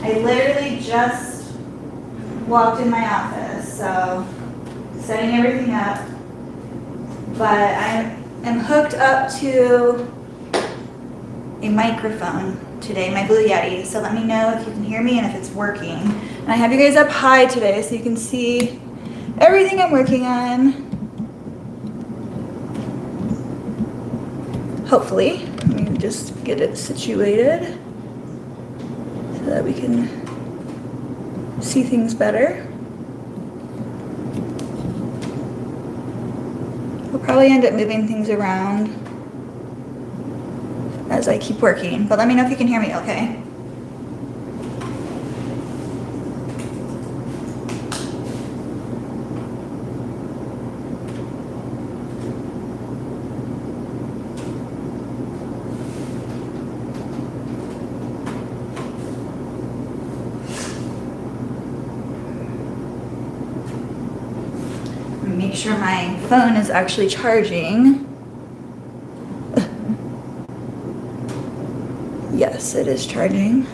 I literally just walked in my office, so setting everything up. But I am hooked up to a microphone today, my Blue Yeti. So let me know if you can hear me and if it's working. And I have you guys up high today so you can see everything I'm working on. Hopefully. Let me just get it situated so that we can see things better. We'll probably end up moving things around as I keep working, but let me know if you can hear me okay. Make sure my phone is actually charging. Yes, it is charging.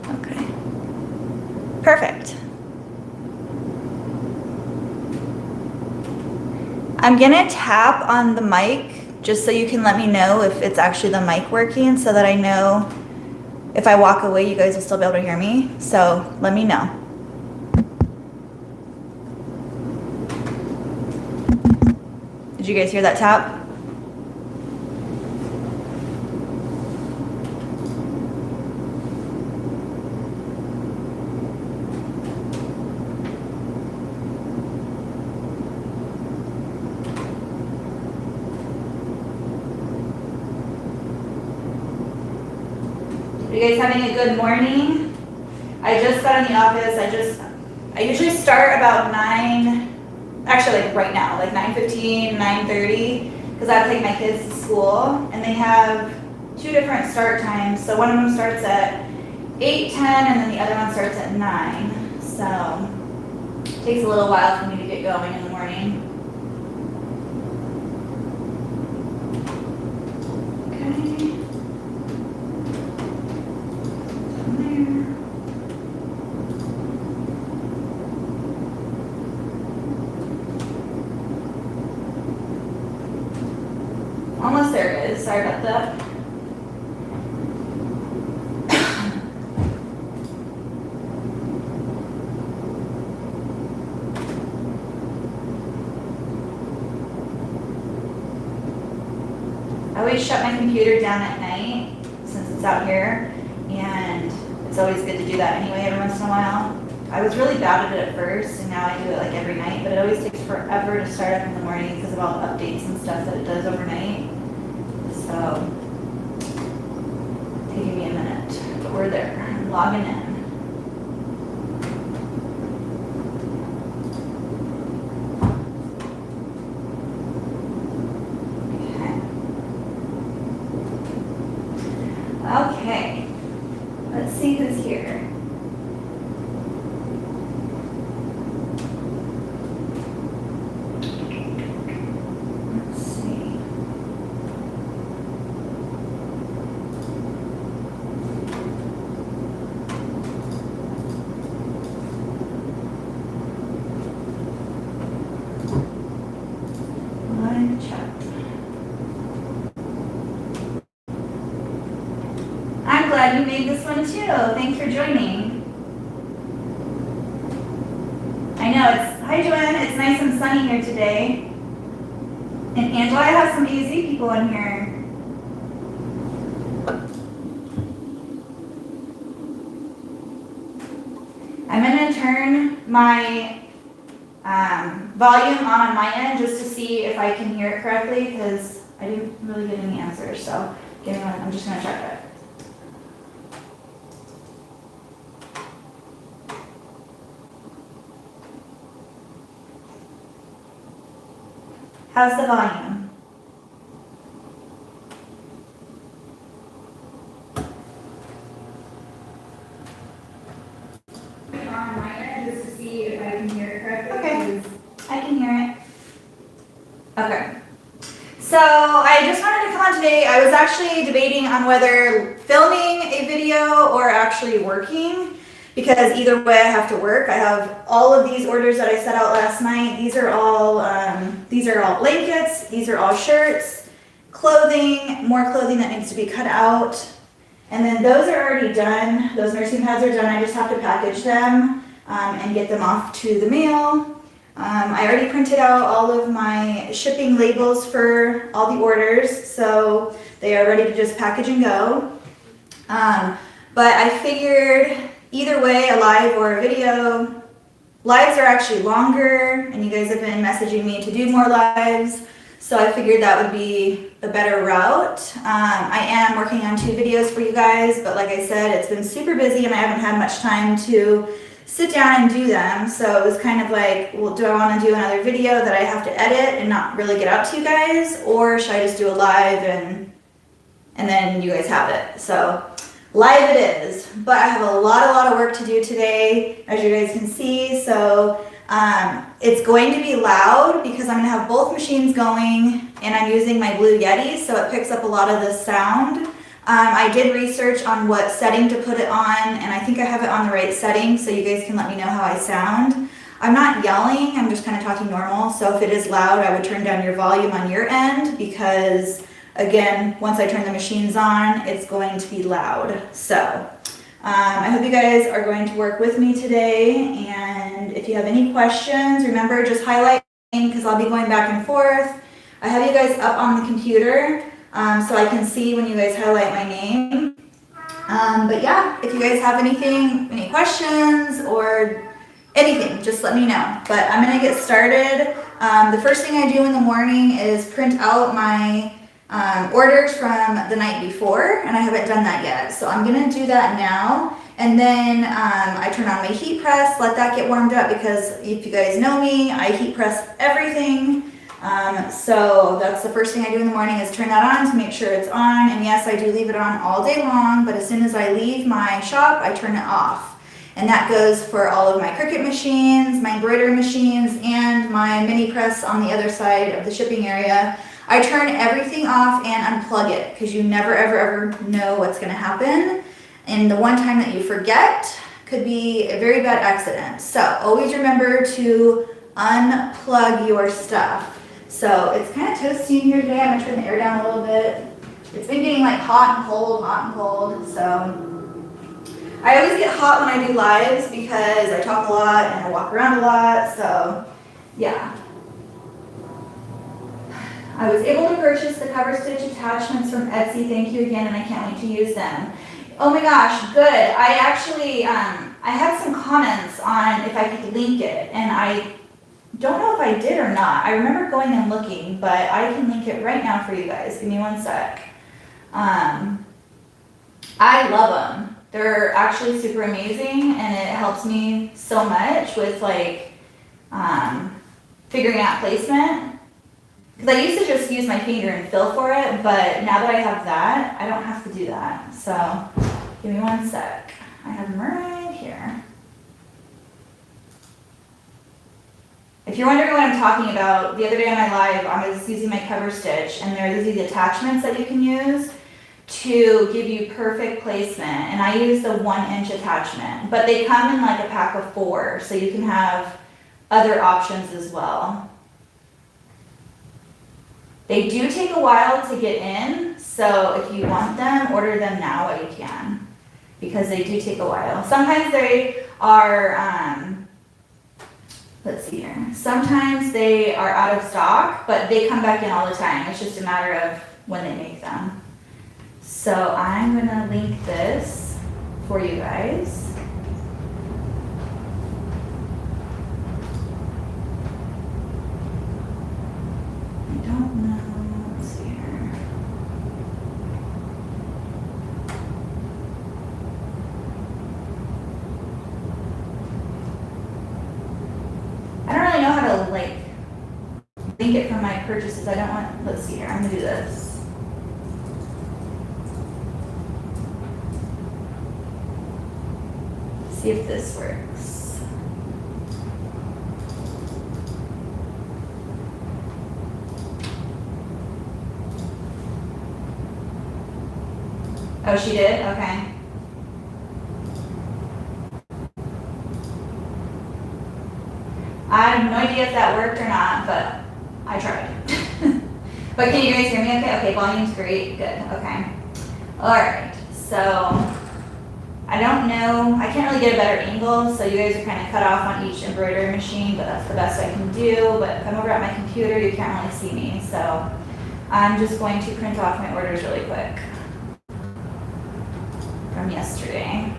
Okay. Perfect. I'm gonna tap on the mic just so you can let me know if it's actually the mic working so that I know if I walk away, you guys will still be able to hear me. So let me know. Did you guys hear that tap? Are you guys having a good morning? I just got in the office. I usually start about 9. Actually, like right now, like 9:15, 9:30, because I have to take my kids to school, and they have 2 different start times. So one of them starts at 8:10, and then the other one starts at 9. So it takes a little while for me to get going in the morning. Almost there it is. Sorry about that. I always shut my computer down at night since it's out here, and it's always good to do that anyway every once in a while. I was really bad at it at first, and now I do it like every night, but it always takes forever to start up in the morning because of all the updates and stuff that it does overnight. So, taking me a minute, but we're there. I'm logging in. Okay, let's see who's here. Let's see. Live chat. I'm glad you made this one too. Thanks for joining. I know hi Joanne, it's nice and sunny here today. And Angela, I have some AZ people in here. I'm gonna turn my volume on my end just to see if I can hear it correctly because I didn't really get any answers. So give me one, I'm just gonna check it. How's the volume? On my end, just to see if I can hear it correctly. Okay, I can hear it. Okay. So I just wanted to come on today. I was actually debating on whether filming a video or actually working. because either way I have to work. I have all of these orders that I set out last night. These are all blankets, these are all shirts, clothing, more clothing that needs to be cut out. And then those are already done. Those nursing pads are done. I just have to package them and get them off to the mail. I already printed out all of my shipping labels for all the orders, so they are ready to just package and go. But I figured either way, a live or a video, lives are actually longer, and you guys have been messaging me to do more lives, so I figured that would be the better route. I am working on 2 videos for you guys, but like I said, it's been super busy and I haven't had much time to sit down and do them, so it was kind of like, well, do I want to do another video that I have to edit and not really get out to you guys, or should I just do a live and then you guys have it? So live it is, but I have a lot of work to do today, as you guys can see. So it's going to be loud because I'm going to have both machines going, and I'm using my Blue Yeti, so it picks up a lot of the sound. I did research on what setting to put it on, and I think I have it on the right setting, so you guys can let me know how I sound. I'm not yelling, I'm just kind of talking normal, so if it is loud, I would turn down your volume on your end, because again, once I turn the machines on, it's going to be loud. So I hope you guys are going to work with me today, and if you have any questions, remember, just highlight me because I'll be going back and forth. I have you guys up on the computer so I can see when you guys highlight my name. But yeah, if you guys have anything, any questions or anything, just let me know. But I'm gonna get started. The first thing I do in the morning is print out my orders from the night before, and I haven't done that yet, so I'm gonna do that now. And then I turn on my heat press, let that get warmed up, because if you guys know me, I heat press everything. So that's the first thing I do in the morning, is turn that on to make sure it's on. And yes, I do leave it on all day long, but as soon as I leave my shop, I turn it off. And that goes for all of my Cricut machines, my embroidery machines, and my mini press on the other side of the shipping area. I turn everything off and unplug it, because you never ever know what's going to happen. And the one time that you forget could be a very bad accident. So always remember to unplug your stuff. So it's kind of toasty in here today. I'm going to turn the air down a little bit. It's been getting like hot and cold. So I always get hot when I do lives because I talk a lot and I walk around a lot. So yeah. I was able to purchase the cover stitch attachments from Etsy. Thank you again, and I can't wait to use them. Oh my gosh, good. I actually, I had some comments on if I could link it, and I don't know if I did or not. I remember going and looking, but I can link it right now for you guys. Give me one sec. I love them. They're actually super amazing, and it helps me so much with like figuring out placement. Because I used to just use my finger and feel for it, but now that I have that, I don't have to do that. So give me one sec. I have them right here. If you're wondering what I'm talking about, the other day on my live, I was using my cover stitch, and there are these attachments that you can use to give you perfect placement. And I use the 1-inch attachment, but they come in like a pack of 4, so you can have other options as well. They do take a while to get in, so if you want them, order them now while you can, because they do take a while. Sometimes they are, let's see here. Sometimes they are out of stock, but they come back in all the time. It's just a matter of when they make them. So I'm gonna link this for you guys. I don't know. Let's see here. I don't really know how to like link it from my purchases. I don't want, let's see here. I'm gonna do this. See if this works. Oh, she did? Okay. I have no idea if that worked or not, but I tried. But can you guys hear me okay? Okay, volume's great, good, okay. All right, so I don't know, I can't really get a better angle, so you guys are kind of cut off on each embroidery machine, but that's the best I can do. But if I'm over at my computer, you can't really see me, so I'm just going to print off my orders really quick from yesterday.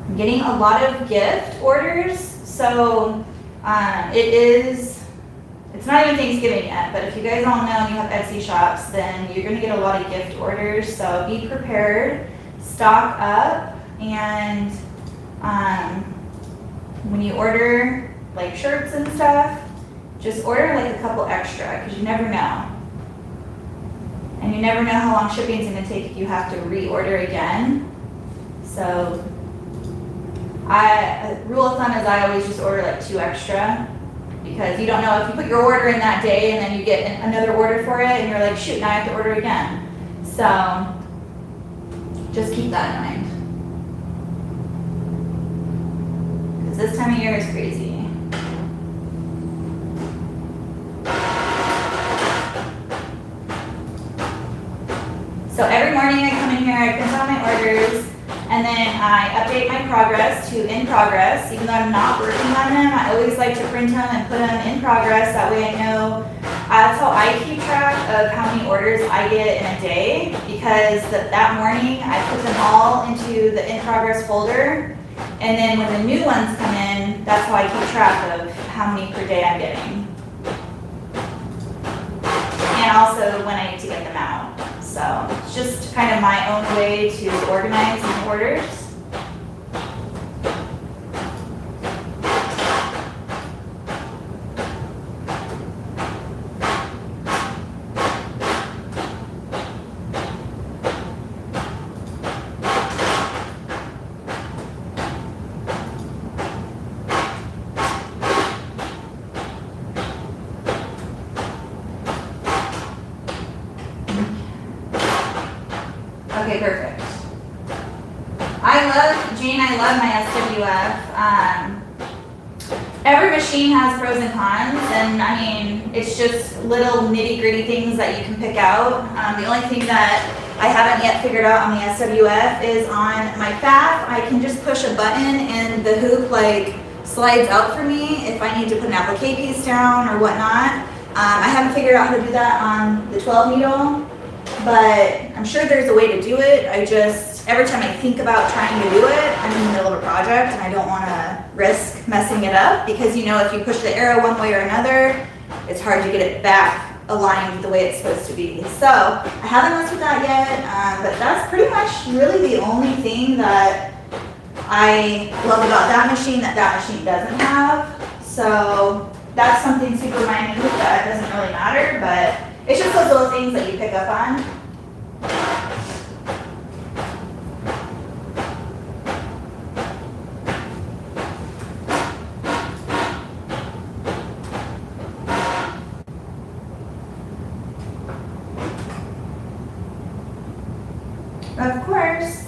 I'm getting a lot of gift orders, so it's not even Thanksgiving yet, but if you guys all know you have Etsy shops, then you're gonna get a lot of gift orders, so be prepared, stock up, and when you order like shirts and stuff, just order like a couple extra, because you never know. And you never know how long shipping is gonna take if you have to reorder again. So rule of thumb is I always just order like 2 extra, because you don't know if you put your order in that day and then you get another order for it and you're like, shoot, now I have to order again. So just keep that in mind, because this time of year is crazy. So every morning I come in here, I print out my orders, and then I update my progress to in progress. Even though I'm not working on them, I always like to print them and put them in progress. That way I know, that's how I keep track of how many orders I get in a day, because that morning I put them all into the in progress folder. And then when the new ones come in, that's how I keep track of how many per day I'm getting. And also when I need to get them out. So it's just kind of my own way to organize my orders. Okay, perfect. I love my SWF. Every machine has pros and cons, and I mean, it's just little nitty-gritty things that you can pick out. The only thing that I haven't yet figured out on the SWF is on my FAF, I can just push a button and the hoop like slides out for me if I need to put an applique piece down or whatnot. I haven't figured out how to do that on the 12 needle. But I'm sure there's a way to do it. Every time I think about trying to do it, I'm in the middle of a project and I don't want to risk messing it up, because you know, if you push the arrow one way or another, it's hard to get it back aligned the way it's supposed to be. So I haven't messed with that yet, but that's pretty much really the only thing that I love about that machine that machine doesn't have. So that's something super minute that doesn't really matter, but it's just those little things that you pick up on. Of course.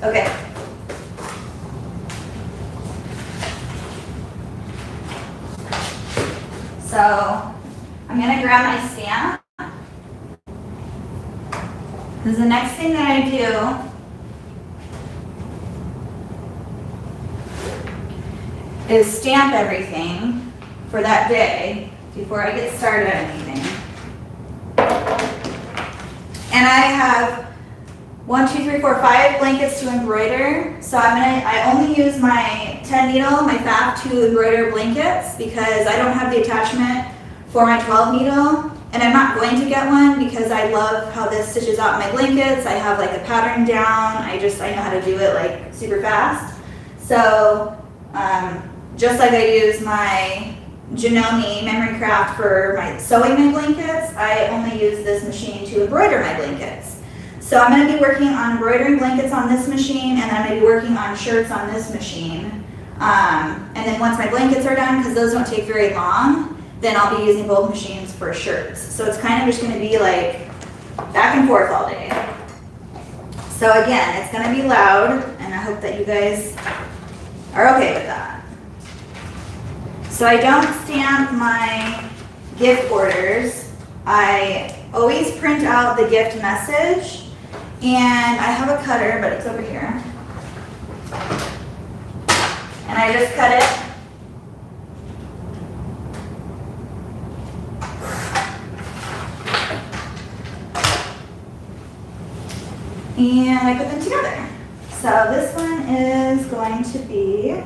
Okay. So I'm going to grab my stamp, because the next thing that I do is stamp everything for that day before I get started on anything. And I have 1, 2, 3, 4, 5 blankets to embroider. So I only use my 10 needle, my FAF, to embroider blankets, because I don't have the attachment for my 12 needle. And I'm not going to get one because I love how this stitches out my blankets. I have like a pattern down. I know how to do it like super fast. So just like I use my JANOME memory craft for sewing my blankets, I only use this machine to embroider my blankets. So I'm going to be working on embroidering blankets on this machine, and I'm going to be working on shirts on this machine. And then once my blankets are done, because those don't take very long, then I'll be using both machines for shirts. So it's kind of just gonna be like back and forth all day. So again, it's gonna be loud, and I hope that you guys are okay with that. So I don't stamp my gift orders. I always print out the gift message, and I have a cutter, but it's over here. And I just cut it. And I put them together. So this one is going to be,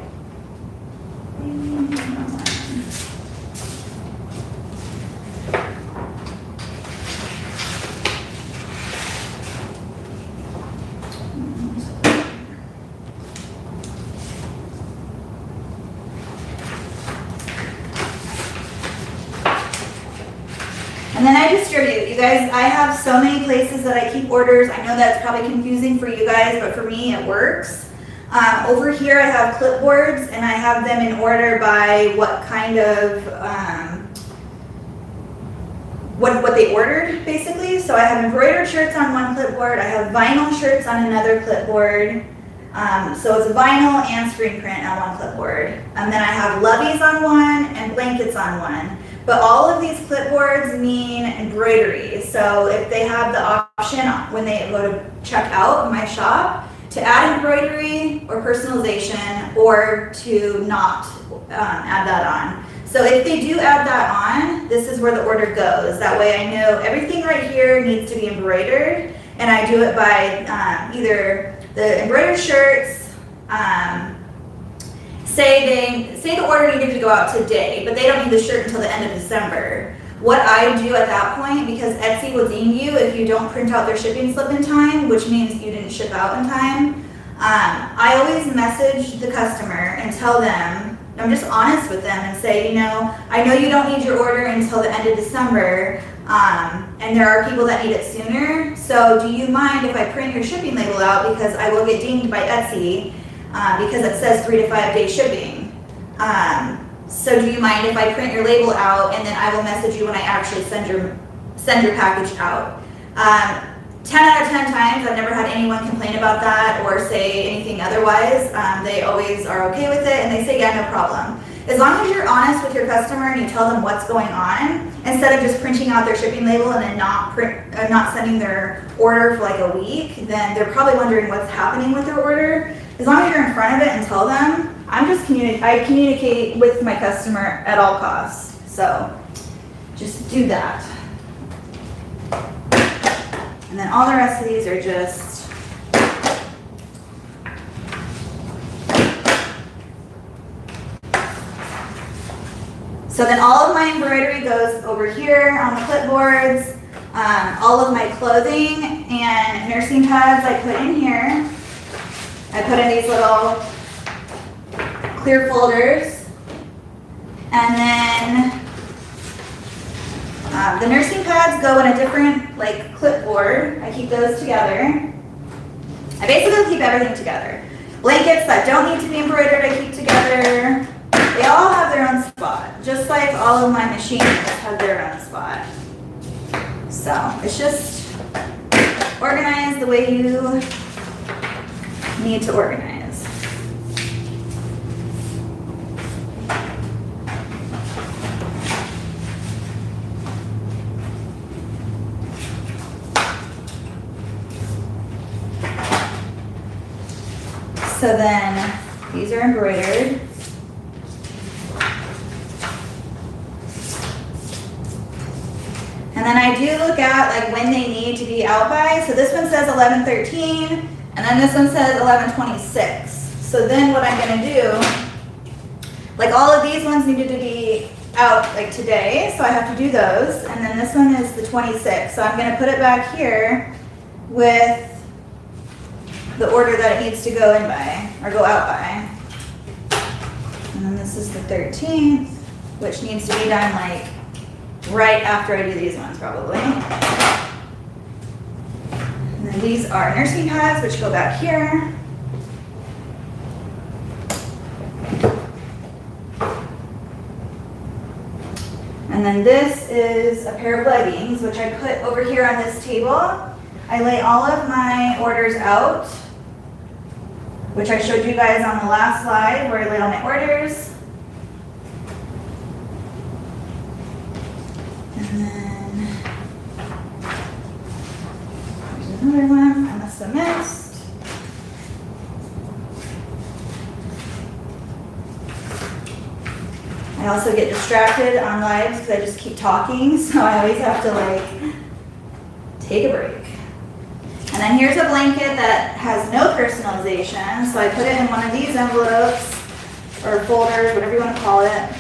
and then I distribute. You guys, I have so many places that I keep orders. I know that's probably confusing for you guys, but for me it works. Over here I have clipboards, and I have them in order by what kind of, what they ordered, basically. So I have embroidered shirts on one clipboard, I have vinyl shirts on another clipboard. So it's vinyl and screen print on one clipboard. And then I have loveys on one and blankets on one. But all of these clipboards mean embroidery. So if they have the option when they go to check out in my shop to add embroidery or personalization, or to not add that on. So if they do add that on, this is where the order goes. That way I know everything right here needs to be embroidered, and I do it by either the embroidered shirts, say the order needed to go out today, but they don't need the shirt until the end of December. What I do at that point, because Etsy will ding you if you don't print out their shipping slip in time, which means you didn't ship out in time, I always message the customer and tell them, I'm just honest with them and say, you know, I know you don't need your order until the end of December, and there are people that need it sooner, so do you mind if I print your shipping label out, because I will get dinged by Etsy because it says 3 to 5 day shipping. So do you mind if I print your label out, and then I will message you when I actually send your package out. 10 out of 10 times, I've never had anyone complain about that or say anything otherwise. They always are okay with it, and they say, yeah, no problem. As long as you're honest with your customer and you tell them what's going on, instead of just printing out their shipping label and then not sending their order for like a week, then they're probably wondering what's happening with their order. As long as you're in front of it and tell them, I communicate with my customer at all costs. So just do that. And then all the rest of these are just so then all of my embroidery goes over here on the clipboards. All of my clothing and nursing pads I put in here. I put in these little clear folders. And then the nursing pads go in a different like clipboard. I keep those together. I basically keep everything together. Blankets that don't need to be embroidered, I keep together. They all have their own spot, just like all of my machines have their own spot. So it's just organized the way you need to organize. So then these are embroidered. And then I do look at like when they need to be out by. So this one says 11:13, and then this one says 11:26. So then what I'm gonna do, like all of these ones needed to be out like today, so I have to do those. And then this one is the 26th. So I'm gonna put it back here with the order that it needs to go in by, or go out by. And then this is the 13th, which needs to be done like right after I do these ones probably. And then these are nursing pads, which go back here. And then this is a pair of leggings, which I put over here on this table. I lay all of my orders out, which I showed you guys on the last slide where I laid all my orders. And then there's another one I must have missed. I also get distracted on lives because I just keep talking, so I always have to like take a break. And then here's a blanket that has no personalization, so I put it in one of these envelopes or folders, whatever you want to call it,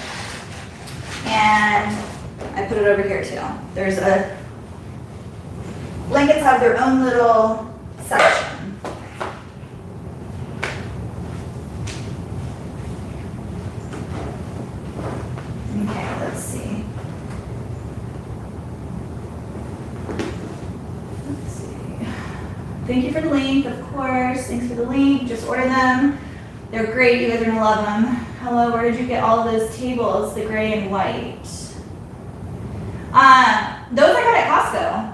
and I put it over here too. There's a blankets have their own little section. Okay, let's see. Let's see. Thank you for the link, of course. Thanks for the link. Just order them. They're great. You guys are gonna love them. Hello, where did you get all those tables, the gray and white? Those I got at Costco.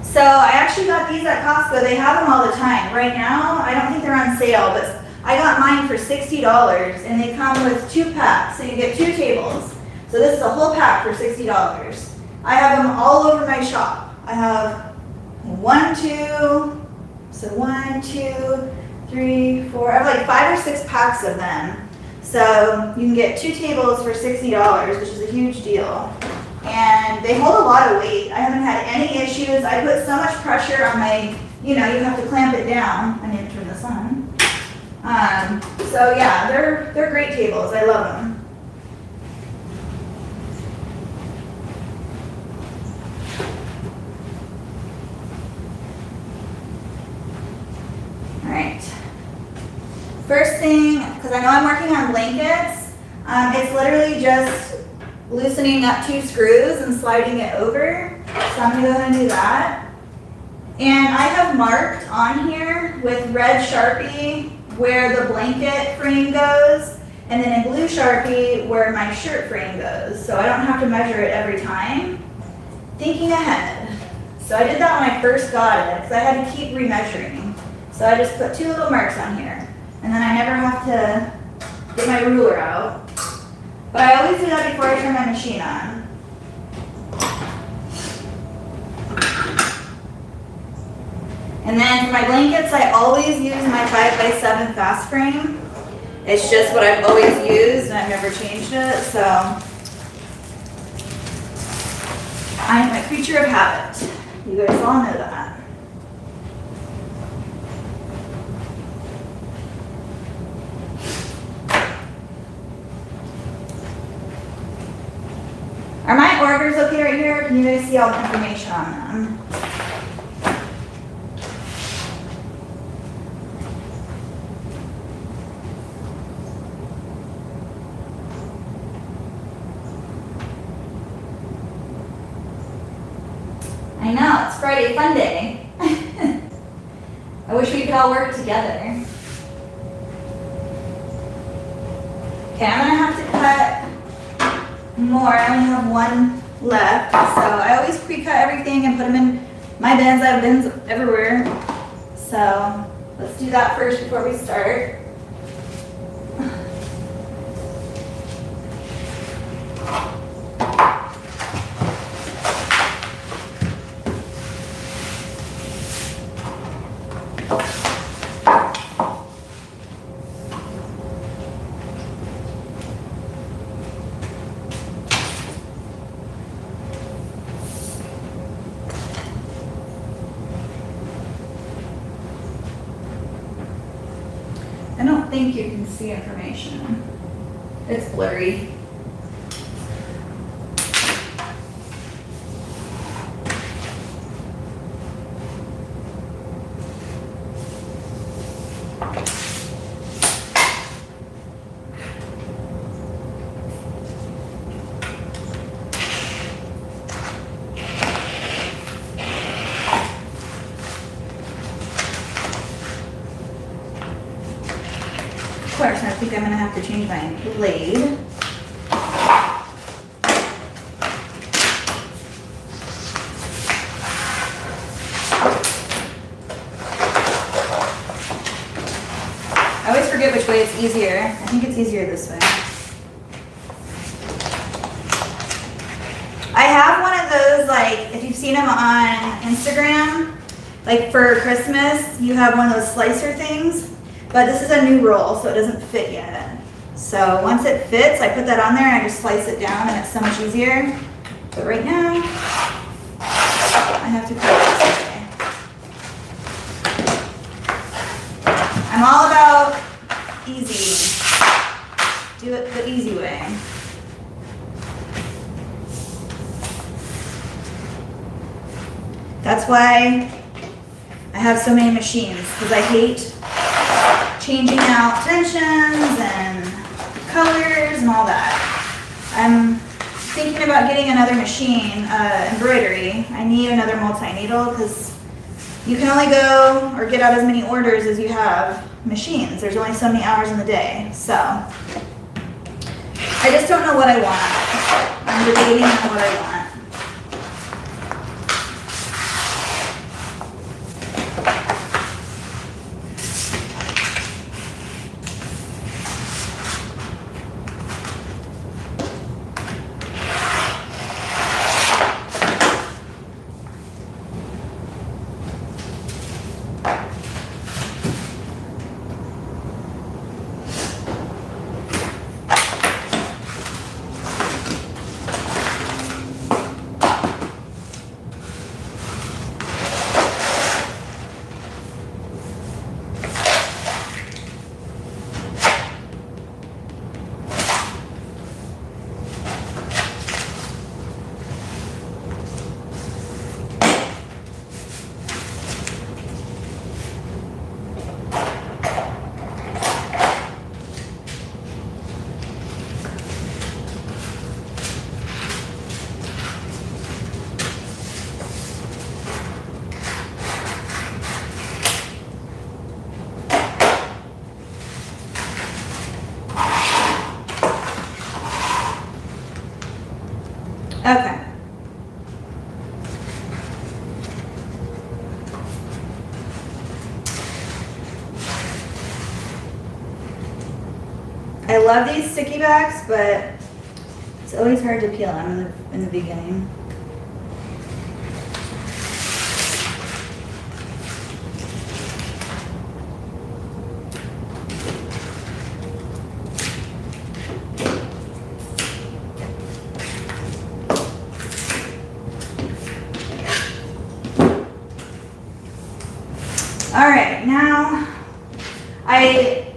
So I actually got these at Costco. They have them all the time. Right now, I don't think they're on sale, but I got mine for $60 and they come with 2 packs. So you get 2 tables. So this is a whole pack for $60. I have them all over my shop. I have 1, 2, so 1, 2, 3, 4. I have like 5 or 6 packs of them. So you can get 2 tables for $60, which is a huge deal. And they hold a lot of weight. I haven't had any issues. I put so much pressure on my, you have to clamp it down. I need to turn this on. So yeah, they're great tables. I love them. All right. First thing, because I know I'm working on blankets, it's literally just loosening up 2 screws and sliding it over. So I'm gonna go ahead and do that. And I have marked on here with red Sharpie where the blanket frame goes, and then in blue Sharpie where my shirt frame goes. So I don't have to measure it every time. Thinking ahead. So I did that when I first got it, because I had to keep remeasuring. So I just put 2 little marks on here. And then I never have to get my ruler out. But I always do that before I turn my machine on. And then for my blankets, I always use my 5x7 fast frame. It's just what I've always used and I've never changed it, so. I am a creature of habit. You guys all know that. Are my orders okay right here? Can you guys see all the information on them? I know, it's Friday Fun Day. I wish we could all work together. Okay, I'm gonna have to cut more. I only have 1 left, so I always pre-cut everything and put them in my bins. I have bins everywhere. So let's do that first before we start. I don't think you can see information. It's blurry. Of course, I think I'm gonna have to change my blade. I always forget which way it's easier. I think it's easier this way. I have one of those, like, if you've seen them on Instagram, like for Christmas, you have one of those slicer things, but this is a new roll, so it doesn't fit yet. So once it fits, I put that on there and I just slice it down and it's so much easier. But right now, I have to cut it this way. I'm all about easy. Do it the easy way. That's why I have so many machines, because I hate changing out tensions and colors and all that. I'm thinking about getting another machine, embroidery. I need another multi-needle because you can only go or get out as many orders as you have machines. There's only so many hours in the day. So I just don't know what I want. I'm debating on what I want. Okay. I love these sticky backs, but it's always hard to peel them in the beginning. All right, now I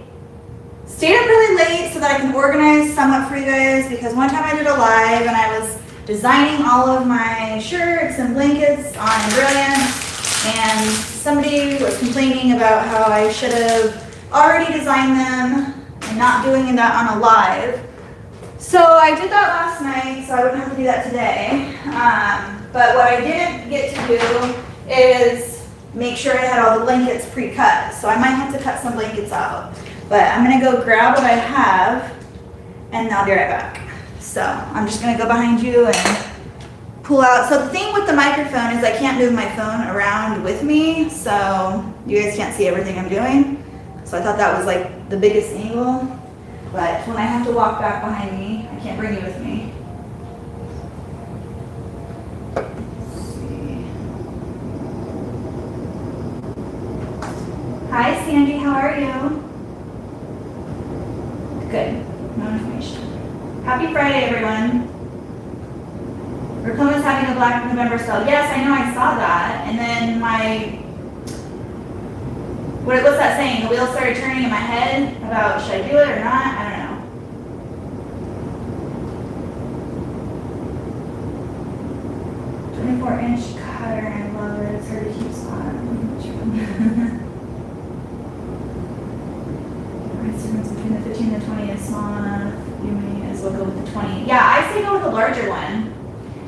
stayed up really late so that I can organize somewhat for you guys, because one time I did a live and I was designing all of my shirts and blankets on Brilliant, and somebody was complaining about how I should have already designed them and not doing that on a live. So I did that last night, so I wouldn't have to do that today. But what I didn't get to do is make sure I had all the blankets pre-cut. So I might have to cut some blankets out. But I'm gonna go grab what I have and I'll be right back. So I'm just gonna go behind you and pull out. So the thing with the microphone is I can't move my phone around with me, so you guys can't see everything I'm doing. So I thought that was like the biggest angle. But when I have to walk back behind me, I can't bring you with me. Hi Sandy, how are you? Good, no information. Happy Friday, everyone. Racoma's having a Black November sale. Yes, I know, I saw that. And then what's that saying? The wheels started turning in my head about should I do it or not? I don't know. "24-inch cutter, I love it. It's hard to keep spot." Between the 15 and the 20 is small enough, you may as well go with the 20. Yeah, I say go with the larger one,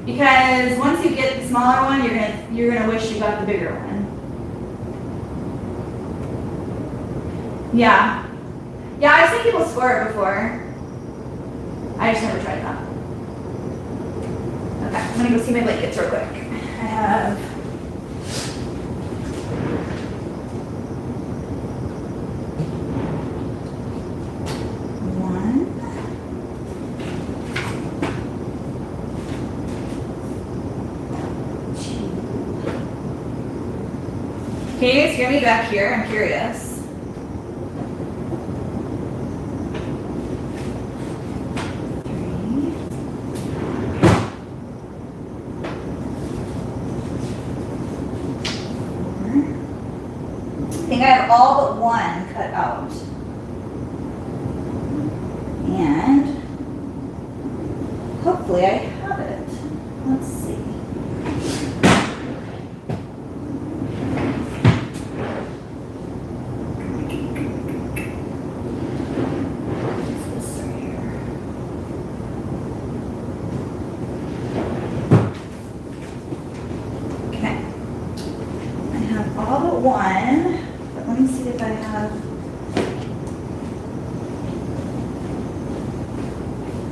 because once you get the smaller one, you're gonna wish you got the bigger one. Yeah, I've seen people score it before. I just never tried that. Okay, I'm gonna go see my blankets real quick. I have. Can you guys hear me back here? I'm curious. I think I have all but one cut out. And hopefully I have it. Let's see. What's this right here? Okay. I have all but one. Let me see if I have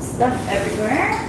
stuff everywhere.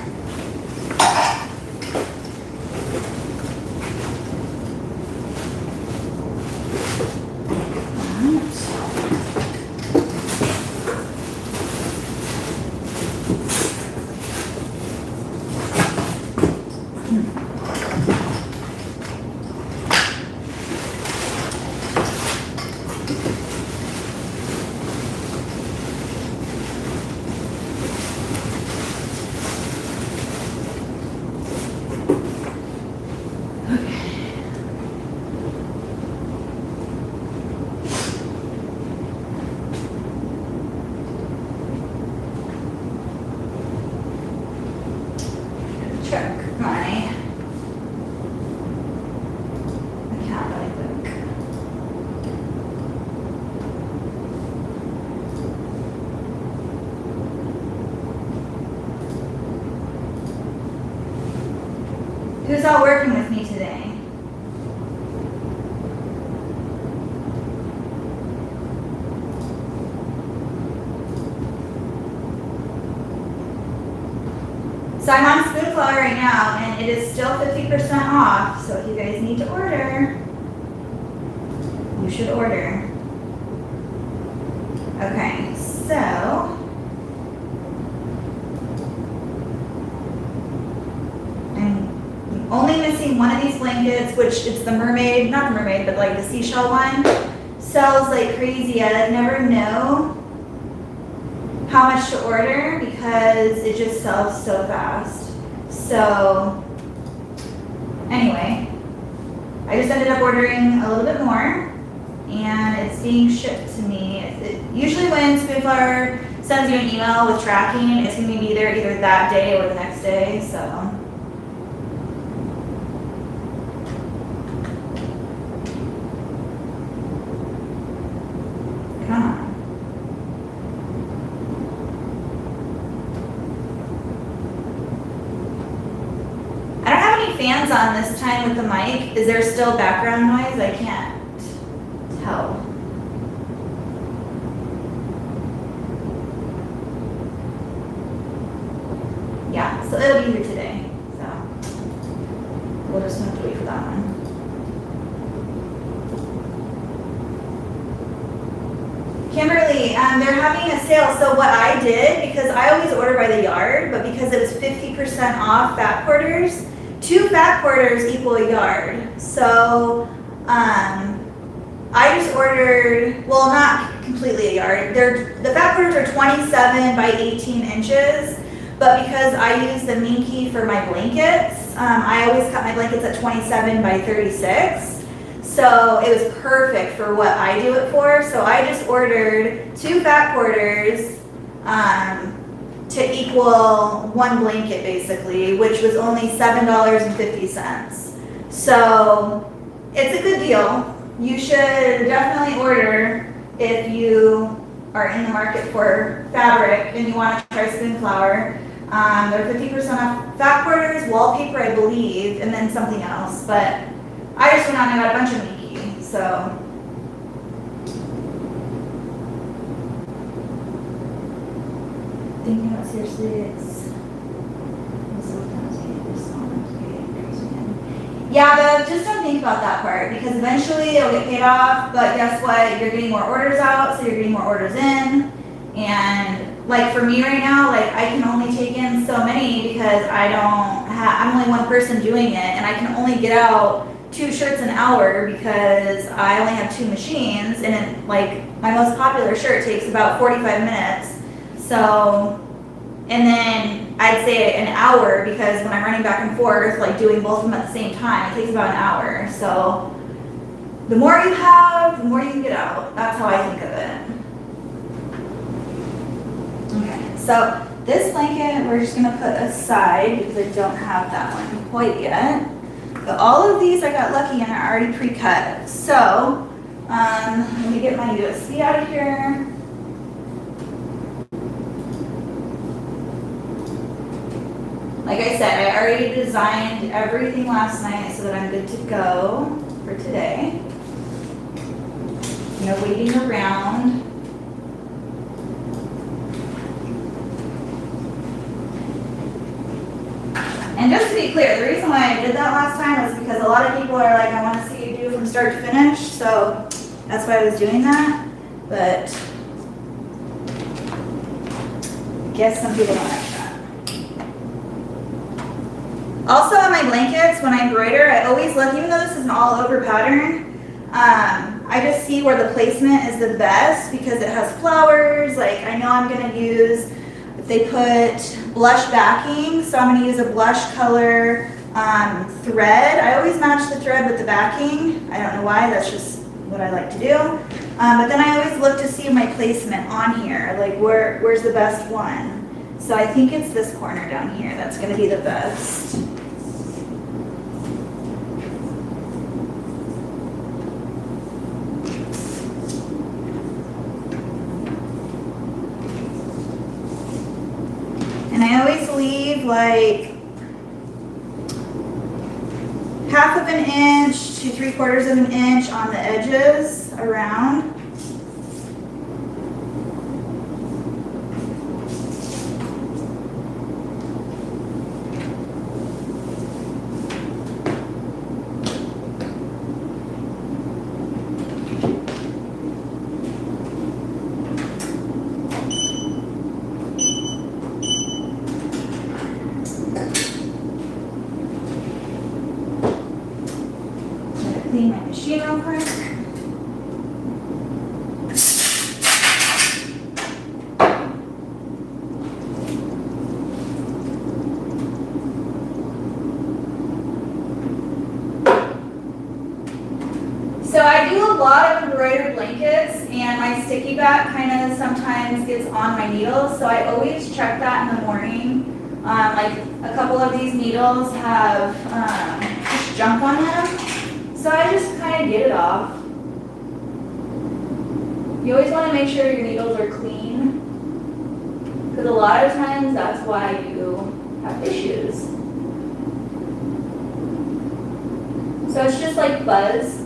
Check my account really quick. Who's all working with me today? So I'm on Spoonflower right now, and it is still 50% off, so if you guys need to order, you should order. Okay, so I'm only missing one of these blankets, which it's the mermaid, not the mermaid, but like the seashell one. Sells like crazy. I like never know how much to order because it just sells so fast. So anyway, I just ended up ordering a little bit more and it's being shipped to me. Usually when Spoonflower sends you an email with tracking, it's gonna be there either that day or the next day, so. Come on. Fans on this time with the mic. Is there still background noise? I can't tell. Yeah, so it'll be here today. So we'll just have to wait for that one. Kimberly, they're having a sale. So what I did, because I always order by the yard, but because it was 50% off fat quarters, 2 fat quarters equal a yard. So I just ordered, well, not completely a yard. The fat quarters are 27 by 18 inches, but because I use the Minky for my blankets, I always cut my blankets at 27 by 36. So it was perfect for what I do it for. So I just ordered 2 fat quarters to equal 1 blanket basically, which was only $7.50. So it's a good deal. You should definitely order if you are in the market for fabric and you want to try Spoonflower. They're 50% off fat quarters, wallpaper I believe, and then something else. But I just went out and got a bunch of Minky, so. Thinking about seriously, it's yeah, but just don't think about that part because eventually it'll get paid off. But guess what? You're getting more orders out, so you're getting more orders in. And like for me right now, like I can only take in so many because I'm only one person doing it, and I can only get out 2 shirts an hour because I only have 2 machines, and it, like my most popular shirt takes about 45 minutes. So, and then I'd say an hour because when I'm running back and forth, like doing both of them at the same time, it takes about an hour. So the more you have, the more you can get out. That's how I think of it. Okay, so this blanket we're just gonna put aside because I don't have that one quite yet. But all of these I got lucky and are already pre-cut. So let me get my USB out of here. Like I said, I already designed everything last night so that I'm good to go for today. No waiting around. And just to be clear, the reason why I did that last time was because a lot of people are like, I want to see you do from start to finish, so that's why I was doing that. But I guess some people don't like that. Also on my blankets, when I embroider, I always look, even though this is an all over pattern, I just see where the placement is the best because it has flowers. Like I know I'm gonna use, if they put blush backing, so I'm gonna use a blush color thread. I always match the thread with the backing. I don't know why, that's just what I like to do. But then I always look to see my placement on here, like where's the best one. So I think it's this corner down here that's gonna be the best. And I always leave like 1/2 of an inch to 3/4 of an inch on the edges around. Clean my machine real quick. So I do a lot of embroidered blankets, and my sticky back kind of sometimes gets on my needles, so I always check that in the morning. Like a couple of these needles have just junk on them. So I just kind of get it off. You always want to make sure your needles are clean, because a lot of times that's why you have issues. So it's just like buzz.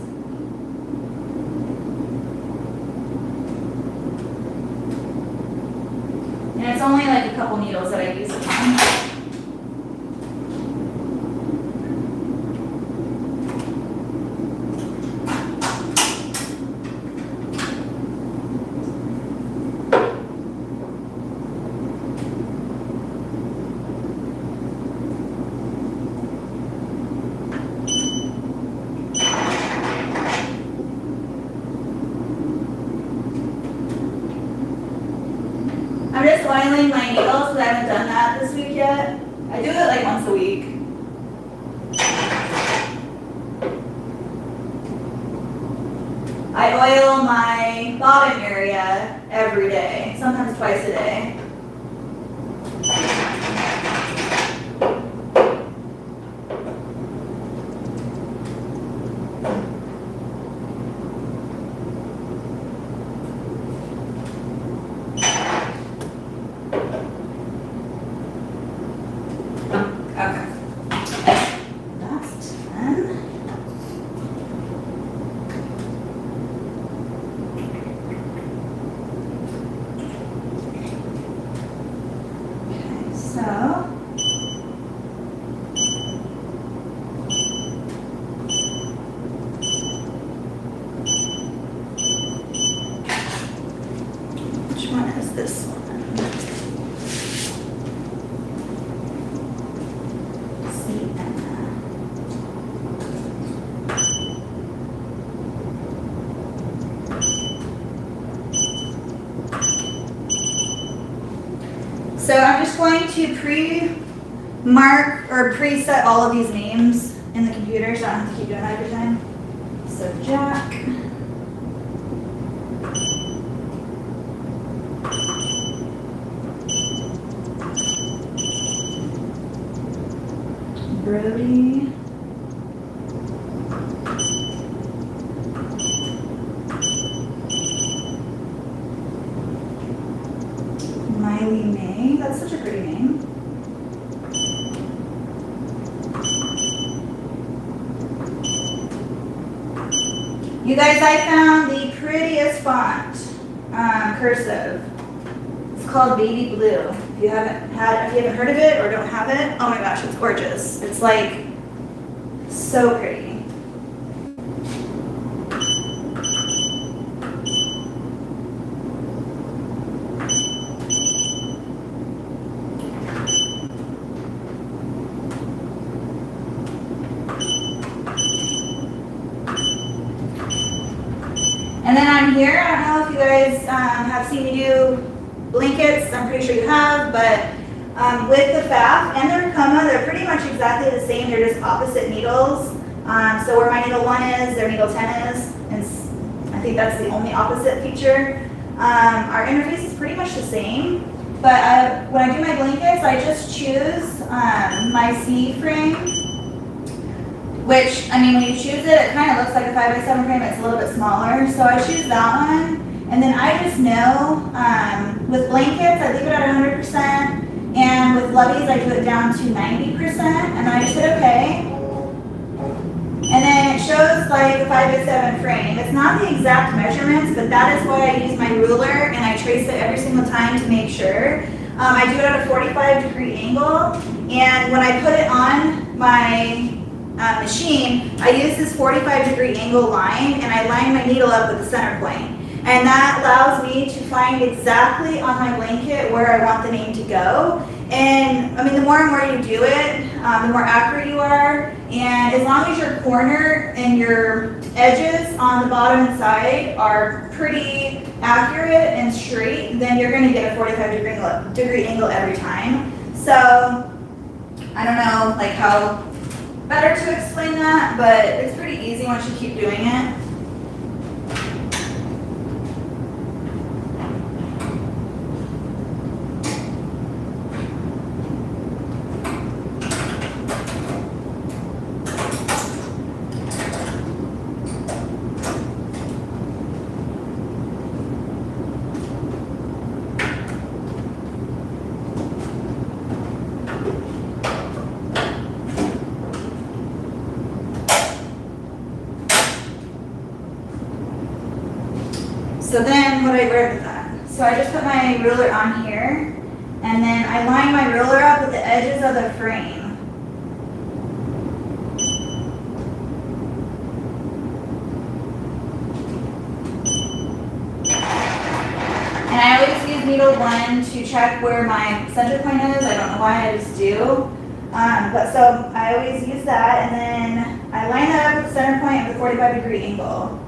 And it's only like a couple needles that I use it on. I'm just oiling my needles because I haven't done that this week yet. I do it like once a week. I oil my bobbin area every day, sometimes twice a day. So I'm just going to pre-mark or preset all of these names in the computer so I don't have to keep doing that every time. So Jack. Brody. Miley May, that's such a pretty name. You guys, I found the prettiest font, cursive. It's called Baby Blue. If you haven't heard of it or don't have it, oh my gosh, it's gorgeous. It's like so pretty. And then on here, I don't know if you guys have seen me do blankets. I'm pretty sure you have, but with the FAF and the Ricoma, they're pretty much exactly the same. They're just opposite needles. So where my needle 1 is, their needle 10 is, and I think that's the only opposite feature. Our interface is pretty much the same, but when I do my blankets, I just choose my C frame, which, I mean, when you choose it kind of looks like a 5x7 frame. It's a little bit smaller, so I choose that one. And then I just know, with blankets, I leave it at 100%, and with Lubbies, I do it down to 90%, and I just hit OK. And then it shows like a 5x7 frame. It's not the exact measurements, but that is why I use my ruler, and I trace it every single time to make sure. I do it at a 45-degree angle, and when I put it on my machine, I use this 45-degree angle line, and I line my needle up with the center point. And that allows me to find exactly on my blanket where I want the name to go. And I mean, the more and more you do it, the more accurate you are. And as long as your corner and your edges on the bottom and side are pretty accurate and straight, then you're going to get a 45-degree angle every time. So I don't know like how better to explain that, but it's pretty easy once you keep doing it. So then what do I wear with that? So I just put my ruler on here, and then I line my ruler up with the edges of the frame. And I always use needle 1 to check where my center point is. I don't know why, I just do. But so I always use that, and then I line that up with the center point with a 45-degree angle.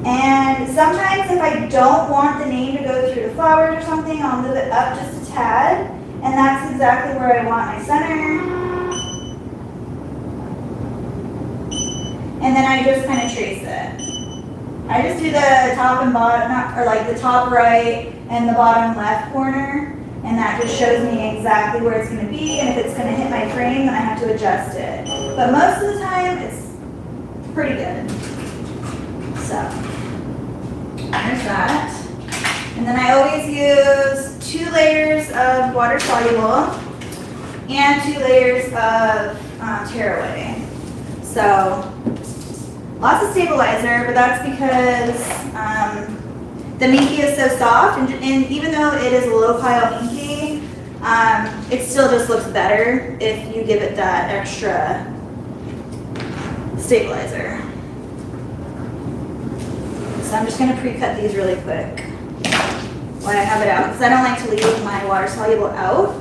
And sometimes if I don't want the name to go through the flowers or something, I'll move it up just a tad. And that's exactly where I want my center. And then I just kind of trace it. I just do the top and bottom, or like the top right and the bottom left corner. And that just shows me exactly where it's going to be. And if it's going to hit my frame, then I have to adjust it. But most of the time, it's pretty good. So there's that. And then I always use 2 layers of water soluble and 2 layers of tearaway. So lots of stabilizer, but that's because the minky is so soft, and even though it is a low pile minky, it still just looks better if you give it that extra stabilizer. So I'm just going to pre-cut these really quick while I have it out, because I don't like to leave my water soluble out.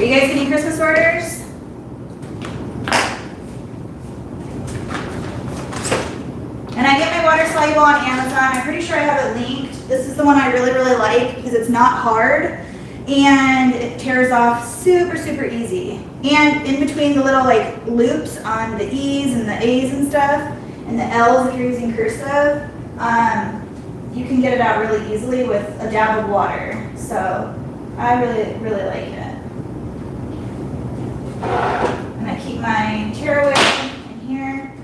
you guys getting Christmas orders? And I get my water soluble on Amazon. I'm pretty sure I have it linked. This is the one I really, really like because it's not hard and it tears off super, super easy. And in between the little like loops on the E's and the A's and stuff, and the L's if you're using cursive, you can get it out really easily with a dab of water. So I really, really like it. I'm gonna keep my tearaway in here.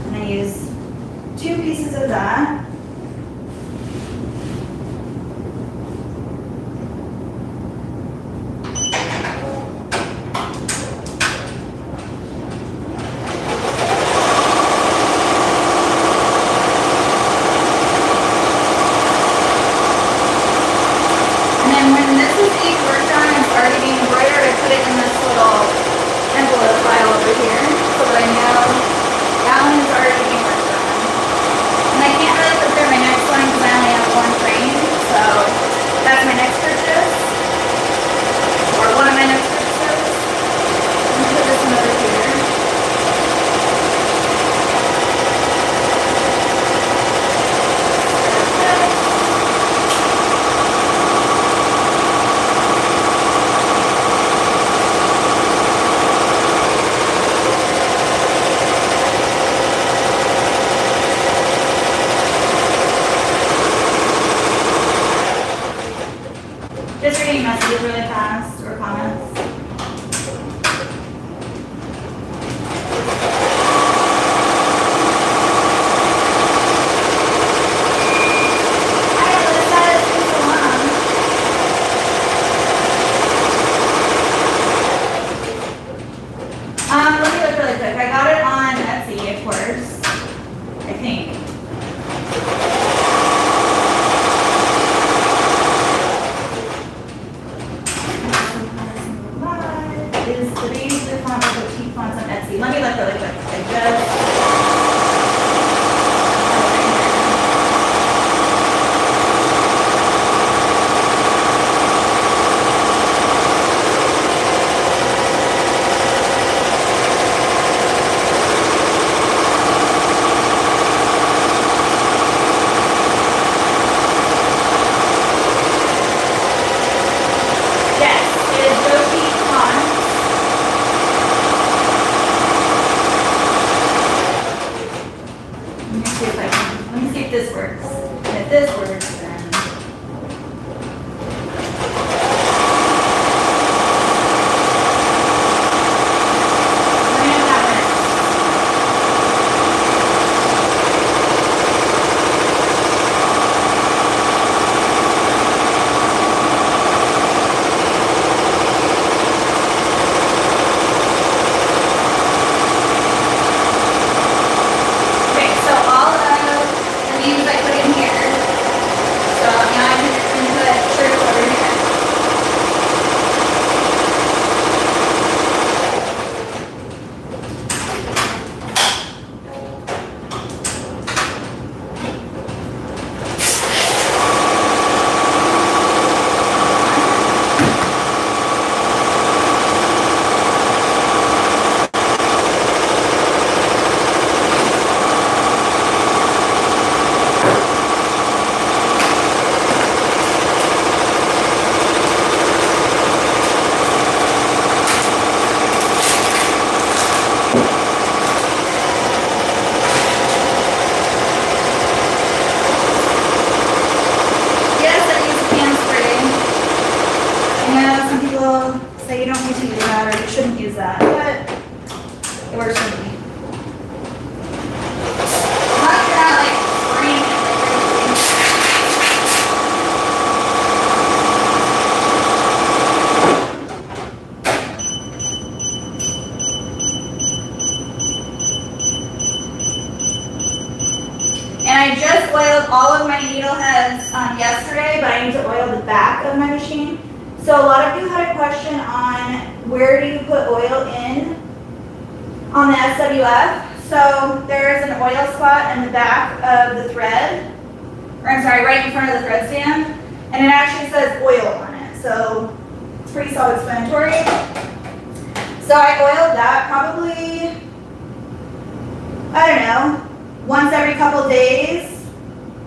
I'm gonna use 2 pieces of that. Just reading messages really fast or comments. Let me look really quick. I got it on Etsy, of course. I think. Is the base of the font or boutique fonts on Etsy? Let me look really quick. I just. All of my needle heads yesterday, but I need to oil the back of my machine. So a lot of you had a question on where do you put oil in on the SWF. So there is an oil spot in the back of the thread, or I'm sorry, right in front of the thread stand. And it actually says oil on it, so it's pretty self-explanatory. So I oiled that probably, I don't know, once every couple days,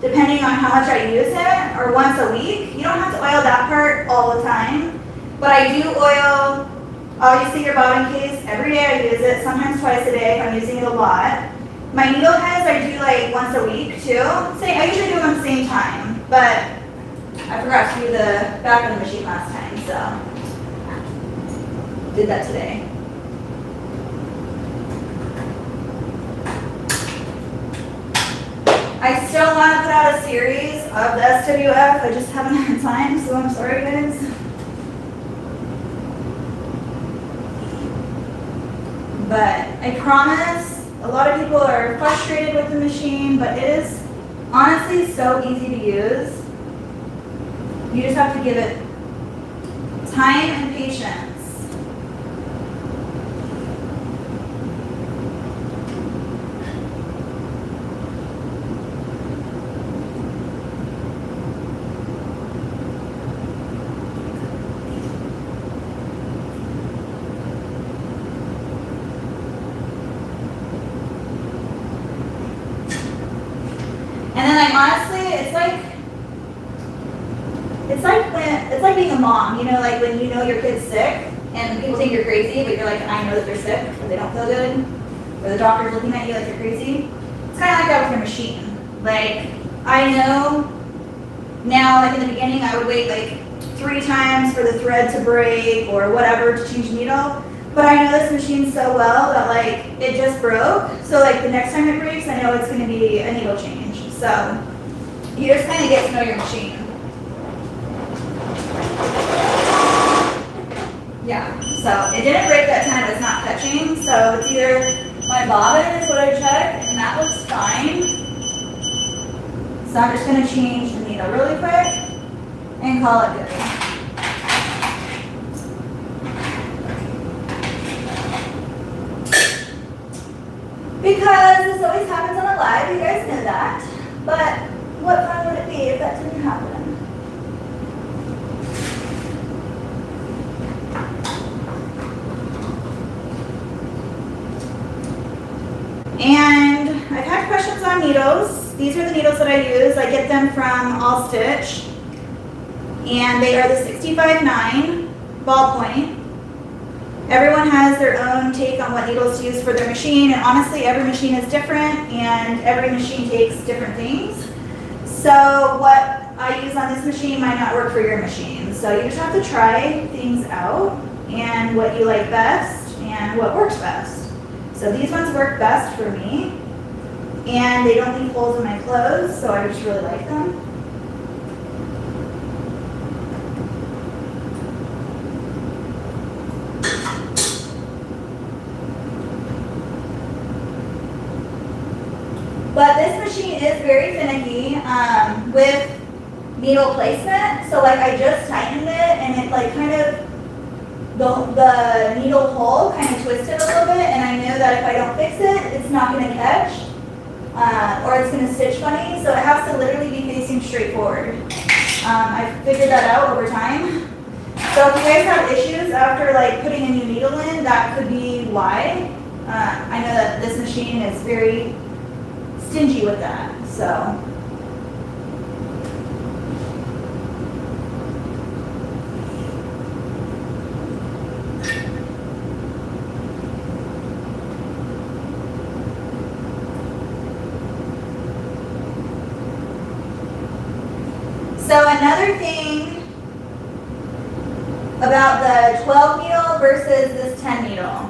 depending on how much I use it, or once a week. You don't have to oil that part all the time, but I do oil, obviously, your bobbin case. Every day I use it, sometimes twice a day if I'm using it a lot. My needle heads I do like once a week too. I usually do them at the same time, but I forgot to do the back of the machine last time, so did that today. I still want to put out a series of the SWF. I just haven't had time, so I'm sorry, guys. But I promise, a lot of people are frustrated with the machine, but it is honestly so easy to use. You just have to give it time and patience. And then honestly, it's like being a mom, you know, like when you know your kid's sick and people think you're crazy, but you're like, I know that they're sick or they don't feel good, or the doctor's looking at you like you're crazy. It's kind of like that with your machine. Like, I know now, like in the beginning, I would wait like 3 times for the thread to break or whatever to change needle. But I know this machine so well that like it just broke. So like the next time it breaks, I know it's going to be a needle change. So you just kind of get to know your machine. Yeah, so it didn't break that time, it's not touching. So it's either my bobbin is what I checked, and that looks fine. So I'm just going to change the needle really quick and call it good. Because this always happens on a live, you guys know that. But what fun would it be if that didn't happen? And I've had questions on needles. These are the needles that I use. I get them from ALLSTITCH. And they are the 65-9 ballpoint. Everyone has their own take on what needles to use for their machine, and honestly, every machine is different, and every machine takes different things. So what I use on this machine might not work for your machine. So you just have to try things out, and what you like best, and what works best. So these ones work best for me, and they don't leave holes in my clothes, so I just really like them. But this machine is very finicky with needle placement. So like I just tightened it and it like kind of, the needle hole kind of twisted a little bit, and I know that if I don't fix it, it's not going to catch or it's going to stitch funny. So it has to literally be facing straight forward. I figured that out over time. So if you guys have issues after like putting a new needle in, that could be why. I know that this machine is very stingy with that, so. So another thing about the 12 needle versus this 10 needle.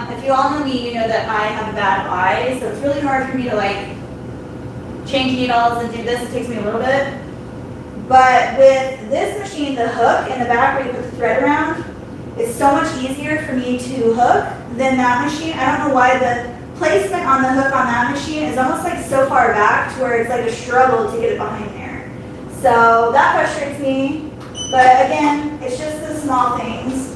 If you all know me, you know that I have a bad eye, so it's really hard for me to like change needles and do this. It takes me a little bit. But with this machine, the hook in the back where you put the thread around, is so much easier for me to hook than that machine. I don't know why the placement on the hook on that machine is almost like so far back to where it's like a struggle to get it behind there. So that frustrates me. But again, it's just the small things.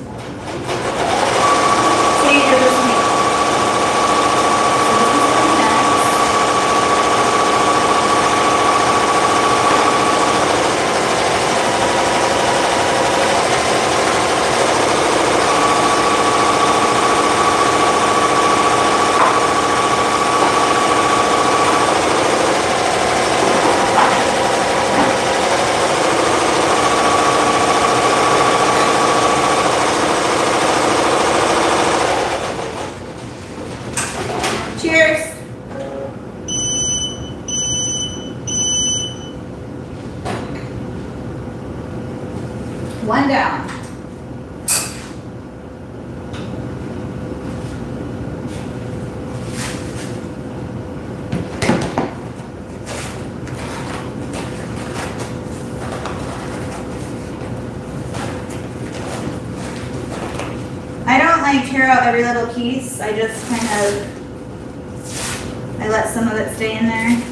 every little piece. I just kind of, I let some of it stay in there. It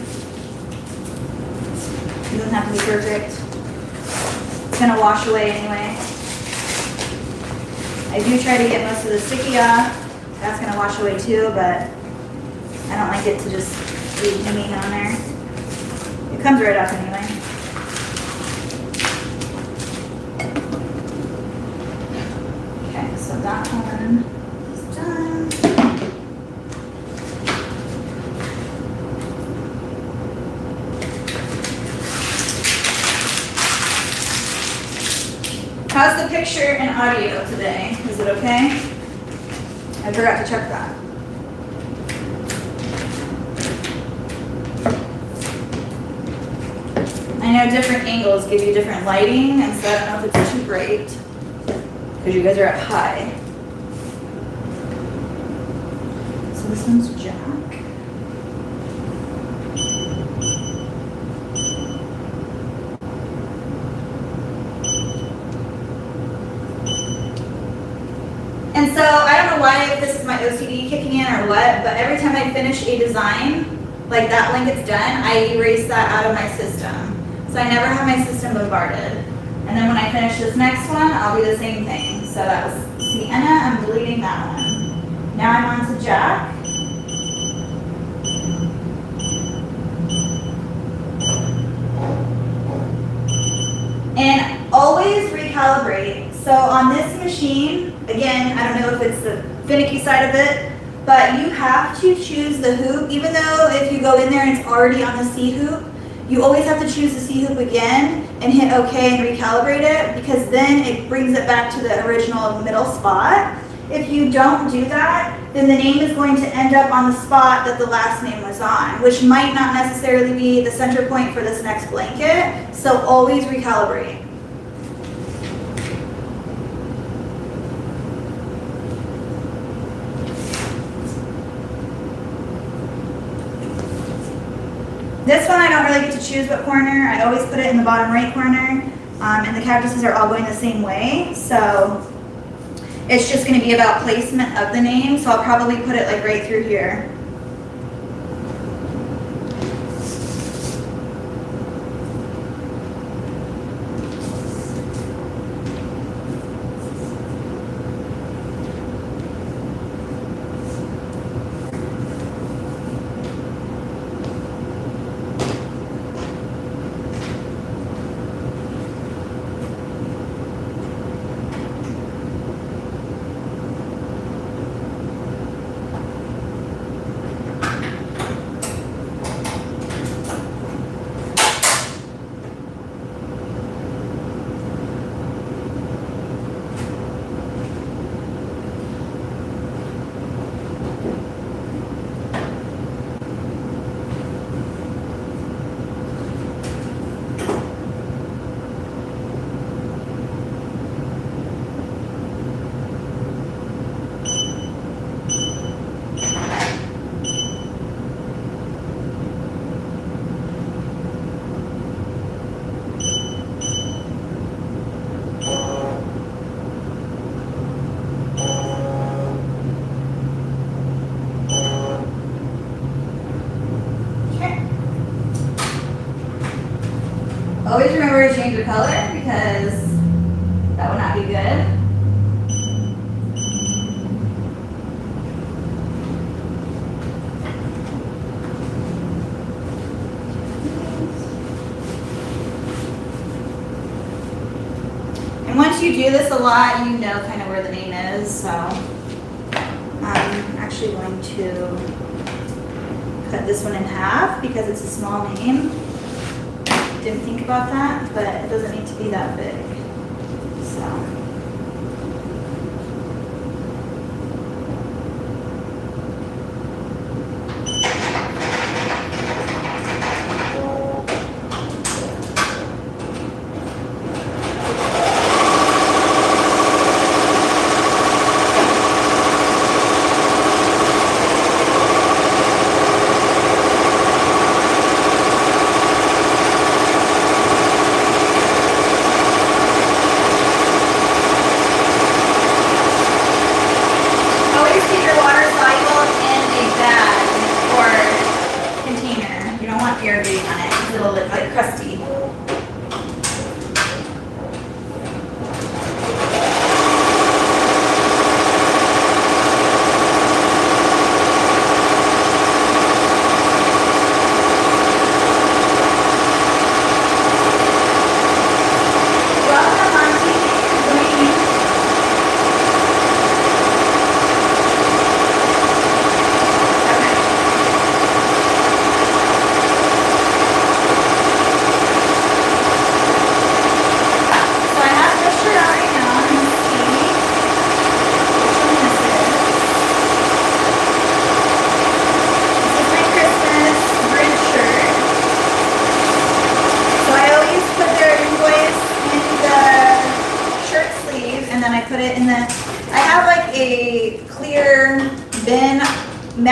doesn't have to be perfect. It's gonna wash away anyway. I do try to get most of the sticky off. That's gonna wash away too, but I don't like it to just be hanging on there. It comes right off anyway. Okay, so that one is done. How's the picture and audio today? Is it okay? I forgot to check that. I know different angles give you different lighting, and so I don't know if it's too bright because you guys are up high. So this one's Jack. And so I don't know why, if this is my OCD kicking in or what, but every time I finish a design, like that when it's done, I erase that out of my system. So I never have my system bombarded. And then when I finish this next one, I'll do the same thing. So that was Sienna, I'm deleting that one. Now I'm on to Jack. And always recalibrate. So on this machine, again, I don't know if it's the finicky side of it, but you have to choose the hoop. Even though if you go in there and it's already on the C hoop, you always have to choose the C hoop again and hit OK and recalibrate it, because then it brings it back to the original middle spot. If you don't do that, then the name is going to end up on the spot that the last name was on, which might not necessarily be the center point for this next blanket. So always recalibrate. This one I don't really get to choose what corner. I always put it in the bottom right corner, and the cactuses are all going the same way. So it's just going to be about placement of the name. So I'll probably put it like right through here. Always remember to change your color, because that would not be good. And once you do this a lot, you know kind of where the name is. So I'm actually going to cut this one in half because it's a small name. Didn't think about that, but it doesn't need to be that big. So.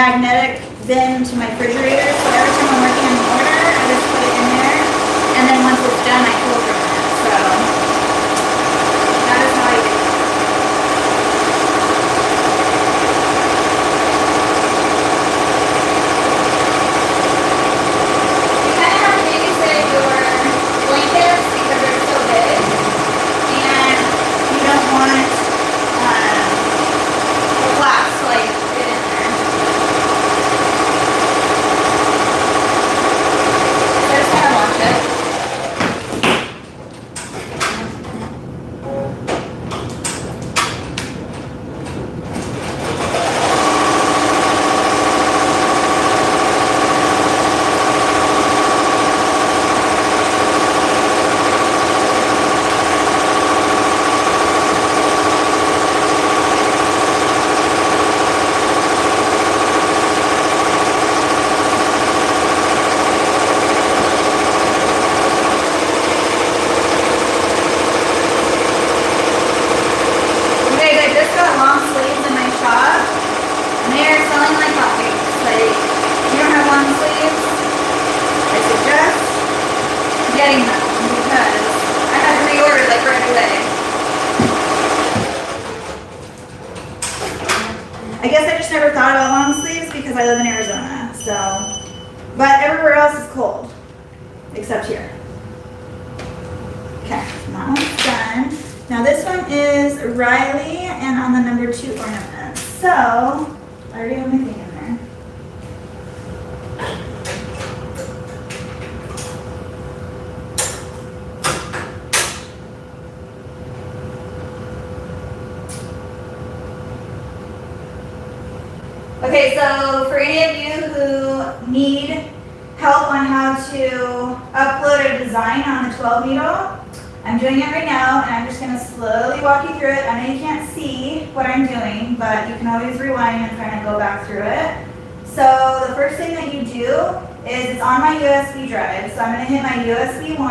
magnetic bin to my refrigerator, so every time I'm working on the order, I just put it in there, and then once it's done, I pull from it. So that is how I do it. You kind of have to babysit your blankets because they're so big, and you don't want the flaps to like fit in there. So I just kind of watch it. I guess I just never thought about long sleeves because I live in Arizona, so, but everywhere else is cold, except here. Okay, that one's done. Now this one is Riley and on the number 2 ornament. So, I already have my thing in there. Okay, so for any of you who need help on how to upload a design on the 12 needle, I'm doing it right now, and I'm just going to slowly walk you through it. I know you can't see what I'm doing, but you can always rewind and kind of go back through it. So the first thing that you do is it's on my USB drive. So I'm going to hit my USB 1,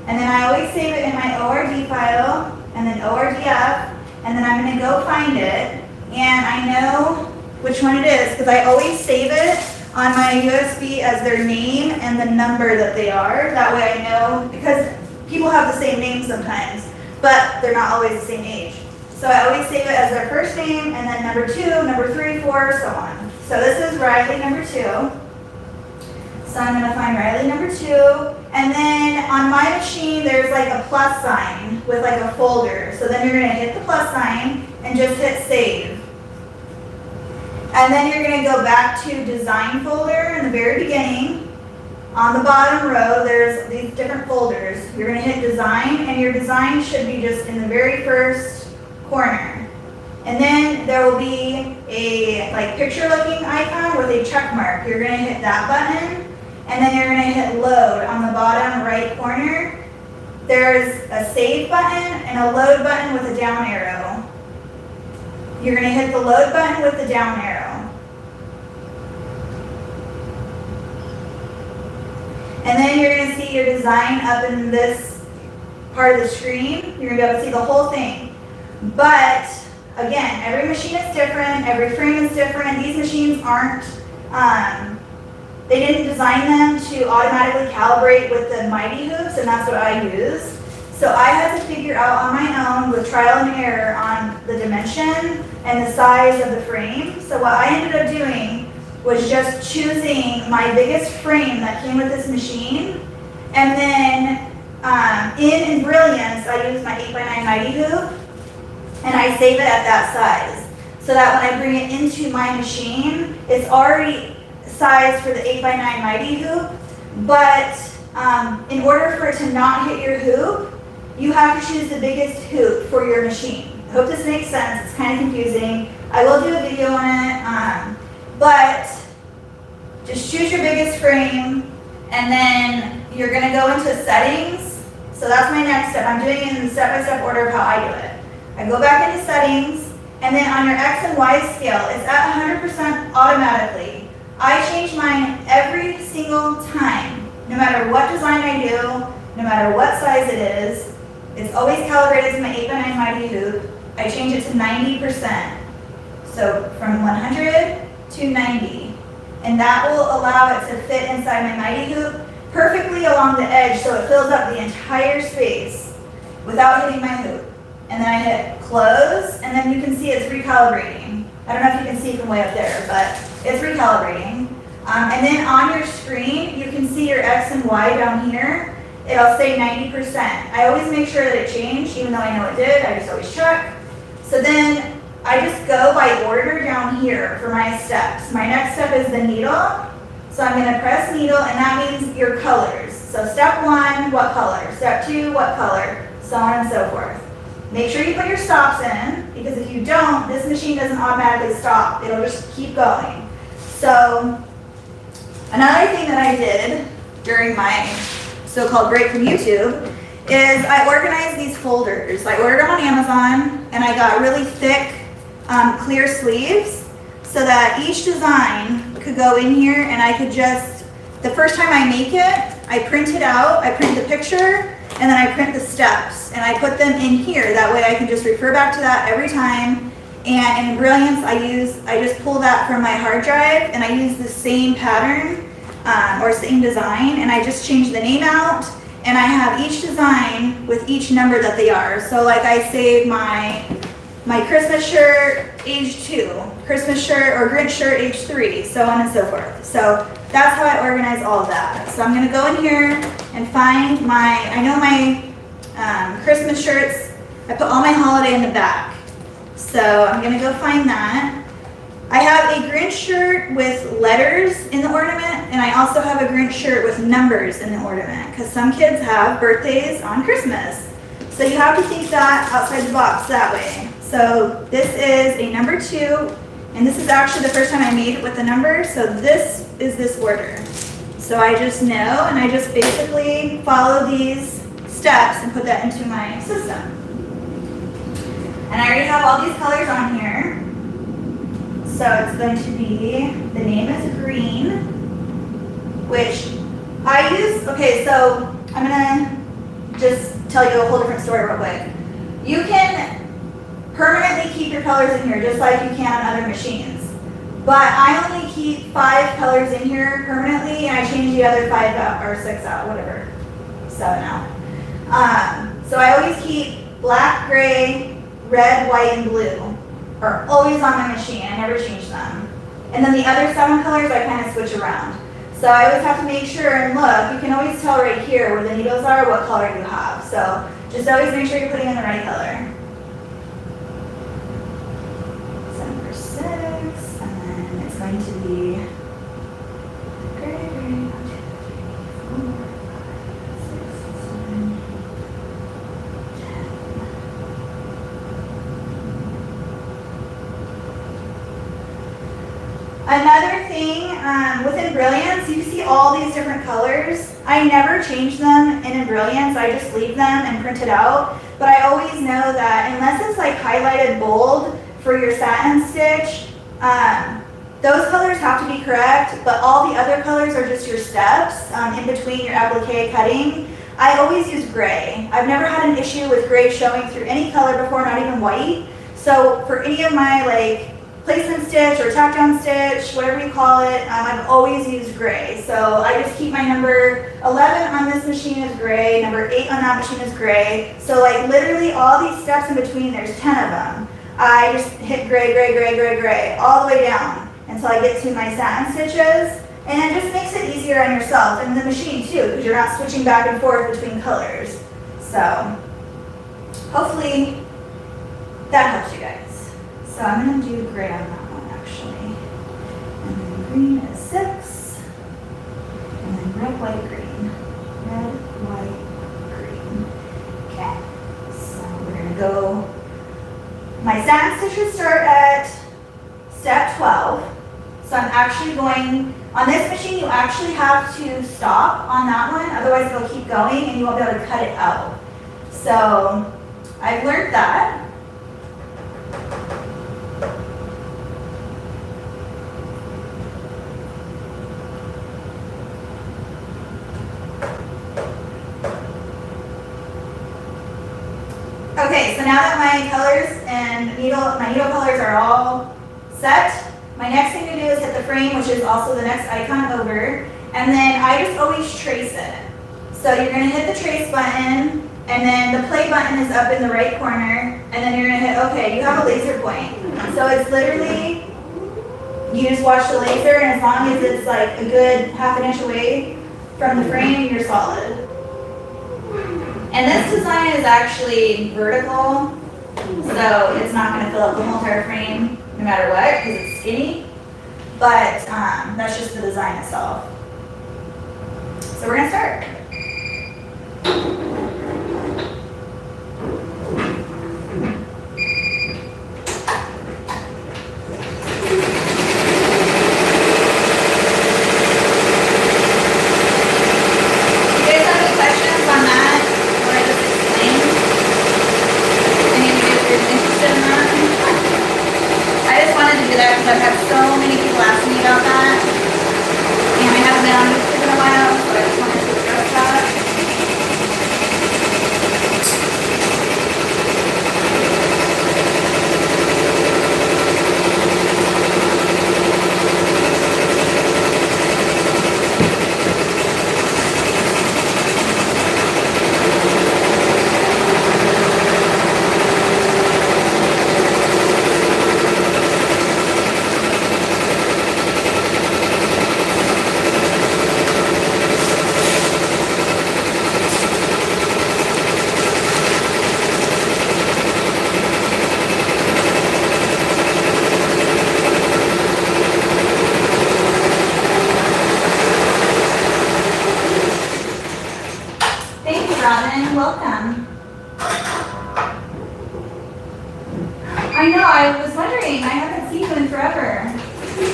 and then I always save it in my ORD file, and then ORDF, and then I'm going to go find it, and I know which one it is, because I always save it on my USB as their name and the number that they are. That way I know, because people have the same name sometimes, but they're not always the same age. So I always save it as their first name, and then number 2, number 3, 4, so on. So this is Riley number 2. So I'm gonna find Riley number 2, and then on my machine, there's like a plus sign with like a folder. So then you're gonna hit the plus sign and just hit save. And then you're going to go back to design folder in the very beginning. On the bottom row, there's these different folders. You're going to hit design, and your design should be just in the very first corner. And then there will be a like picture looking icon with a check mark. You're going to hit that button, and then you're going to hit load on the bottom right corner. There's a save button and a load button with a down arrow. You're going to hit the load button with the down arrow. And then you're going to see your design up in this part of the screen. You're going to be able to see the whole thing. But again, every machine is different, every frame is different. These machines aren't, they didn't design them to automatically calibrate with the mighty hoops, and that's what I use. So I had to figure out on my own with trial and error on the dimension and the size of the frame. So what I ended up doing was just choosing my biggest frame that came with this machine. And then in Brilliance, I use my 8x9 mighty hoop, and I save it at that size. So that when I bring it into my machine, it's already sized for the 8x9 mighty hoop. But in order for it to not hit your hoop, you have to choose the biggest hoop for your machine. I hope this makes sense. It's kind of confusing. I will do a video on it, but just choose your biggest frame, and then you're going to go into settings. So that's my next step. I'm doing it in the step-by-step order of how I do it. I go back into settings, and then on your X and Y scale, it's at 100% automatically. I change mine every single time, no matter what design I do, no matter what size it is. It's always calibrated to my 8x9 mighty hoop. I change it to 90%. So from 100 to to 90. And that will allow it to fit inside my mighty hoop perfectly along the edge so it fills up the entire space without hitting my hoop. And then I hit close, and then you can see it's recalibrating. I don't know if you can see from way up there, but it's recalibrating. And then on your screen, you can see your X and Y down here. It'll say 90%. I always make sure that it changed, even though I know it did. I just always check. So then I just go by order down here for my steps. My next step is the needle. So I'm going to press needle, and that means your colors. So step 1, what color? Step 2, what color? So on and so forth. Make sure you put your stops in, because if you don't, this machine doesn't automatically stop. It'll just keep going. So another thing that I did during my so-called break from YouTube is I organized these folders. I ordered them on Amazon, and I got really thick clear sleeves so that each design could go in here, and I could just, the first time I make it, I print it out, I print the picture, and then I print the steps, and I put them in here. That way I can just refer back to that every time. And in Brilliance, I just pull that from my hard drive, and I use the same pattern or same design, and I just change the name out, and I have each design with each number that they are. So like I save my Christmas shirt age 2, Christmas shirt or Grinch shirt age 3, so on and so forth. So that's how I organize all of that. So I'm going to go in here and find I know my Christmas shirts, I put all my holiday in the back. So I'm going to go find that. I have a Grinch shirt with letters in the ornament, and I also have a Grinch shirt with numbers in the ornament, because some kids have birthdays on Christmas. So you have to think that outside the box that way. So this is a number 2, and this is actually the first time I made it with the number, so this is this order. So I just know, and I just basically follow these steps and put that into my system. And I already have all these colors on here. So it's going to be, the name is green, which I use, okay, so I'm gonna just tell you a whole different story real quick. You can permanently keep your colors in here just like you can on other machines. But I only keep 5 colors in here permanently, and I change the other 5 out, or 6 out, whatever, 7 out. So I always keep black, gray, red, white, and blue. Are always on my machine. I never change them. And then the other 7 colors I kind of switch around. So I always have to make sure and look. You can always tell right here where the needles are what color you have. So just always make sure you're putting in the right color. So number 6, and then it's going to be gray, gray, 1, 2, 3, 4, 5, 6, 7, 10. Another thing, within Brilliance, you see all these different colors. I never change them in Brilliance, I just leave them and print it out. But I always know that unless it's like highlighted bold for your satin stitch, those colors have to be correct, but all the other colors are just your steps in between your applique cutting. I always use gray. I've never had an issue with gray showing through any color before, not even white. So for any of my like placement stitch or tack down stitch, whatever you call it, I've always used gray. So I just keep my number 11 on this machine is gray, number 8 on that machine is gray. So like literally all these steps in between, there's 10 of them. I just hit gray, gray, gray, gray, gray, all the way down until I get to my satin stitches. And it just makes it easier on yourself and the machine too, because you're not switching back and forth between colors. So hopefully that helps you guys. So I'm going to do gray on that one actually. And then green is 6. And then red, white, green. Red, white, green. Okay. So we're going to go, my satin stitches start at step 12. So I'm actually going, on this machine you actually have to stop on that one, otherwise it'll keep going and you won't be able to cut it out. So I've learned that. Okay, so now that my colors and my needle colors are all set, my next thing to do is hit the frame, which is also the next icon over, and then I just always trace it. So you're gonna hit the trace button, and then the play button is up in the right corner, and then you're gonna hit okay, you have a laser point. So it's literally, you just watch the laser, and as long as it's like a good half an inch away from the frame, you're solid. And this design is actually vertical, so it's not gonna fill up the whole entire frame no matter what, because it's skinny. But that's just the design itself. So we're gonna start. I've had so many people ask me about that, and I haven't been on YouTube in a while, so I just wanted to address that. Welcome. I know, I was wondering, I haven't seen you in forever. I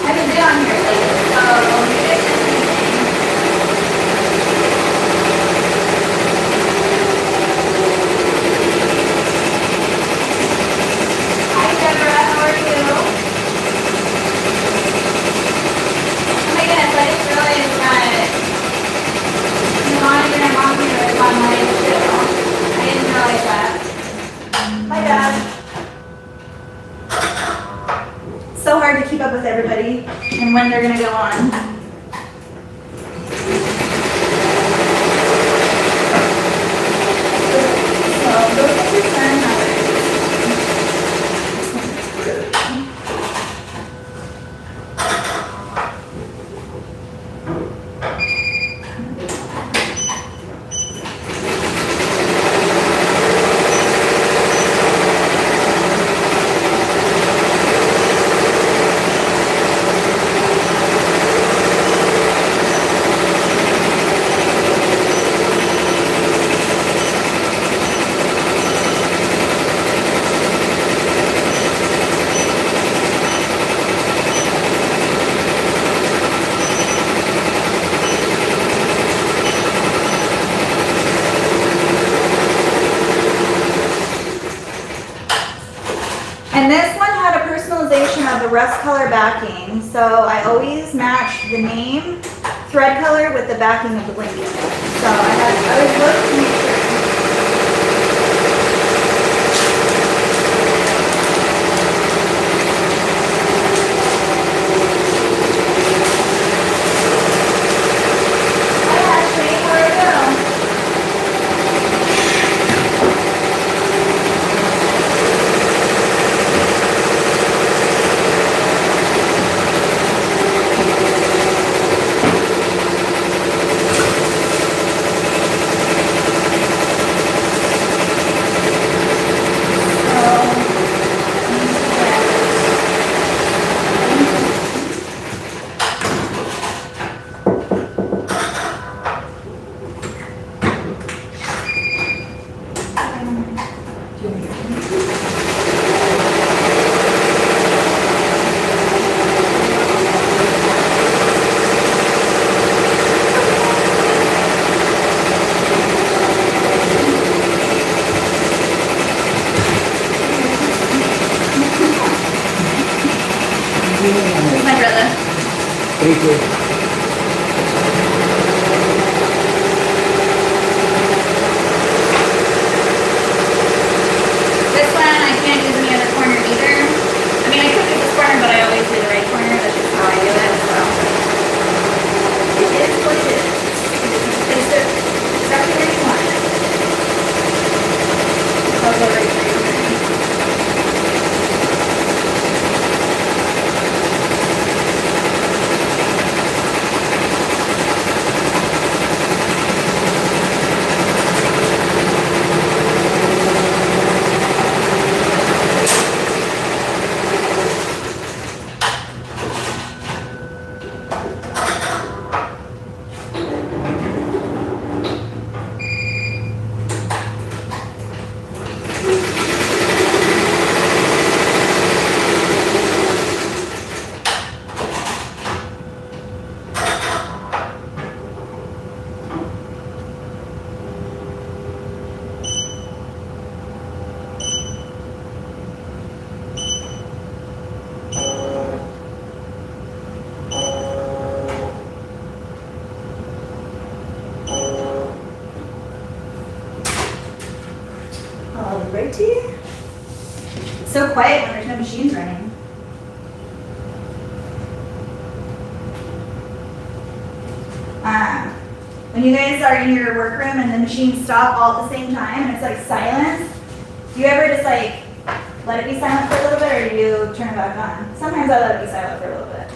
haven't been on here lately, so maybe I missed anything. Hi Deborah, how are you? Oh my goodness, I just realized that you wanted your mom here is on my too. I didn't realize that. My bad. So hard to keep up with everybody and when they're gonna go on. So those are your 10 hours. And this one had a personalization of the rust color backing, so I always match the name, thread color with the backing of the blanket. So I always look to make sure. Hi Ashley, how are you? Here's my brother. Thank you. This one I can't use any other corner either. I mean, I could use this corner, but I always do the right corner. That's just how I Alrighty. It's so quiet when there's no machines running. When you guys are in your workroom and the machines stop all at the same time and it's like silence, do you ever just like let it be silent for a little bit, or do you turn it back on? Sometimes I let it be silent for a little bit.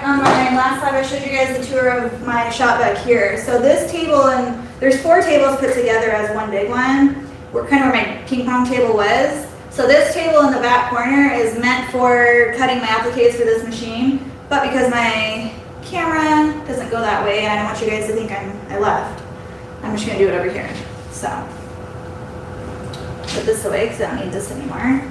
on my last slide, I showed you guys the tour of my shop back here. So this table, and there's 4 tables put together as one big one. We're kind of where my ping pong table was. So this table in the back corner is meant for cutting my appliques for this machine. But because my camera doesn't go that way, and I don't want you guys to think I left, I'm just gonna do it over here. So, put this away because I don't need this anymore.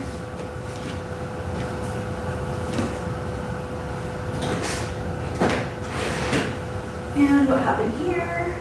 And what happened here?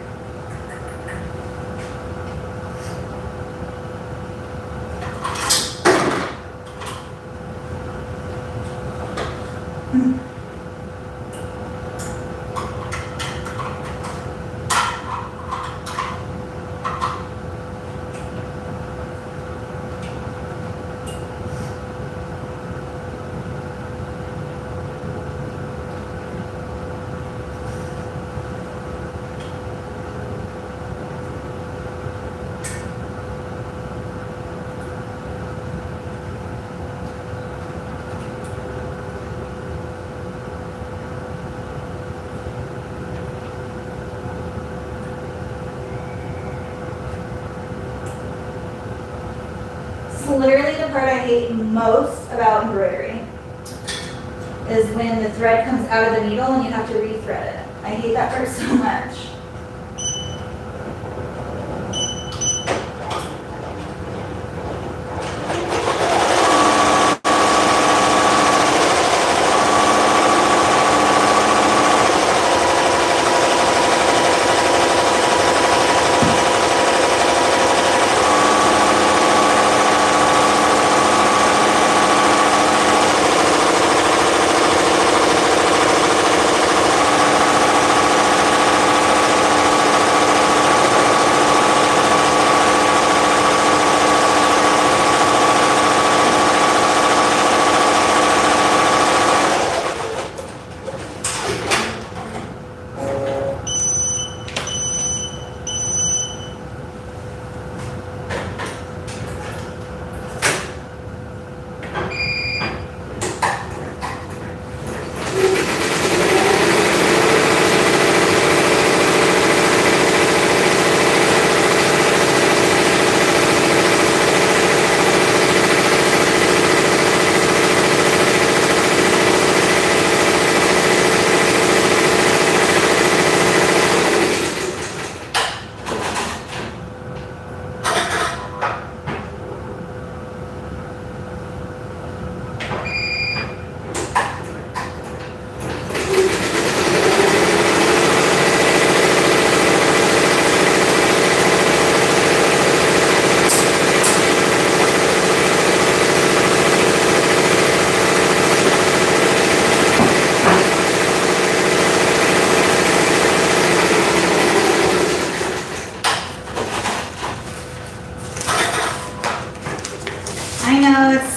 literally the part I hate most about embroidery, is when the thread comes out of the needle and you have to re-thread it. I hate that part so much.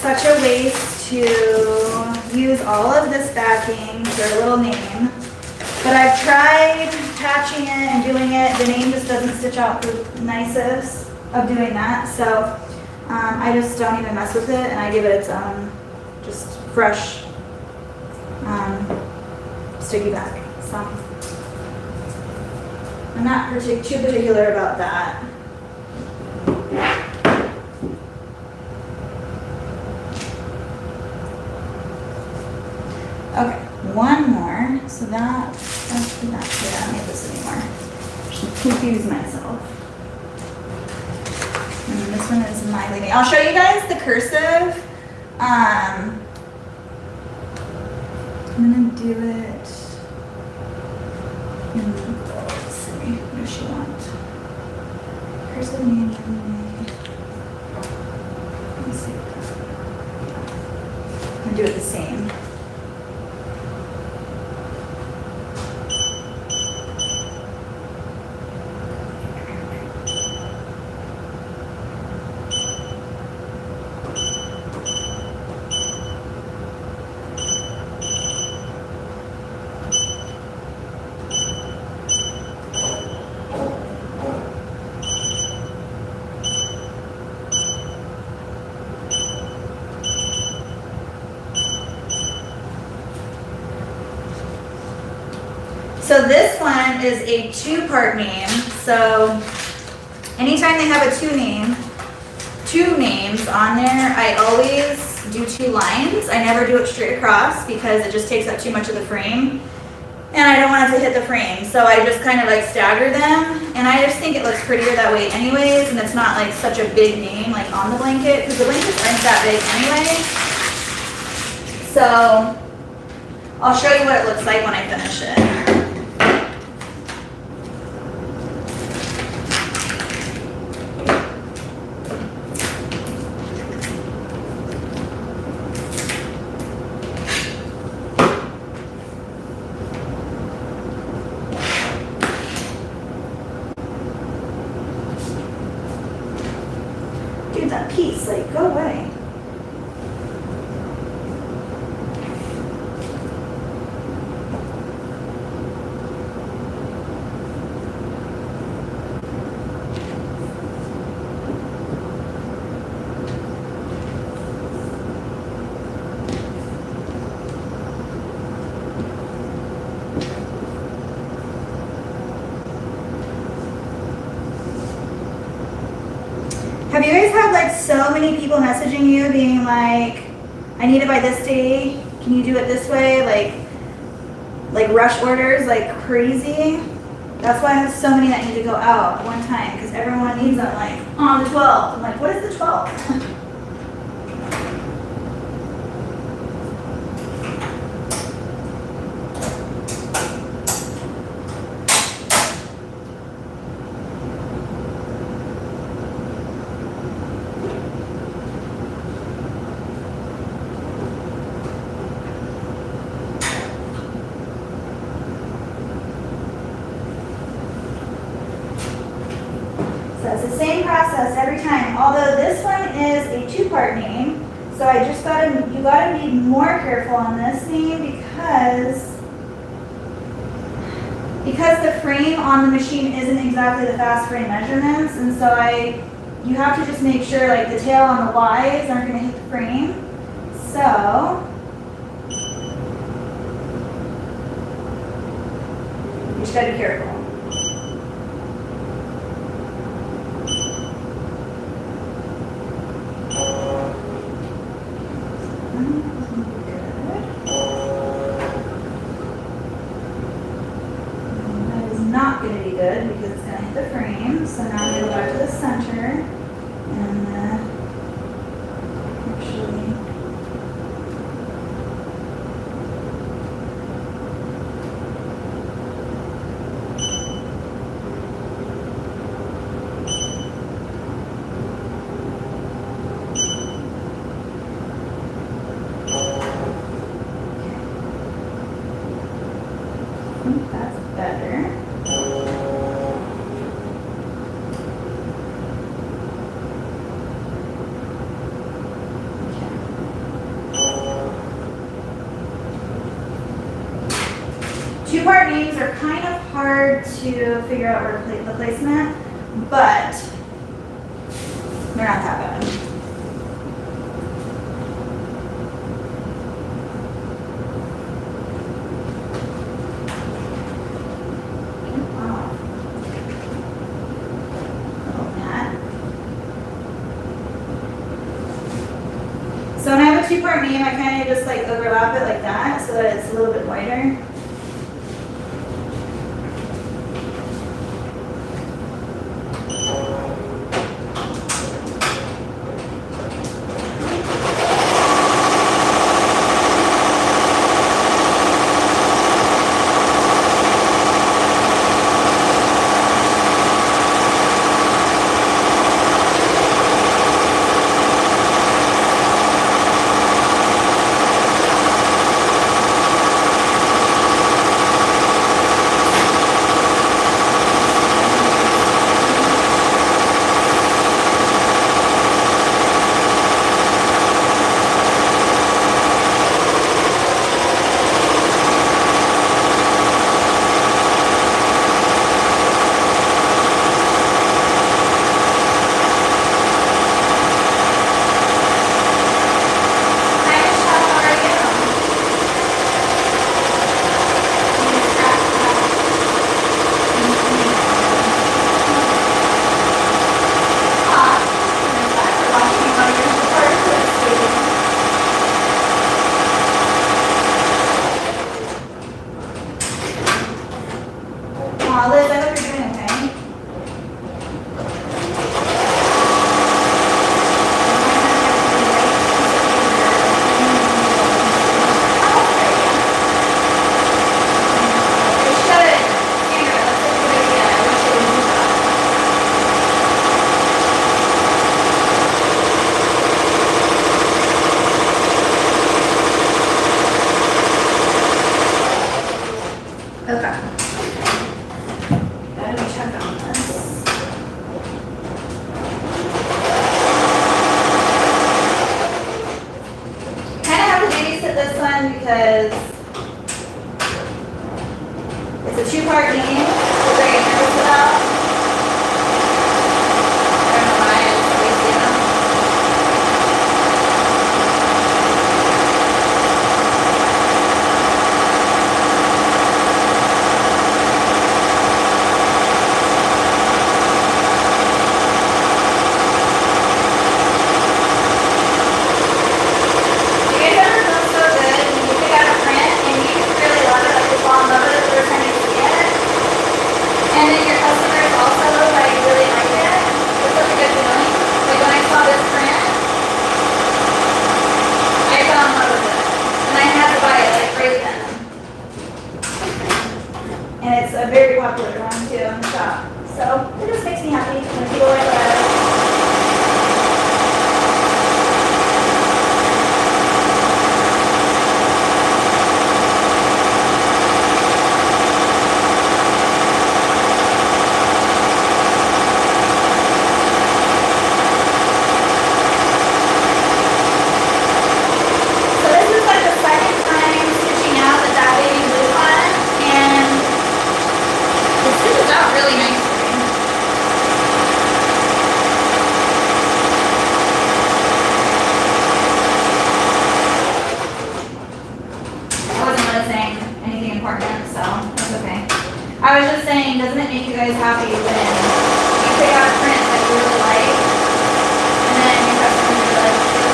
Such a waste to use all of this backing for a little name, but I've tried patching it and doing it. The name just doesn't stitch out the nicest of doing that, so I just don't even mess with it, and I give it its own just fresh sticky back. So I'm not too particular about that. Okay, one more. So let's do that. Yeah, I don't need this anymore. Just confuse myself. And this one is my leaving. I'll show you guys the cursive. I'm gonna do it in, let's see, what does she want? Cursive name. Let's see. I'm gonna do it the same. So this one is a two-part name. So anytime they have a two names on there, I always do two lines. I never do it straight across because it just takes up too much of the frame. And I don't want it to hit the frame. So I just kind of like stagger them. And I just think it looks prettier that way anyways. And it's not like such a big name like on the blanket because the blankets aren't that big anyway. So I'll show you what it looks like when I finish it. That piece, like, go away. Have you guys had like so many people messaging you being like, I need it by this day, can you do it this way? Like rush orders like crazy. That's why I have so many that need to go out at one time, because everyone needs them like on the 12th. I'm like, what is the 12th? So it's the same process every time, although this one is a two-part name. So I just you gotta be more careful on this name because the frame on the machine isn't exactly the fast frame measurements, and so you have to just make sure like the tail on the Y's aren't gonna hit the frame. So you just gotta be careful. Not going to be good because it's going to hit the frame. So now I'm going to go back to the center and actually I think that's better. Two-part names are kind of hard to figure out where to place the placement, but they're not that bad. Wow. Little mat. So when I have a two-part name, I kind of just like overlap it like that so that it's a little bit wider. pick out a print that you really like, and then your customers really like it too.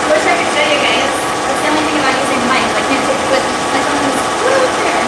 Wish I could show you guys. That's the only thing about using the mic. I can't take it with me. My phone is way up there.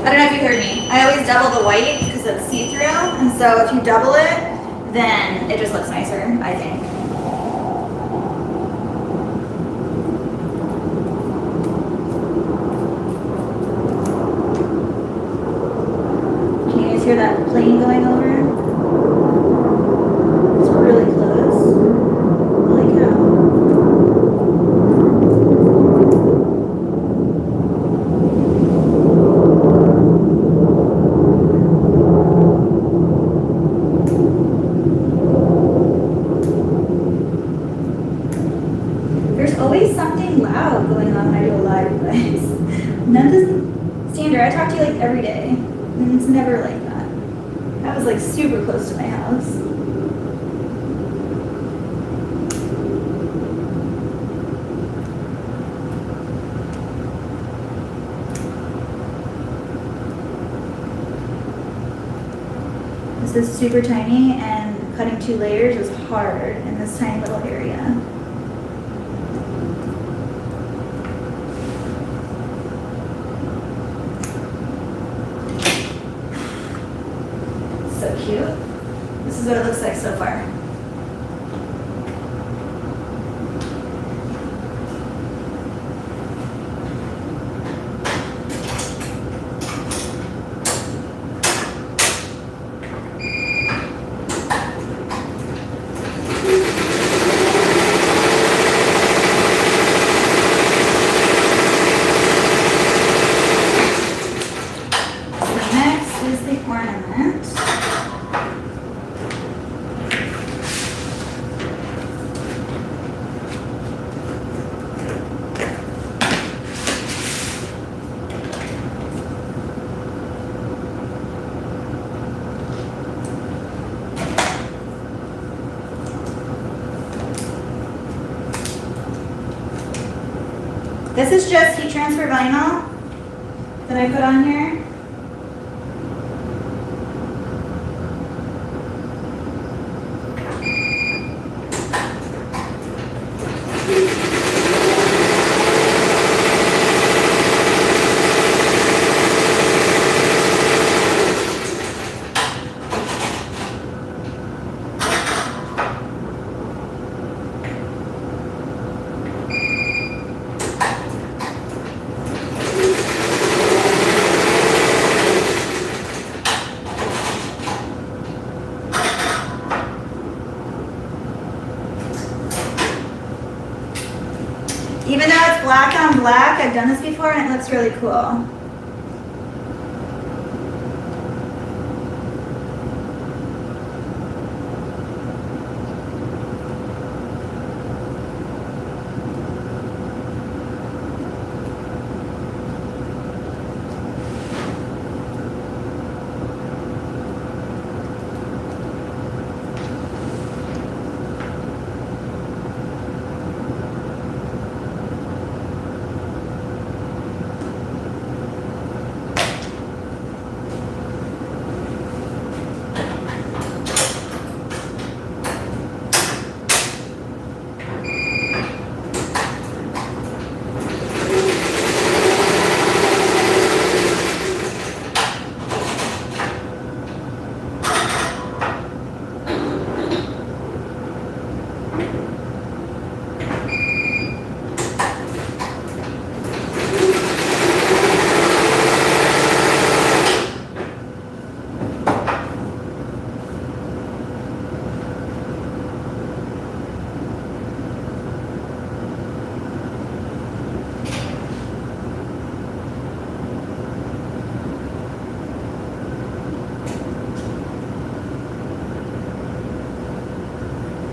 I don't know if you heard me. I always double the white because it's see-through, and so if you double it, then it just looks nicer, I think. Can you guys hear that plane going over? It's really close. Holy cow. There's always something loud going on when I do a live, you guys. None doesn't standard. I talk to you like every day, and it's never like that. That was like super close to my house. This is super tiny, and cutting 2 layers is hard in this tiny little area. So cute. This is what it looks like so far. This is just heat transfer vinyl that I put on here. Even though it's black on black, I've done this before and it looks really cool.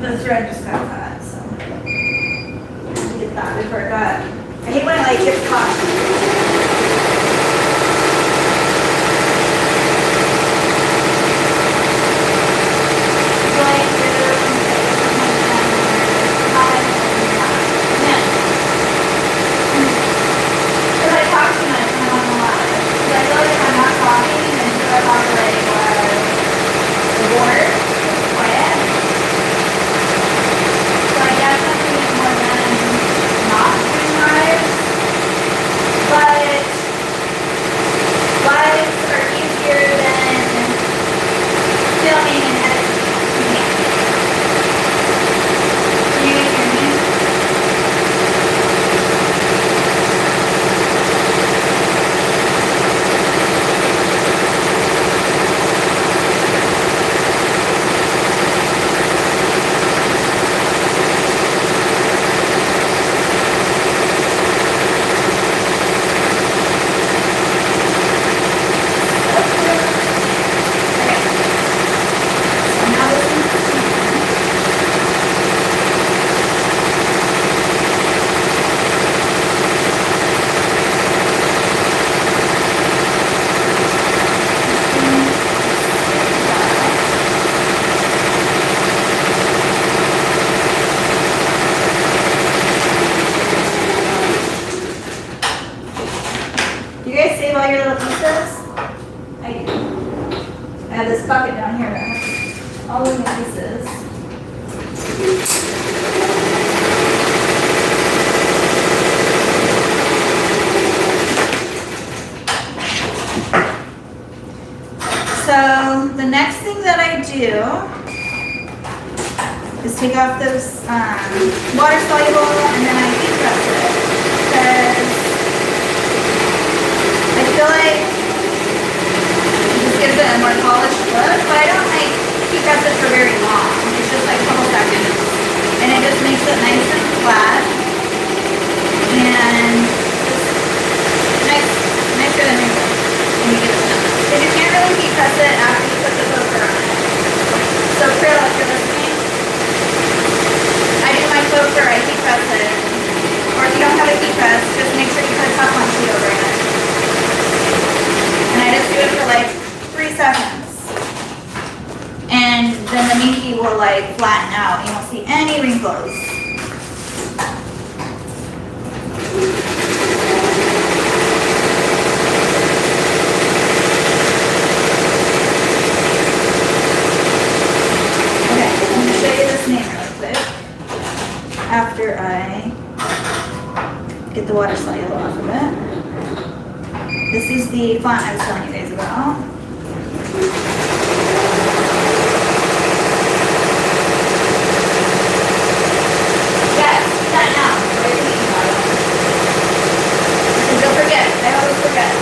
The thread just got caught, so I have to get that before it got. I hate when it like gets caught. But pieces. So the next thing that I do is take off those water soluble and then I heat press it because I feel like it just gives it a more polished look, but I don't like heat press it for very long. It's just like a couple seconds and it just makes it nice and flat and just nice good and neutral when you get it done. Because you can't really heat press it after you put the poker on it. So Krill, if you're listening, I do my poker, I heat press it. Or if you don't have a heat press, just make sure you put a Teflon sheet over it. And I just do it for like 3 seconds. And then the minky will like flatten out. You won't see any wrinkles. After I get the water soluble off of it. This is the font I was telling you guys about. Yes, do that now. What are you thinking about it? Because you'll forget. I always forget.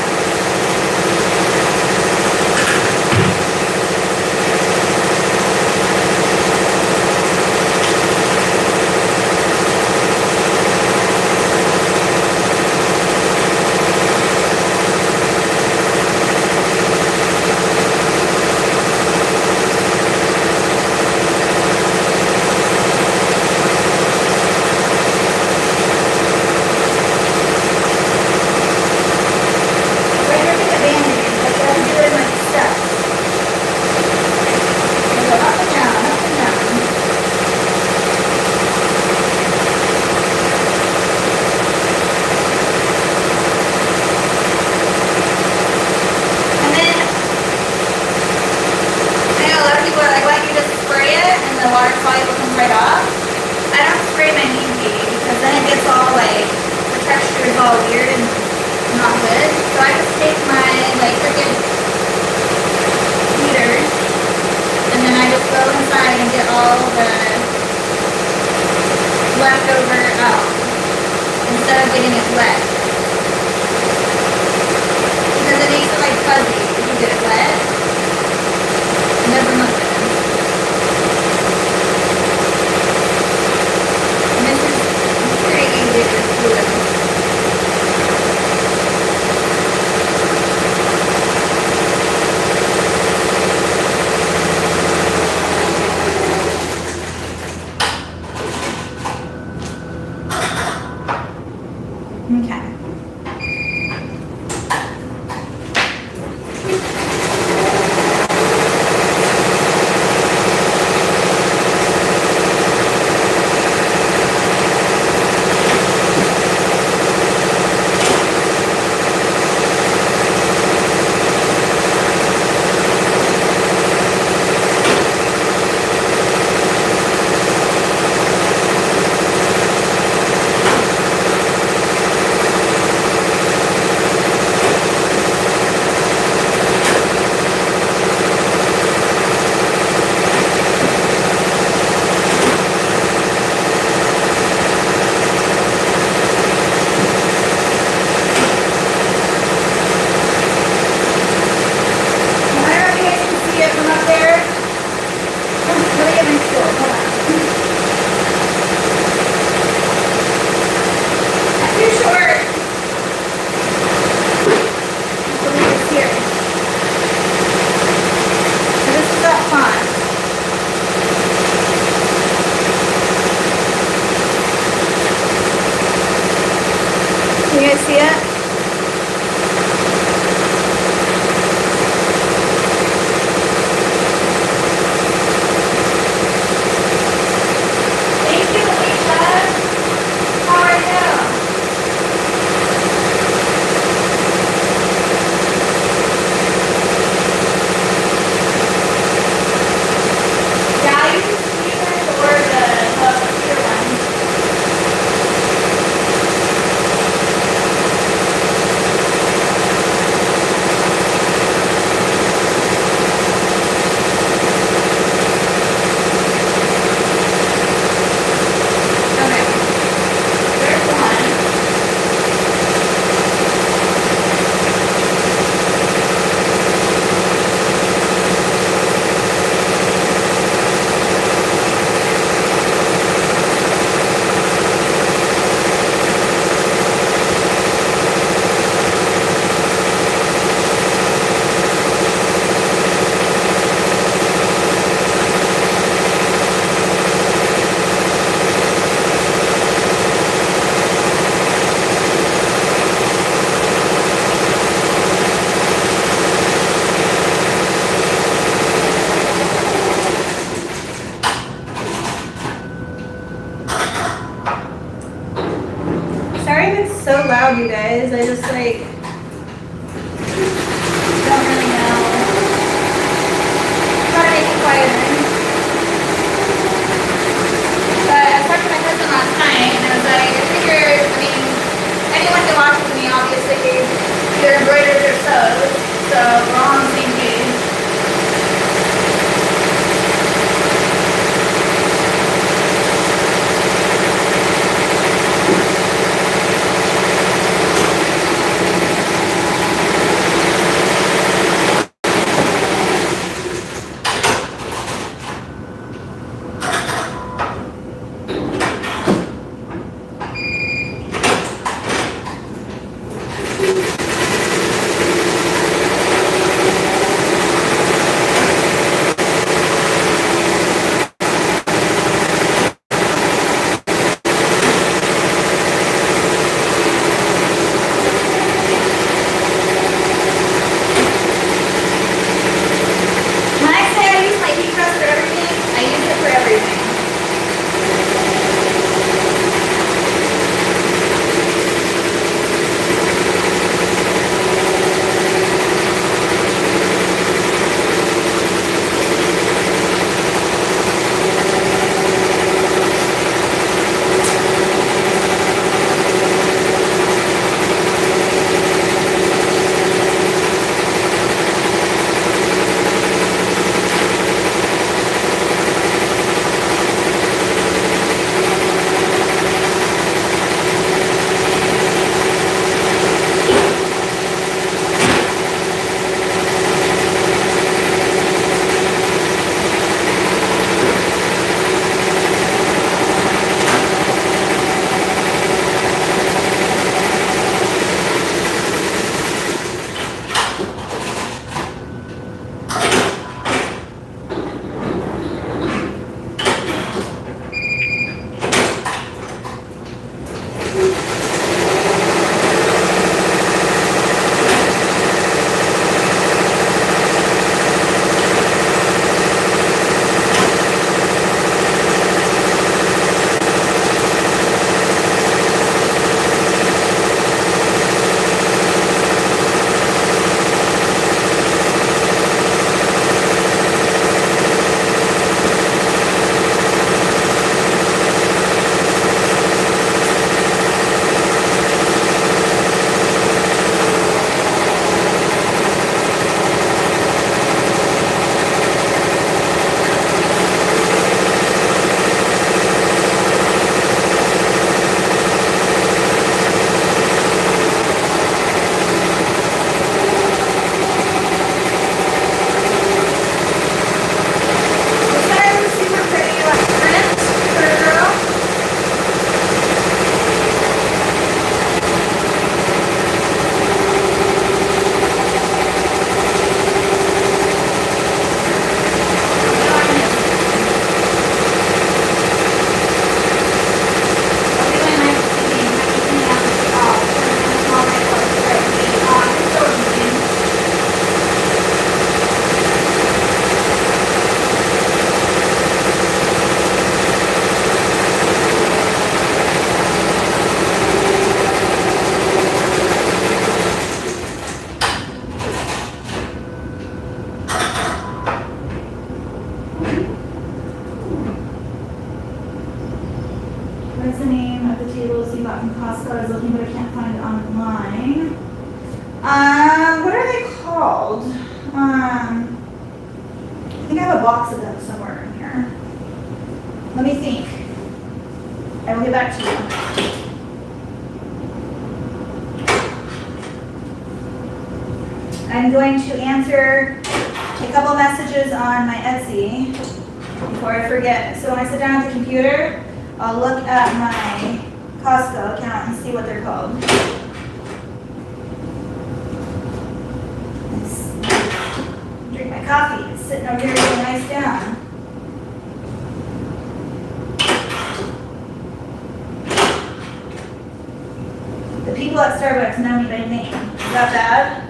so loud, you guys. I just like don't really know. Try to make it quieter. But I was talking to my husband last night, and I was like, I figured, I mean, anyone who watches me obviously either embroiders or sews, so we're all on the same page. What's the name of the tables you got from Costco? I was looking, but I can't find it online. What are they called? I think I have a box of them somewhere in here. Let me think. I will get back to you. I'm going to answer a couple messages on my Etsy before I forget. So when I sit down at the computer, I'll look at my Costco account and see what they're called. Drink my coffee. It's sitting over here really nice down. The people at Starbucks know me by name. Is that bad?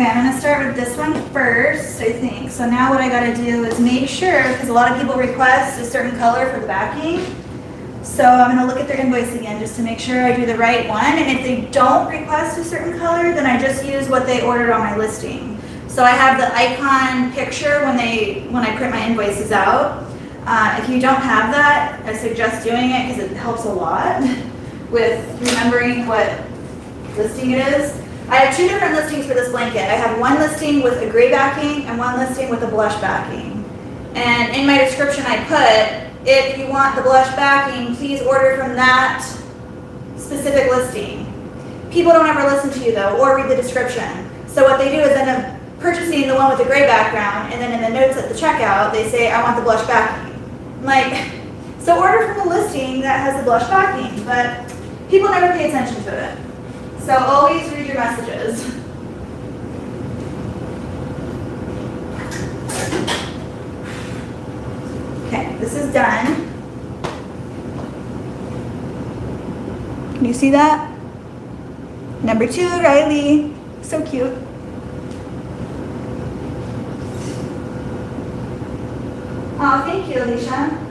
Okay, I'm gonna start with this one first, I think. So now what I gotta do is make sure, because a lot of people request a certain color for the backing. So I'm gonna look at their invoice again just to make sure I do the right one. And if they don't request a certain color, then I just use what they ordered on my listing. So I have the icon picture when I print my invoices out. If you don't have that, I suggest doing it because it helps a lot with remembering what listing it is. I have two different listings for this blanket. I have one listing with a gray backing and one listing with a blush backing. And in my description I put, if you want the blush backing, please order from that specific listing. People don't ever listen to you though, or read the description. So what they do is end up purchasing the one with the gray background, and then in the notes at the checkout, they say, I want the blush backing. I'm like, so order from the listing that has the blush backing, but people never pay attention to it. So always read your messages. Okay, this is done. Can you see that? Number 2, Riley. So cute. Oh, thank you, Alicia.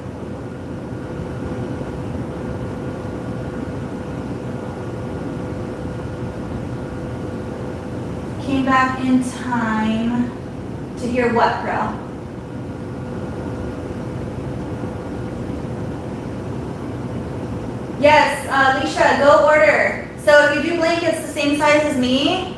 Came back in time to hear what, Bro? Yes, Alicia, go order. So if you do blankets the same size as me,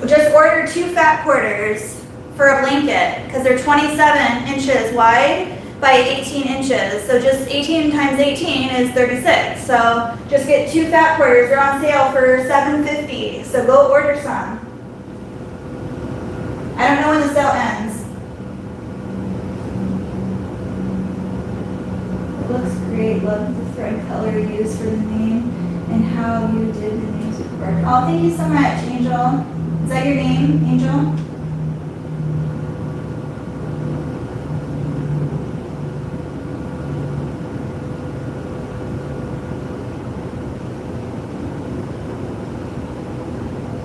just order 2 fat quarters for a blanket because they're 27 inches wide by 18 inches. So just 18 times 18 is 36. So just get 2 fat quarters. They're on sale for $7.50. So go order some. I don't know when the sale ends. It looks great. Love the thread color used for the name and how you did the names with work. Oh, thank you so much, Angel. Is that your name, Angel?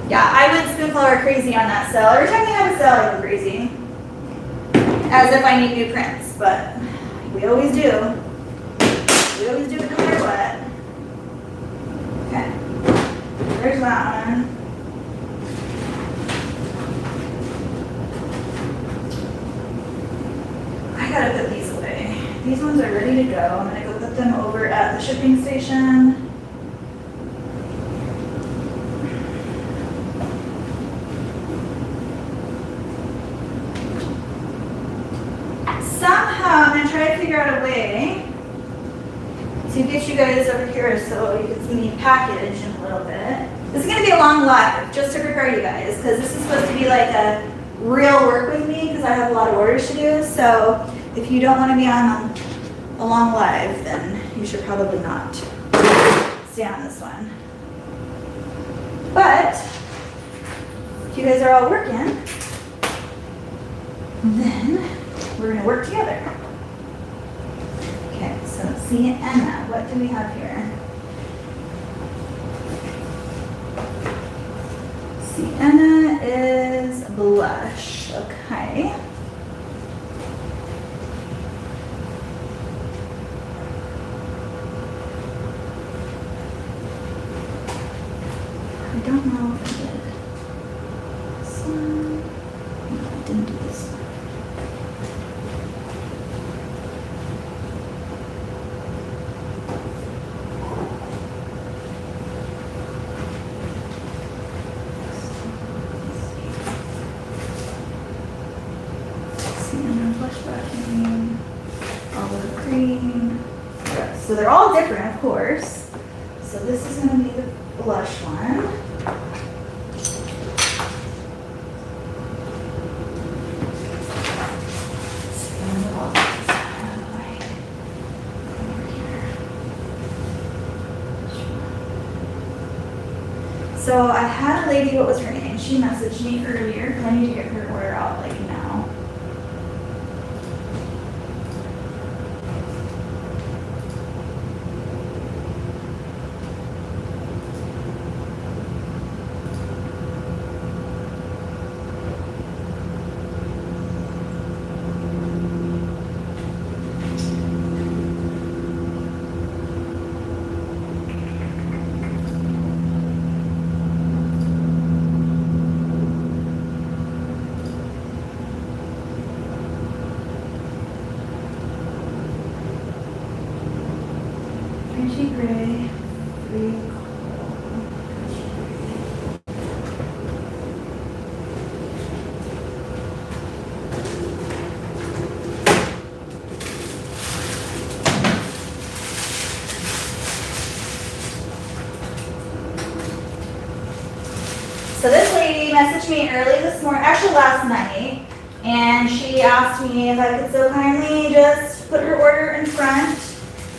Yeah, I went Spoonflower crazy on that sale. Every time they have a sale, I go crazy. As if I need new prints, but we always do. We always do it no matter what. Okay, there's that one. I gotta put these away. These ones are ready to go. I'm gonna go put them over at the shipping station. Somehow, I'm gonna try to figure out a way to get you guys over here so you can see me package in a little bit. This is gonna be a long live, just to prepare you guys, because this is supposed to be like a real work with me, because I have a lot of orders to do. So if you don't want to be on a long live, then you should probably not stay on this one. But if you guys are all working, then we're going to work together. Okay, so Sienna, what do we have here? Sienna is blush, okay. I don't know if I did this one. No, I didn't do this one. Olive green. So they're all different, of course. So this is going to be the blush one. So I had a lady, what was her name? She messaged me earlier because I need to get her order out like now. Energy gray, 3 coral. So this lady messaged me early this morning, actually last night, and she asked me if I could so kindly just put her order in front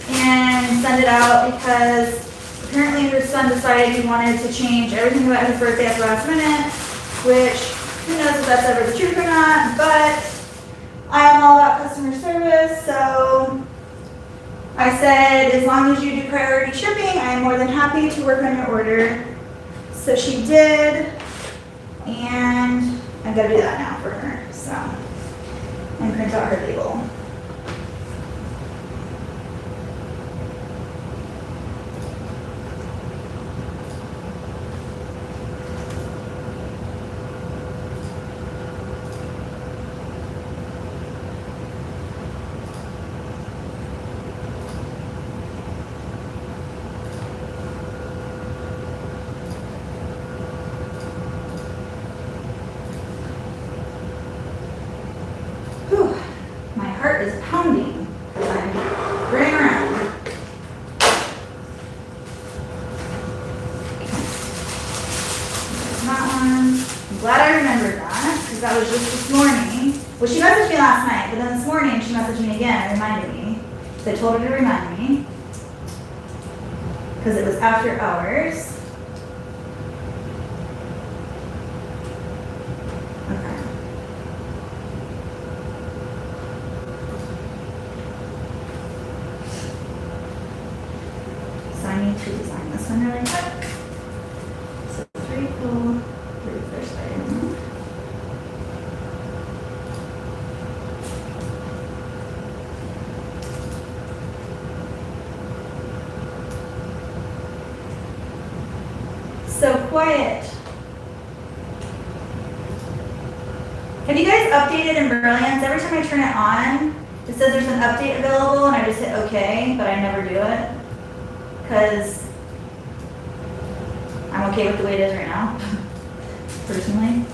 and send it out because apparently her son decided he wanted to change everything about his birthday at the last minute, which who knows if that's ever the truth or not, but I am all about customer service, so I said as long as you do priority shipping, I am more than happy to work on your order. So she did, and I'm gonna do that now for her, so, and print out her label. Whew, my heart is pounding because I'm running around. There's that one. I'm glad I remembered that because that was just this morning. Well, she messaged me last night, but then this morning she messaged me again and reminded me. So I told her to remind me because it was after hours. Okay. So I need to design this one really quick. So 3 pull, 3 first item. So quiet. Have you guys updated in Brilliance? Every time I turn it on, it says there's an update available and I just hit OK, but I never do it. Because I'm okay with the way it is right now, personally.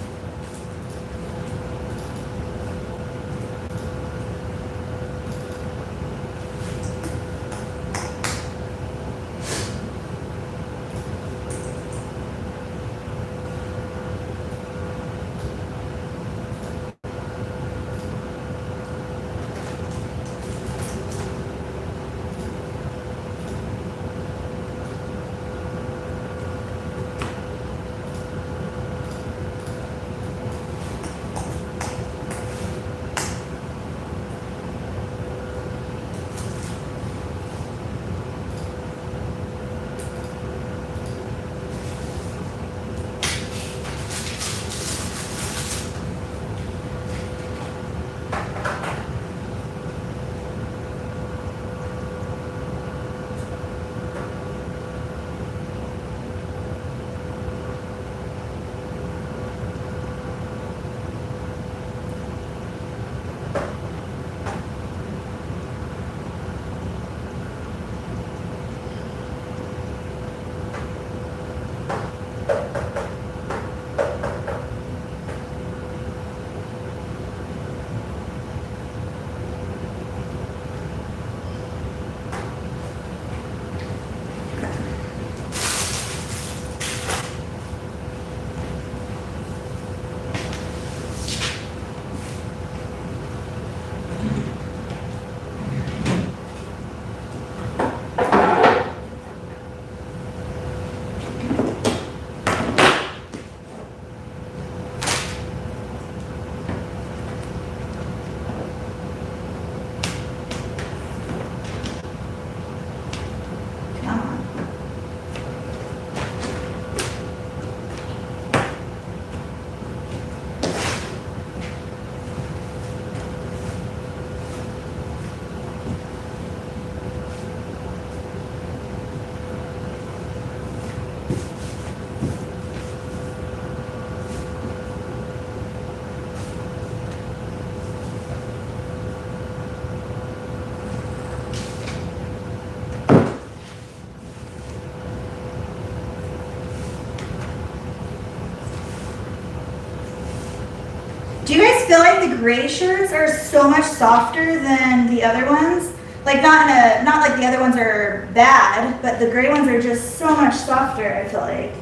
gray shirts are so much softer than the other ones. Like not like the other ones are bad, but the gray ones are just so much softer, I feel like.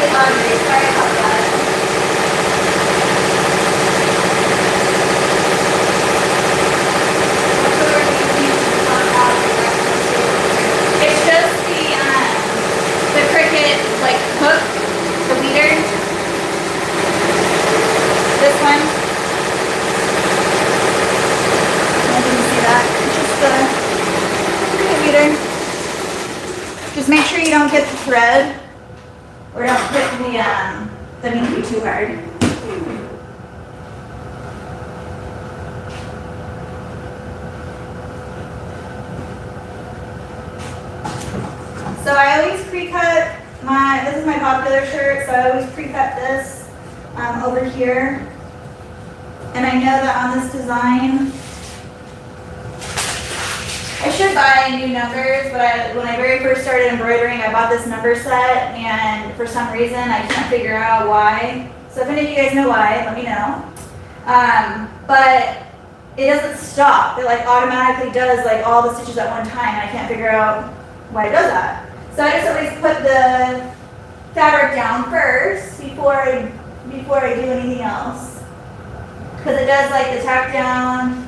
really ugly, sorry about that. It's just the Cricut, like, hook, the leader. This one. I didn't see that. It's just the Cricut leader. Just make sure you don't get the thread or don't hit the minky too hard. So I always pre-cut this is my popular shirt, so I always pre-cut this over here. And I know that on this design, I should buy new numbers, but when I very first started embroidering, I bought this number set, and for some reason, I can't figure out why. So if any of you guys know why, let me know. But it doesn't stop. It like automatically does like all the stitches at one time, and I can't figure out why it does that. So I just always put the fabric down first before I do anything else, because it does like the tack down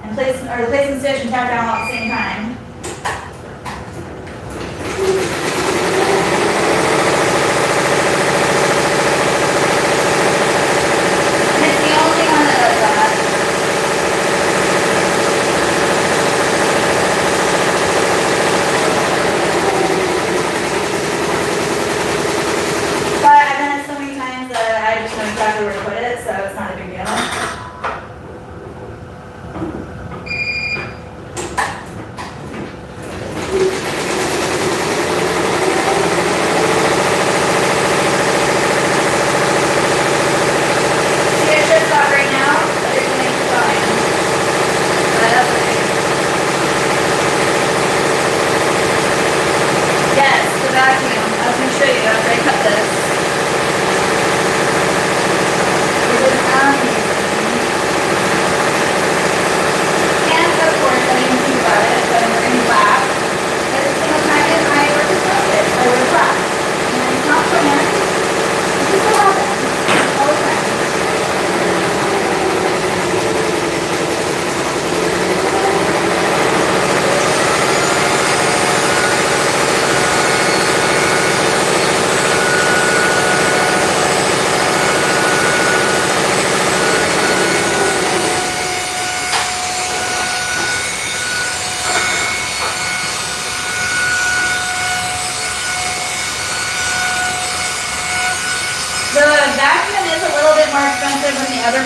and place and stitch and tack down all at the same time. And it's the only one that does that. But I've done it so many times that I just know exactly where to put it, so it's not a big deal.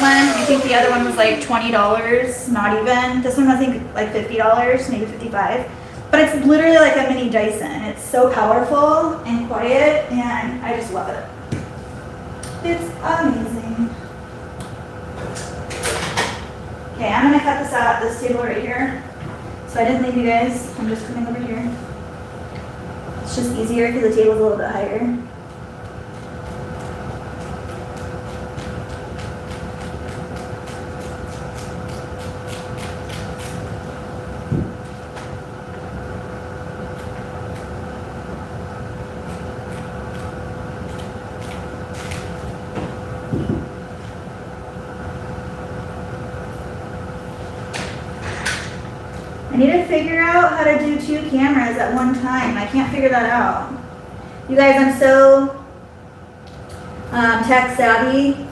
I think the other one was like $20, not even. This one I think like $50, maybe $55. But it's literally like a mini Dyson. It's so powerful and quiet, and I just love it. It's amazing. Okay, I'm gonna cut this out at this table right here. So I didn't leave you guys. I'm just coming over here. It's just easier because the table's a little bit higher. I need to figure out how to do 2 cameras at one time. I can't figure that out. You guys, I'm so tech savvy,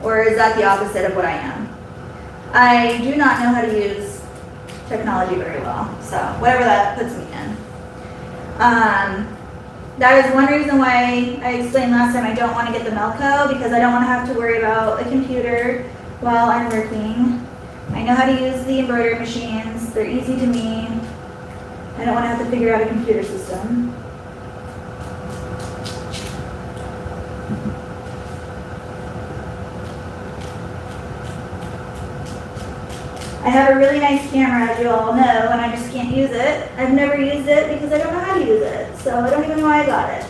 or is that the opposite of what I am? I do not know how to use technology very well, so whatever that puts me in. That is one reason why I explained last time I don't want to get the Melco, because I don't want to have to worry about a computer while I'm working. I know how to use the embroidery machines. They're easy to me. I don't want to have to figure out a computer system. I have a really nice camera, as you all know, and I just can't use it. I've never used it because I don't know how to use it, so I don't even know why I got it.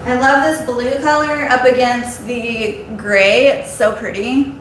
I love this blue color up against the gray. It's so pretty.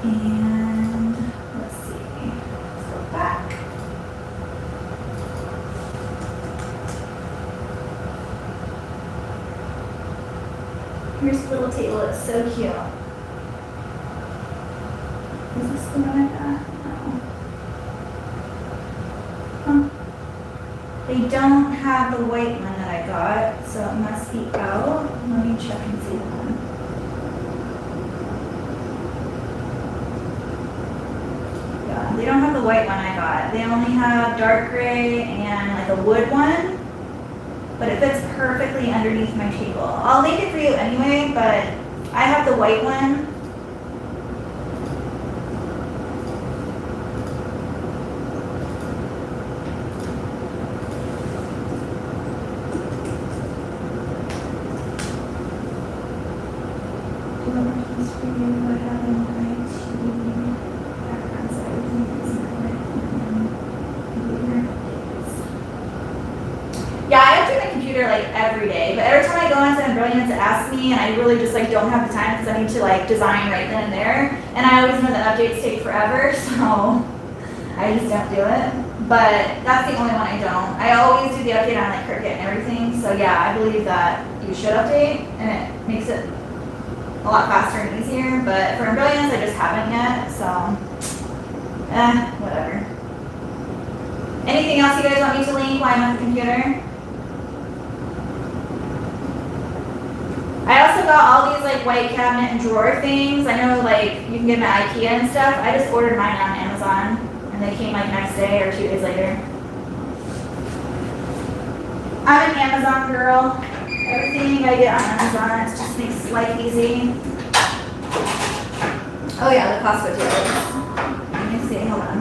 And let's see, let's go back. Here's the little table, it's so cute. Is this the one I got? No. Huh. They don't have the white one that I got, so it must be out. Let me check and see the one. Yeah, they don't have the white one I got. They only have dark gray and like a wood one. But it fits perfectly underneath my table. I'll link it for you anyway, but I have the white one. Yeah, I update my computer like every day, but every time I go into Embroidery to ask me, and I really just like don't have the time because I need to like design right then and there, and I always know that updates take forever, so I just don't do it. But that's the only one I don't. I always do the update on like Cricut and everything, so yeah, I believe that you should update, and it makes it a lot faster and easier. But for Embroidery, I just haven't yet, so whatever. Anything else you guys want me to link while I'm on the computer? I also got all these like white cabinet and drawer things. I know like you can get them at IKEA and stuff. I just ordered mine on Amazon and they came like next day or 2 days later. I'm an Amazon girl. Everything I get on Amazon, it just makes life easy. Oh yeah, the Costco tables. Let me see, hold on.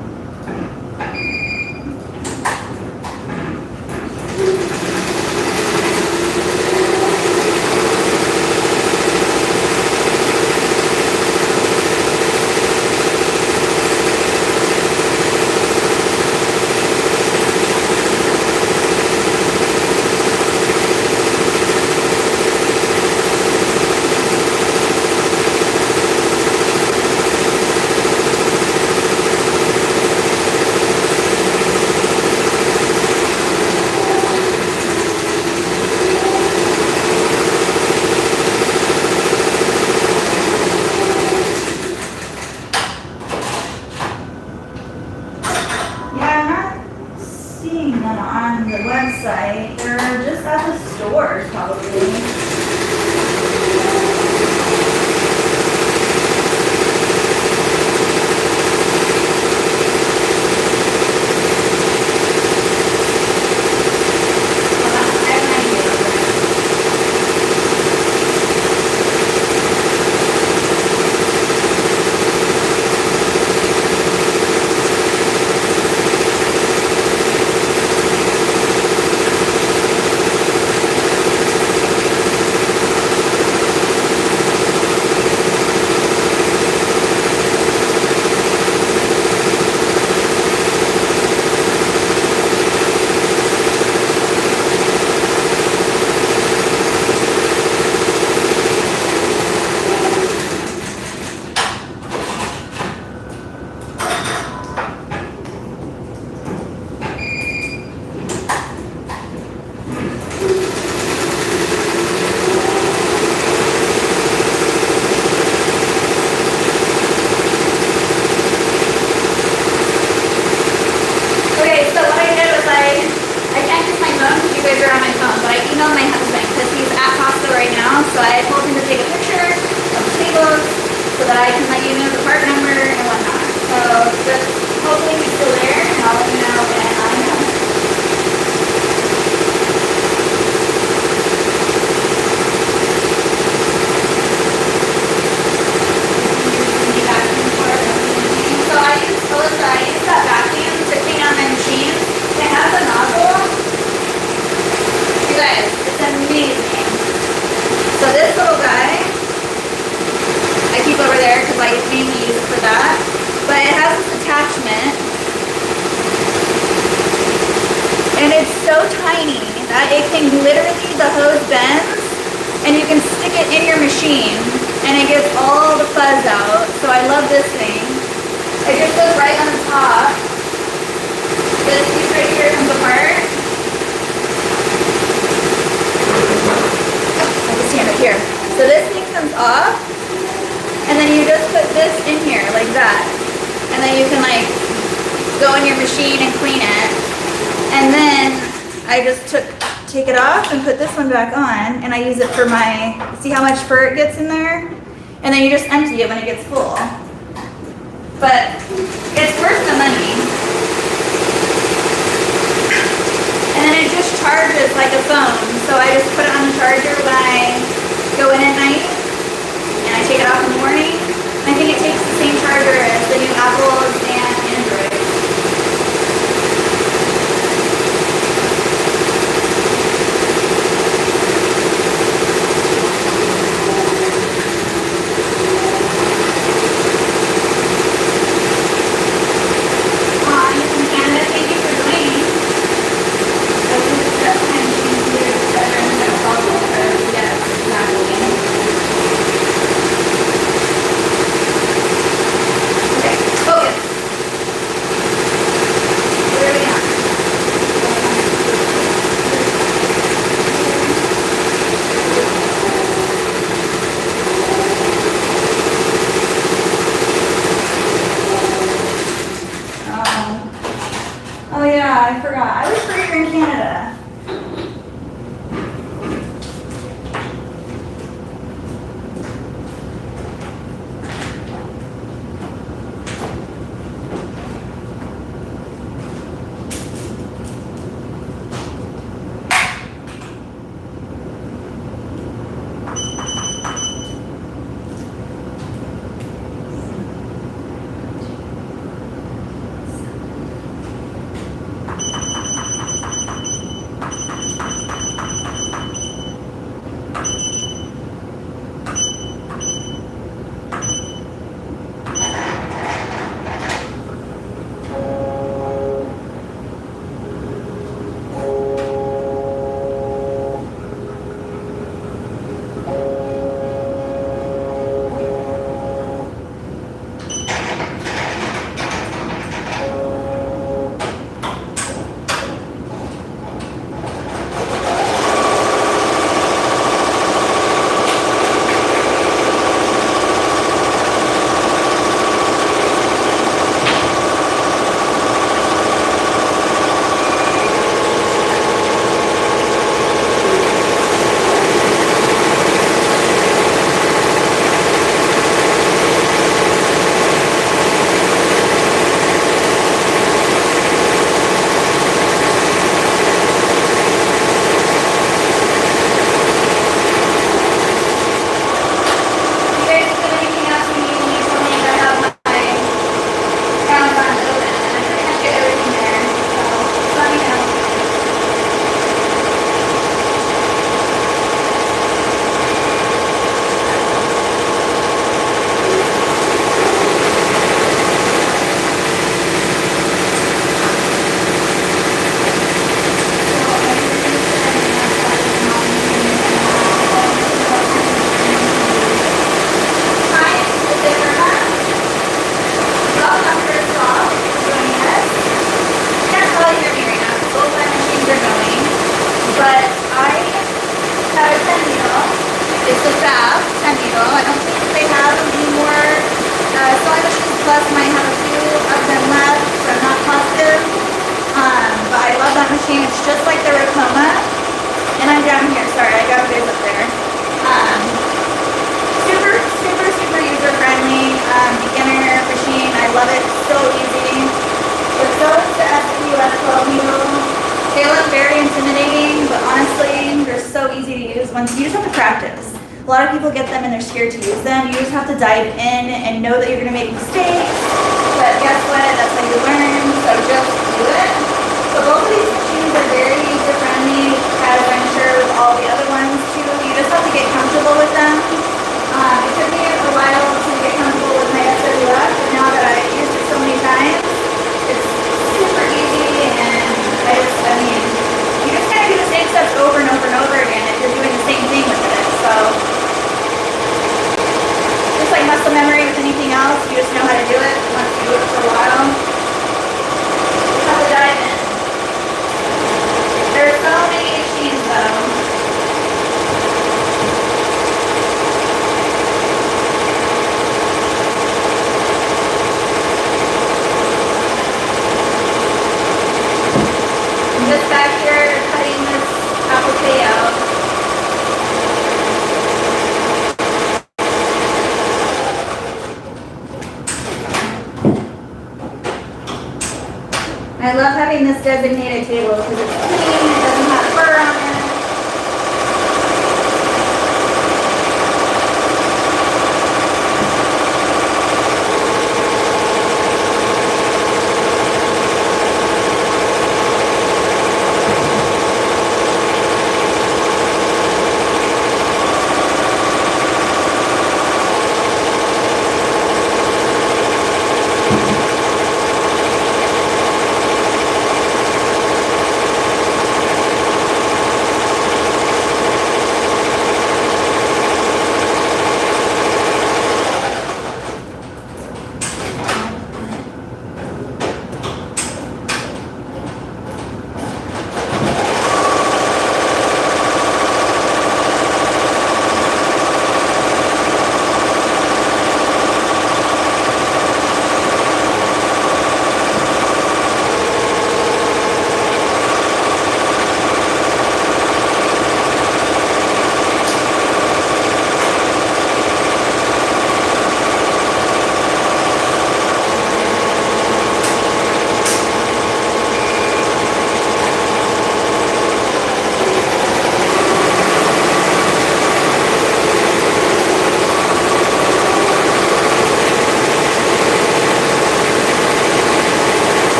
And it's so tiny that it can literally, the hose bends and you can stick it in your machine and it gets all the fuzz out. So I love this thing. off, this piece right here comes apart. I'll just stand it here. So this thing comes off, and then you just put this in here like that. And then you can like go in your machine and clean it. And then I just take it off and put this one back on, and I use it for my, see how much fur it gets in there? And then you just empty it when it gets full. But it's worth the money. And then it just charges like a phone. So I just put it on the charger when I go in at night, and I take it off in the morning. And I think it takes the same charger as the new Apples and Androids. I forgot. I was for here in Canada. Dive in and know that you're going to make mistakes, but guess what? That's how you learn, so just do it. So both of these machines are very user-friendly, as I'm sure with all the other ones too. You just have to get comfortable with them. It took me a while to get comfortable with my SWF, but now that I've used it so many times, it's super easy, and I mean, you just kind of do the same steps over and over and over again if you're doing the same thing with it, so. Just like muscle memory with anything else, you just know how to do it once you do it for a while. I love having this designated table because it's clean, it doesn't have fur on it.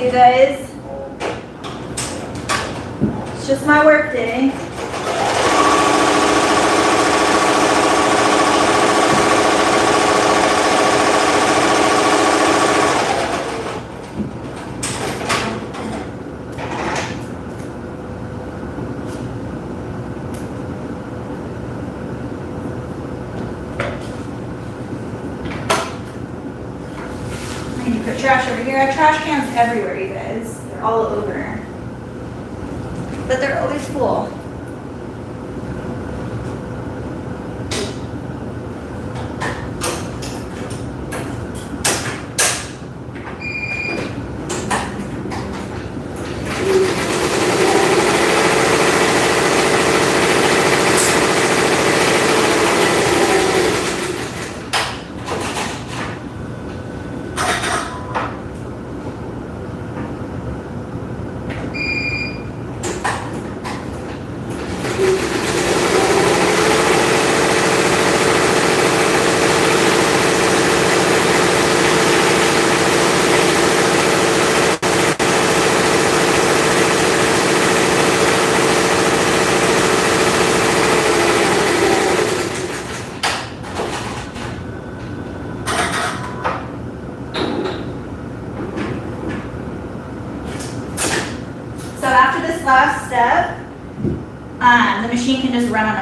you guys. It's just my work day. Put trash over here. I have trash cans everywhere, you guys. They're all over. But they're always full.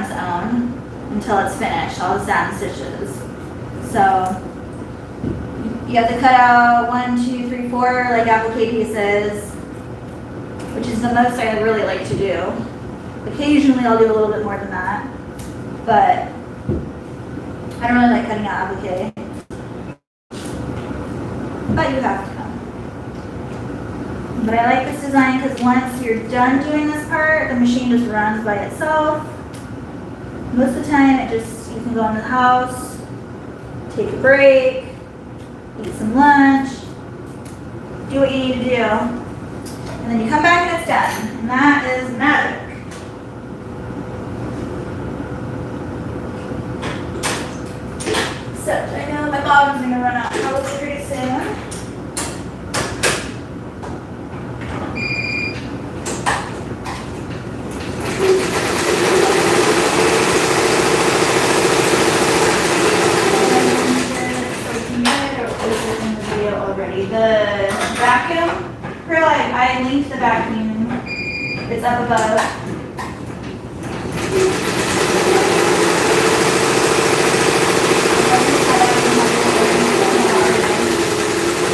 its own until it's finished, all the satin stitches. So you have to cut out 1, 2, 3, 4 like applique pieces, which is the most I really like to do. Occasionally I'll do a little bit more than that, but I don't really like cutting out applique. But you have to. But I like this design because once you're done doing this part, the machine just runs by itself. Most of the time, you can go in the house, take a break, eat some lunch, do what you need to do, and then you come back and it's done. And that is magic. Except I know my bobbin's gonna run out probably pretty soon. The vacuum, I linked the vacuum. It's up above.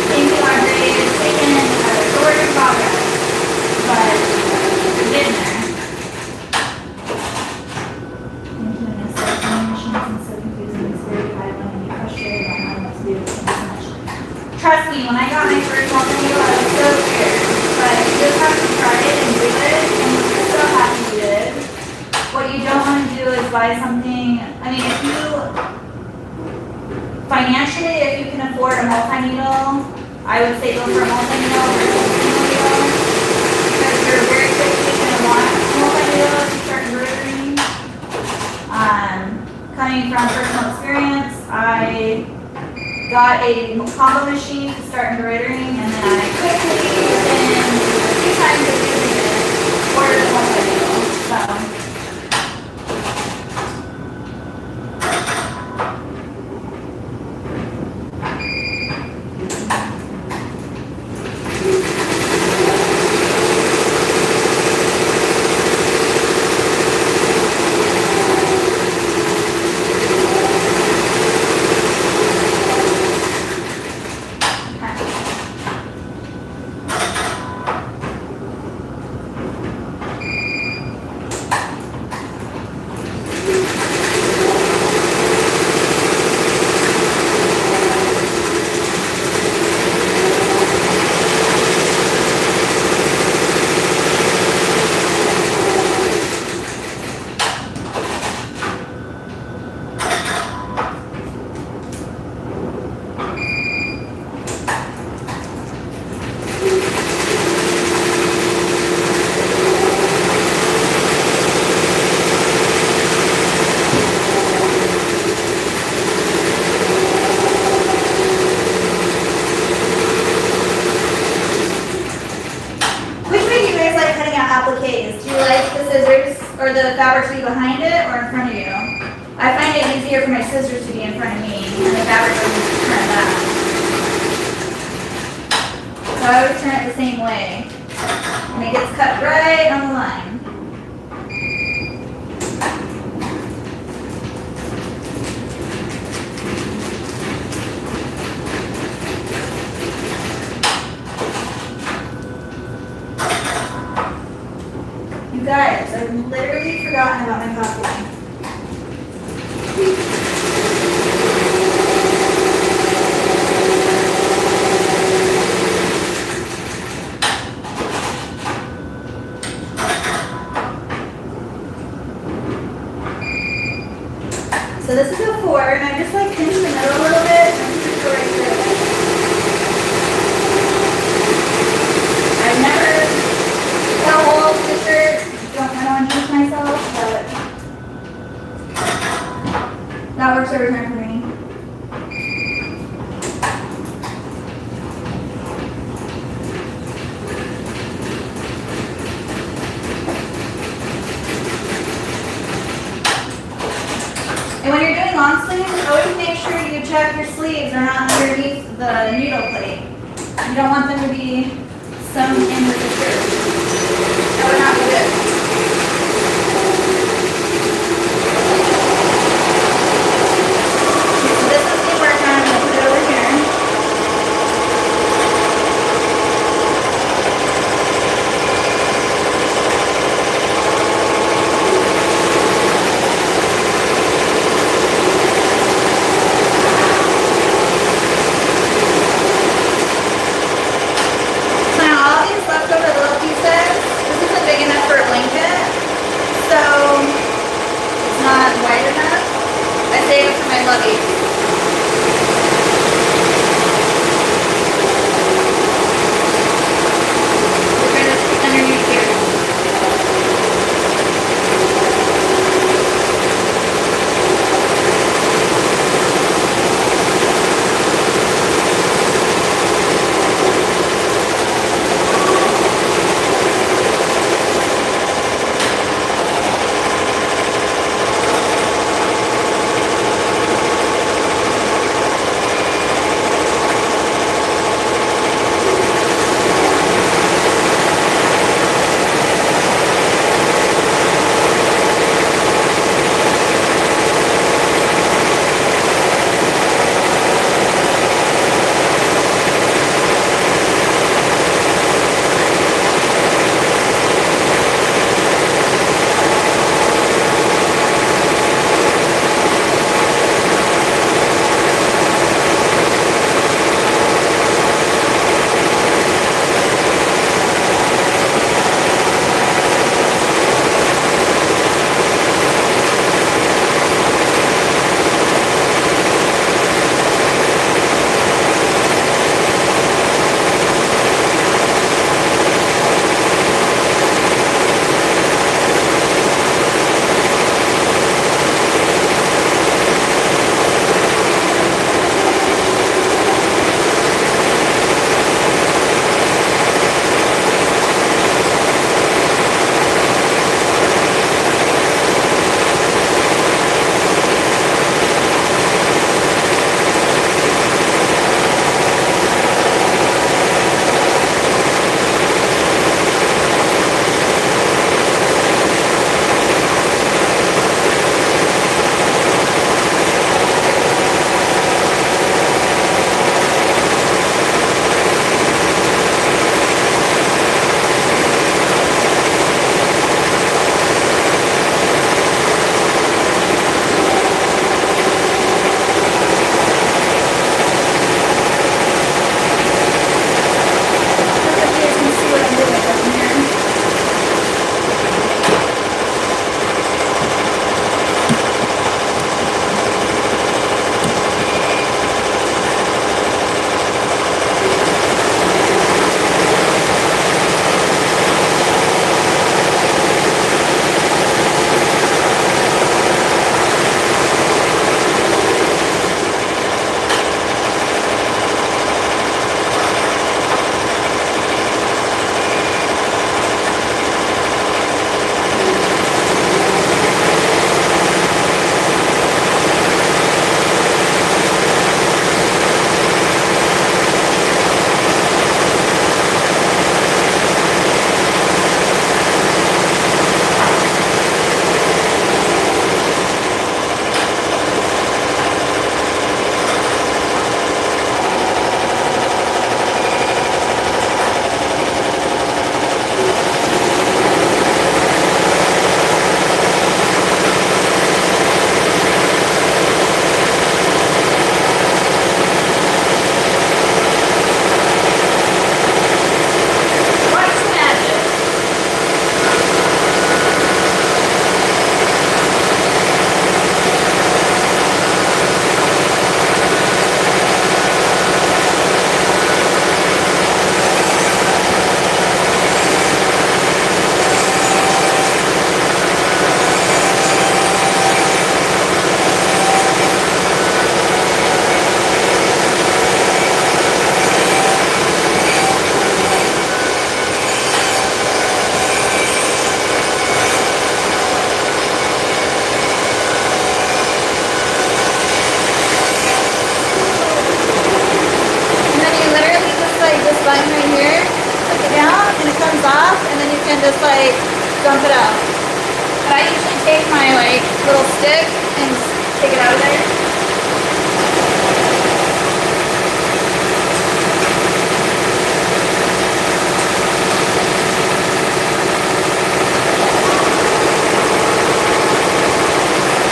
Thank you, Audrey. It's taken a short in progress, but we're getting there. Trust me, when I got my first multi-meal, I was so scared. But you just have to try it and do it, and you're so happy you did. What you don't want to do is buy something, I mean, if you, financially, if you can afford a multi-needle, I would say go for a multi-needle versus a single needle. Because you're very quickly going to want a multi-needle if you start embroidering. Coming from personal experience, I got a combo machine to start embroidering, and then I quickly, within 2 times of using it, ordered a multi-needle. So. For the fabric to be behind it or in front of you. I find it easier for my scissors to be in front of me and the fabric doesn't turn back. So I always turn it the same way. And it gets cut right on the line. You guys, I've literally forgotten about my coffee. So this is a 4, and I just like pinch the middle a little bit and just go right through it. I've never cut holes with it. I don't jinx myself, but that works every time for me. And when you're doing long sleeves, always make sure you check your sleeves are not underneath the needle plate. You don't want them to be sewn in with the shirt. That would not be good. my lovey. We're gonna stick underneath here. just like dump it out. But I usually take my like little stick and take it out of there.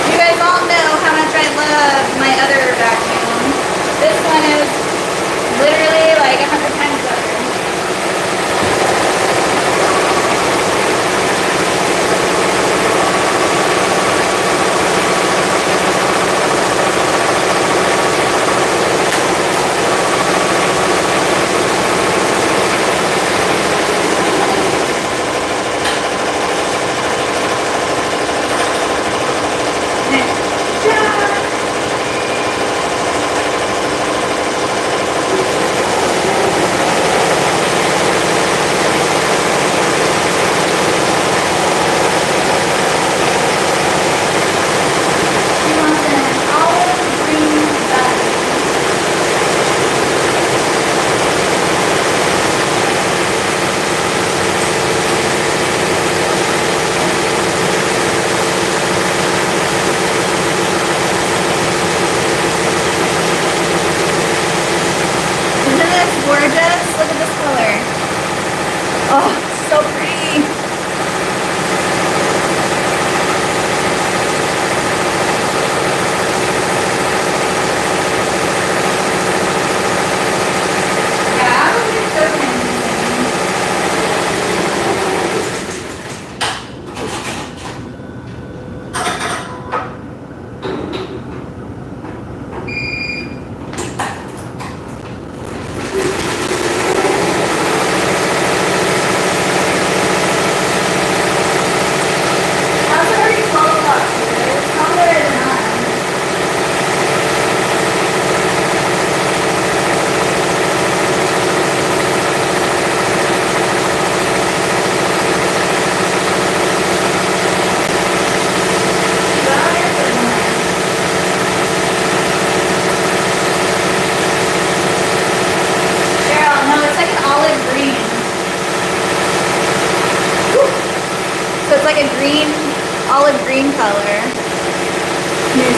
You guys all know how much I love my other vacuum. This one is literally like 100 times better.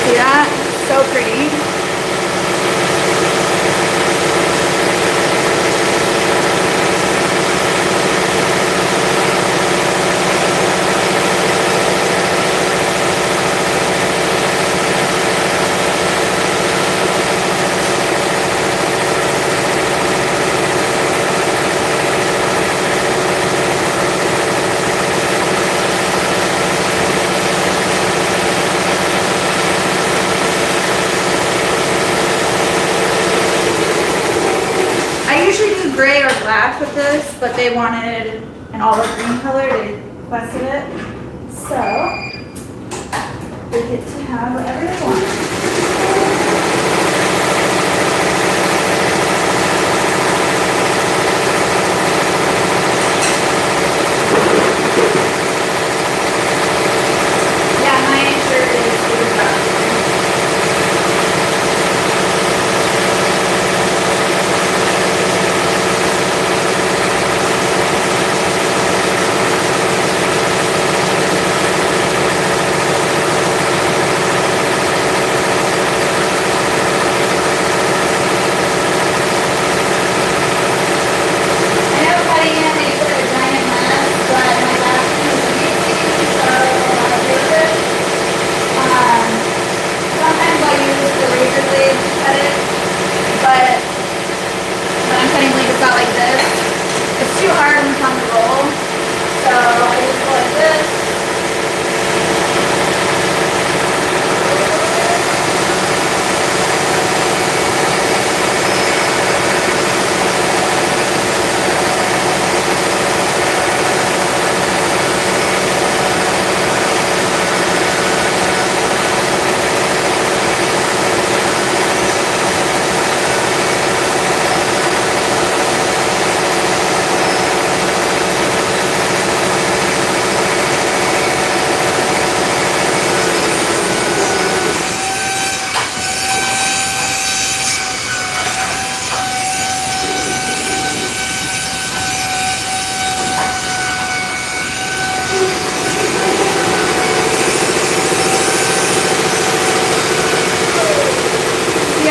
See that? So pretty. Gray or black with this, but they wanted an olive green color. They requested it, so they get to have whatever they want. Yeah, my shirt is dark.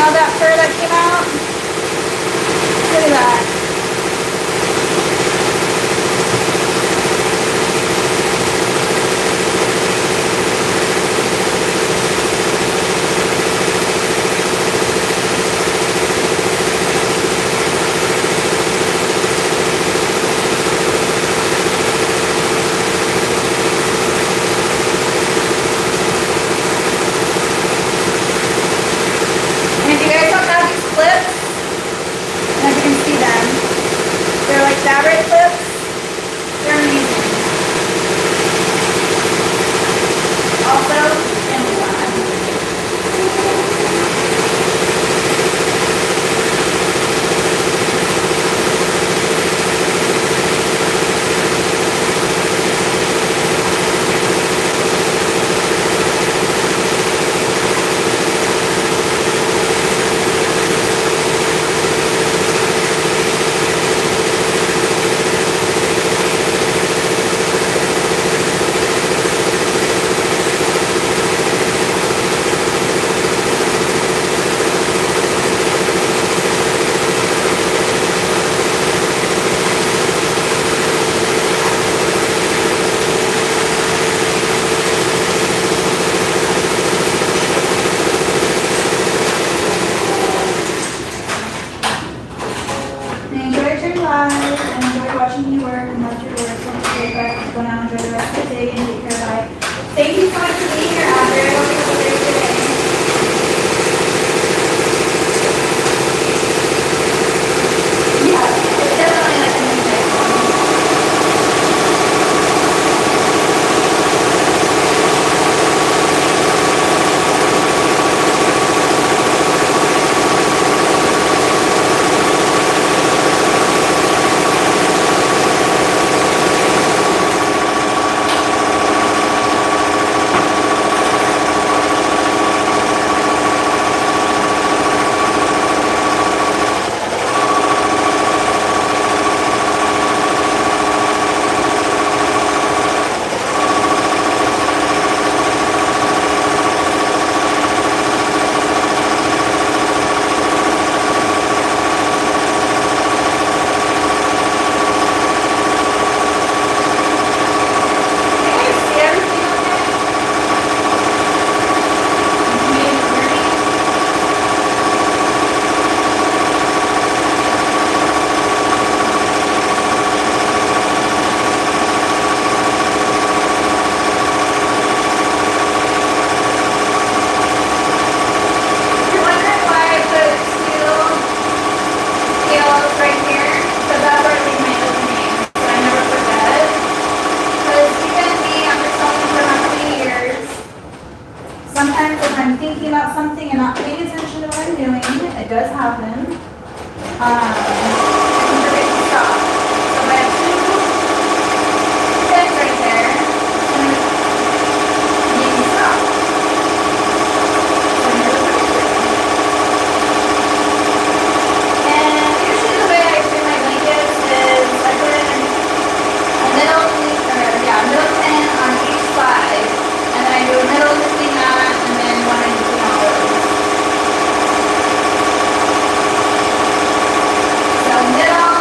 all that fur that came out? Look at that. And if you guys don't have these clips, as you can see them, if I'm thinking about something and not paying attention to what I'm doing. It does happen. I can forget to stop. So I have two pins right there. It's gonna make me stop. So I'm gonna put it through. And usually the way I do my blankets is I put in a middle pin on each side, and then I do a middle between that, and then one in between all of those. So middle,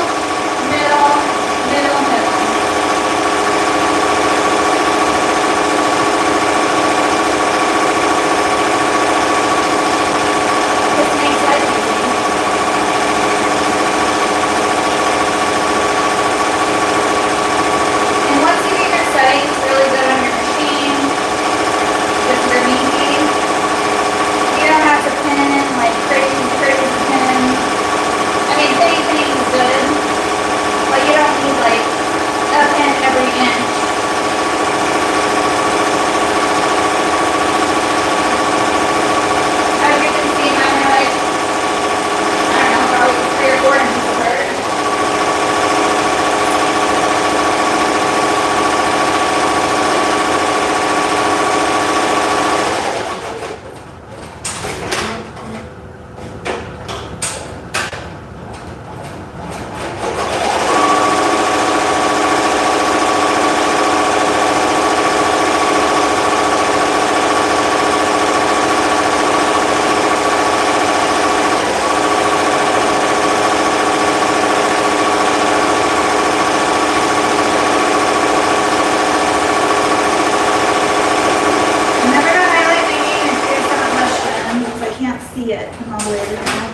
middle, middle, middle. This makes life easy. And once you get your settings really good on your machine, with your binky, you don't have to pin in like crazy pins. I mean, pinning is good, but you don't need like a pin every inch. As you can see, mine are like, I don't know, probably 3 or 4 inches apart. Remember to highlight my name in case I have a question, because I can't see it all the way around.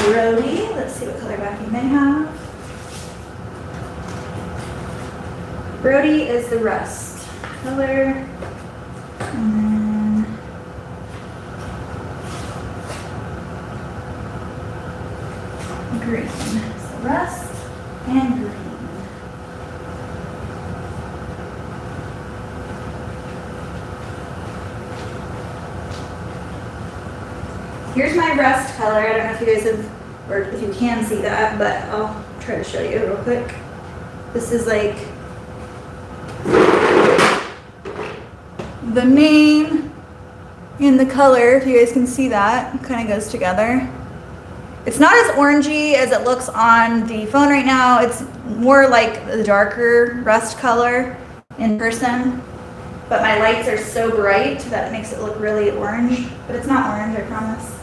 Brody, let's see what color backing they have. Brody is the rust color. And then green. So rust and green. Here's my rust color. I don't know if you guys have, or if you can see that, but I'll try to show you real quick. This is like the name and the color, if you guys can see that, it kind of goes together. It's not as orangey as it looks on the phone right now. It's more like the darker rust color in person. But my lights are so bright that it makes it look really orange. But it's not orange, I promise.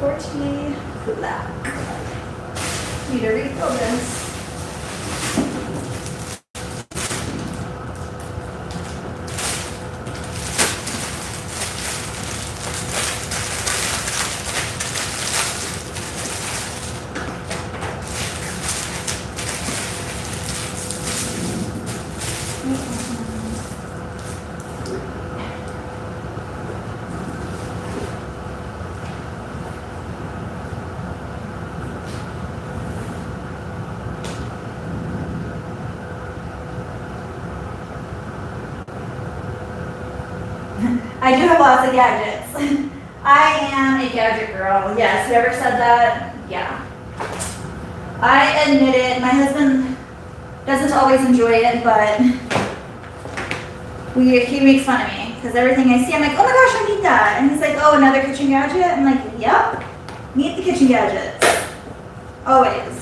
40 black. Need to refill this. I do have lots of gadgets. I am a gadget girl. Yes, whoever said that, yeah. I admit it. My husband doesn't always enjoy it, but he makes fun of me because everything I see, I'm like, oh my gosh, I need that. And he's like, oh, another kitchen gadget? I'm like, yep, need the kitchen gadgets. Always.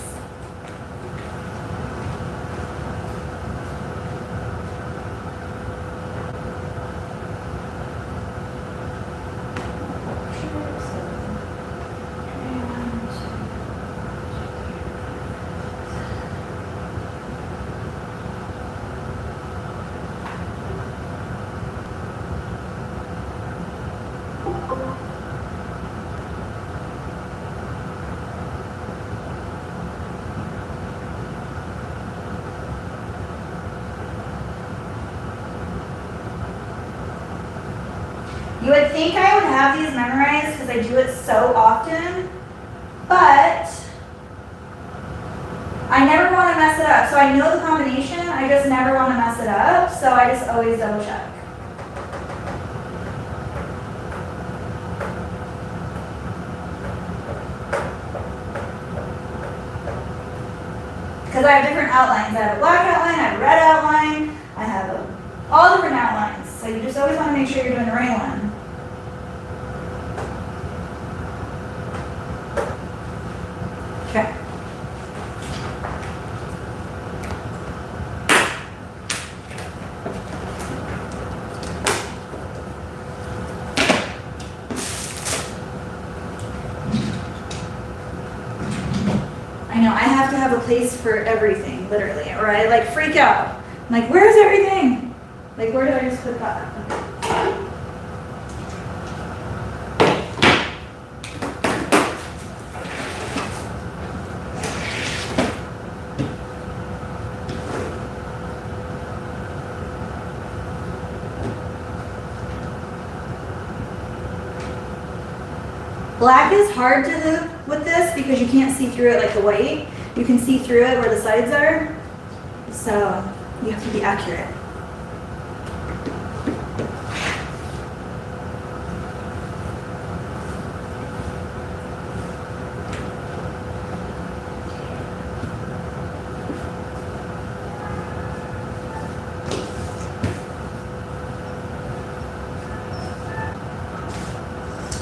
You would think I would have these memorized because I do it so often, but I never want to mess it up. So I know the combination, I just never want to mess it up, so I just always double check. Because I have different outlines. I have a black outline, I have a red outline, I have all different outlines. So you just always want to make sure you're doing the right one. Okay. I know, I have to have a place for everything, literally, or I like freak out. I'm like, where's everything? Like, where did I just put that? Black is hard to hoop with this because you can't see through it like the white. You can see through it where the sides are. So you have to be accurate.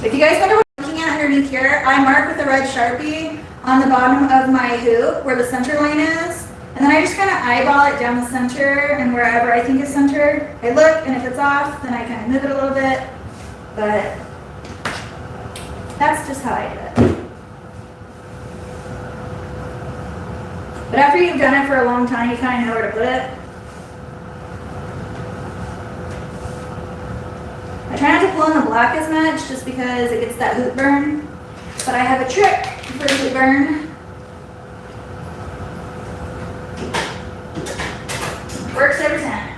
If you guys wonder what I'm looking at underneath here, I mark with a red Sharpie on the bottom of my hoop where the center line is. And then I just kind of eyeball it down the center and wherever I think is centered. I look, and if it's off, then I kind of move it a little bit. But that's just how I do it. But after you've done it for a long time, you kind of know where to put it. I try not to pull in the black as much just because it gets that hoop burn. But I have a trick for the hoop burn. Works every time.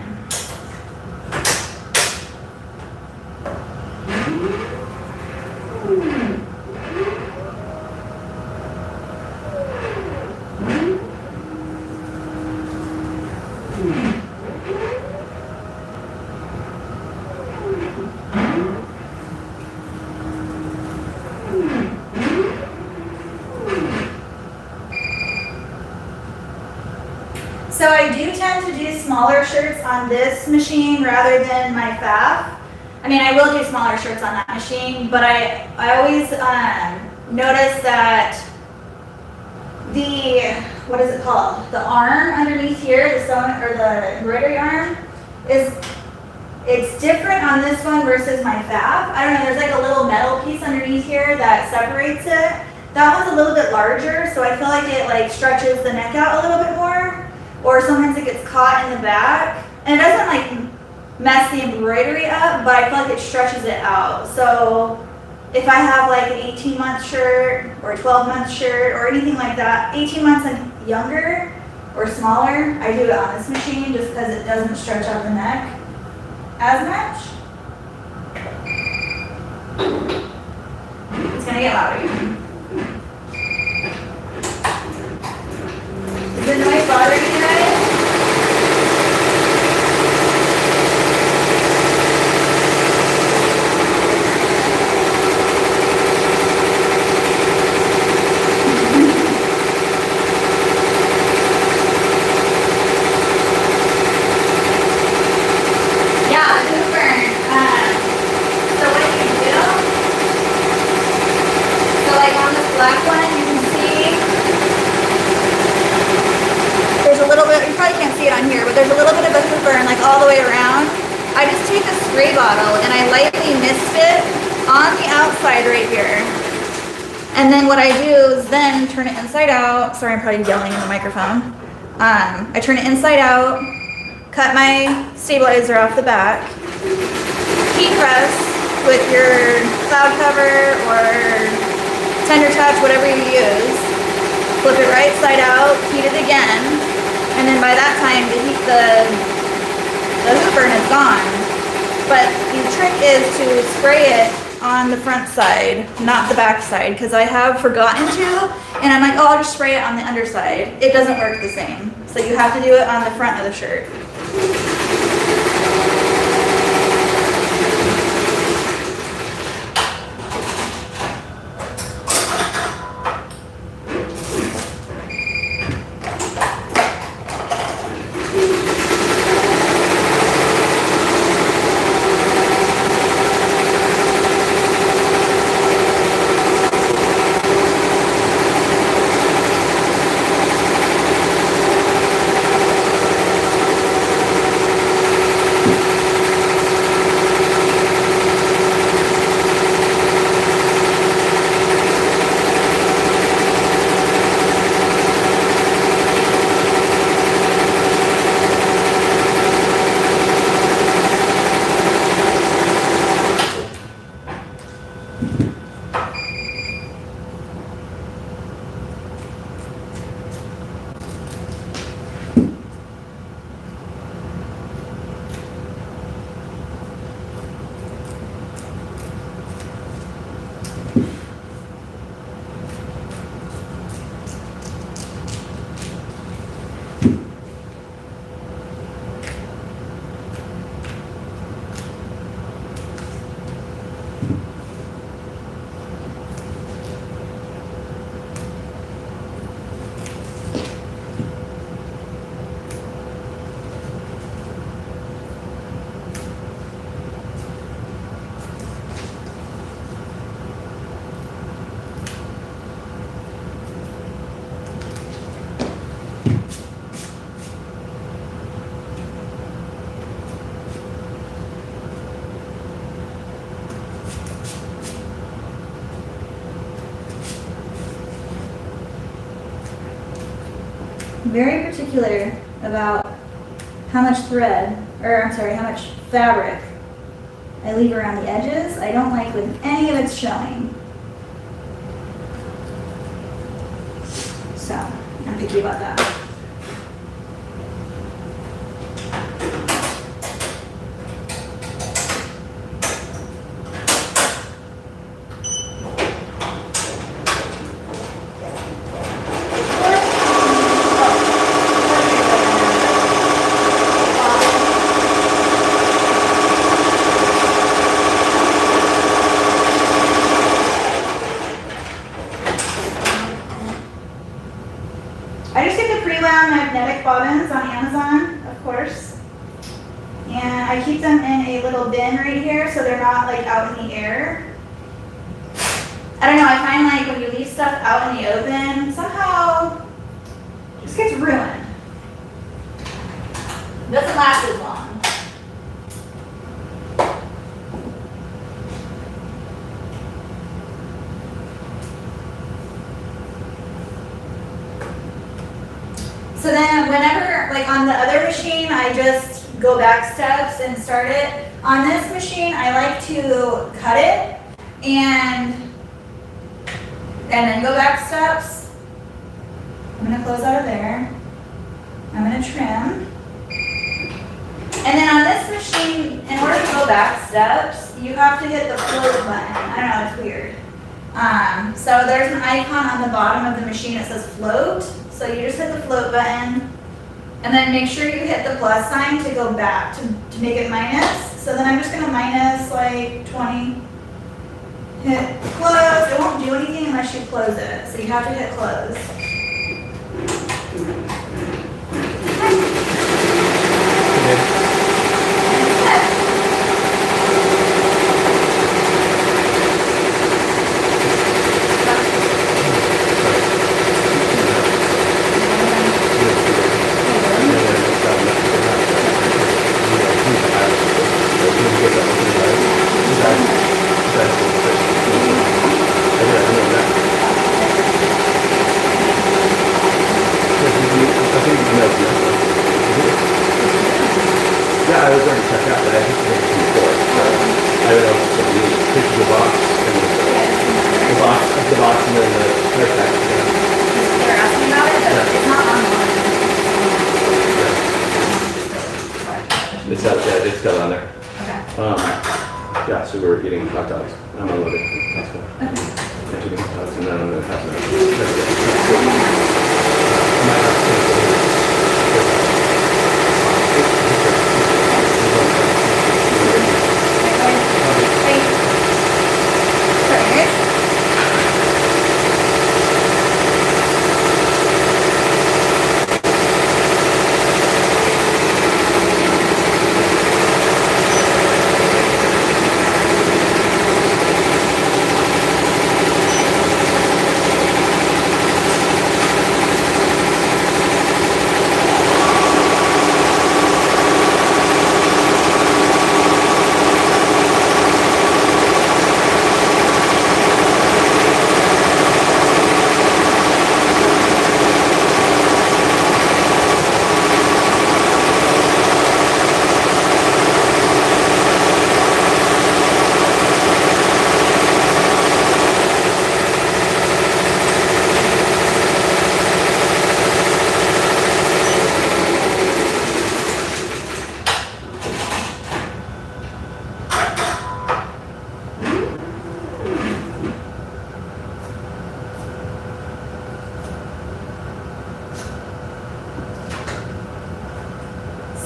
So I do tend to do smaller shirts on this machine rather than my FAF. I mean, I will do smaller shirts on that machine, but I always notice that the, what is it called? The arm underneath here, the sewn or the embroidery arm, it's different on this one versus my FAF. I don't know, there's like a little metal piece underneath here that separates it. That one's a little bit larger, so I feel like it like stretches the neck out a little bit more, or sometimes it gets caught in the back. And it doesn't like mess the embroidery up, but I feel like it stretches it out. So if I have like an 18-month shirt or a 12-month shirt or anything like that, 18 months and younger or smaller, I do it on this machine just because it doesn't stretch out the neck as much. It's gonna get louder. Is the noise bothering you guys? Black one, you can see there's a little bit, you probably can't see it on here, but there's a little bit of a hoop burn like all the way around. I just take a spray bottle and I lightly mist it on the outside right here. And then what I do is then turn it inside out. Sorry, I'm probably yelling in the microphone. I turn it inside out, cut my stabilizer off the back, heat press with your cloud cover or tender touch, whatever you use, flip it right side out, heat it again, and then by that time the hoop burn is gone. But the trick is to spray it on the front side, not the back side, because I have forgotten to, and I'm like, oh, I'll just spray it on the underside. It doesn't work the same. So you have to do it on the front of the shirt. Very particular about how much thread, or I'm sorry, how much fabric I leave around the edges. I don't like when any of it's showing. So, I'm picky about that. Magnetic bobbins on Amazon, of course. And I keep them in a little bin right here so they're not like out in the air. I don't know, I find like when you leave stuff out in the open, somehow it just gets ruined. It doesn't last as long. So then whenever, like on the other machine, I just go back steps and start it. On this machine, I like to cut it and then go back steps. I'm gonna close out of there. I'm gonna trim. And then on this machine, in order to go back steps, you have to hit the float button. I don't know, it's weird. So there's an icon on the bottom of the machine that says float. So you just hit the float button, and then make sure you hit the plus sign to go back, to make it minus. So then I'm just gonna minus like 20. Hit close. It won't do anything unless you close it. So you have to hit close. Yeah, I was already checked out, but I just made it before, so I would also use picture the box and the box and then the haircut. They're asking about it, but it's not online. It's out there, it's still on there. Okay. Yeah, so we're eating hot dogs. I'm unloaded. That's cool. I'm eating hot dogs and then I'm gonna have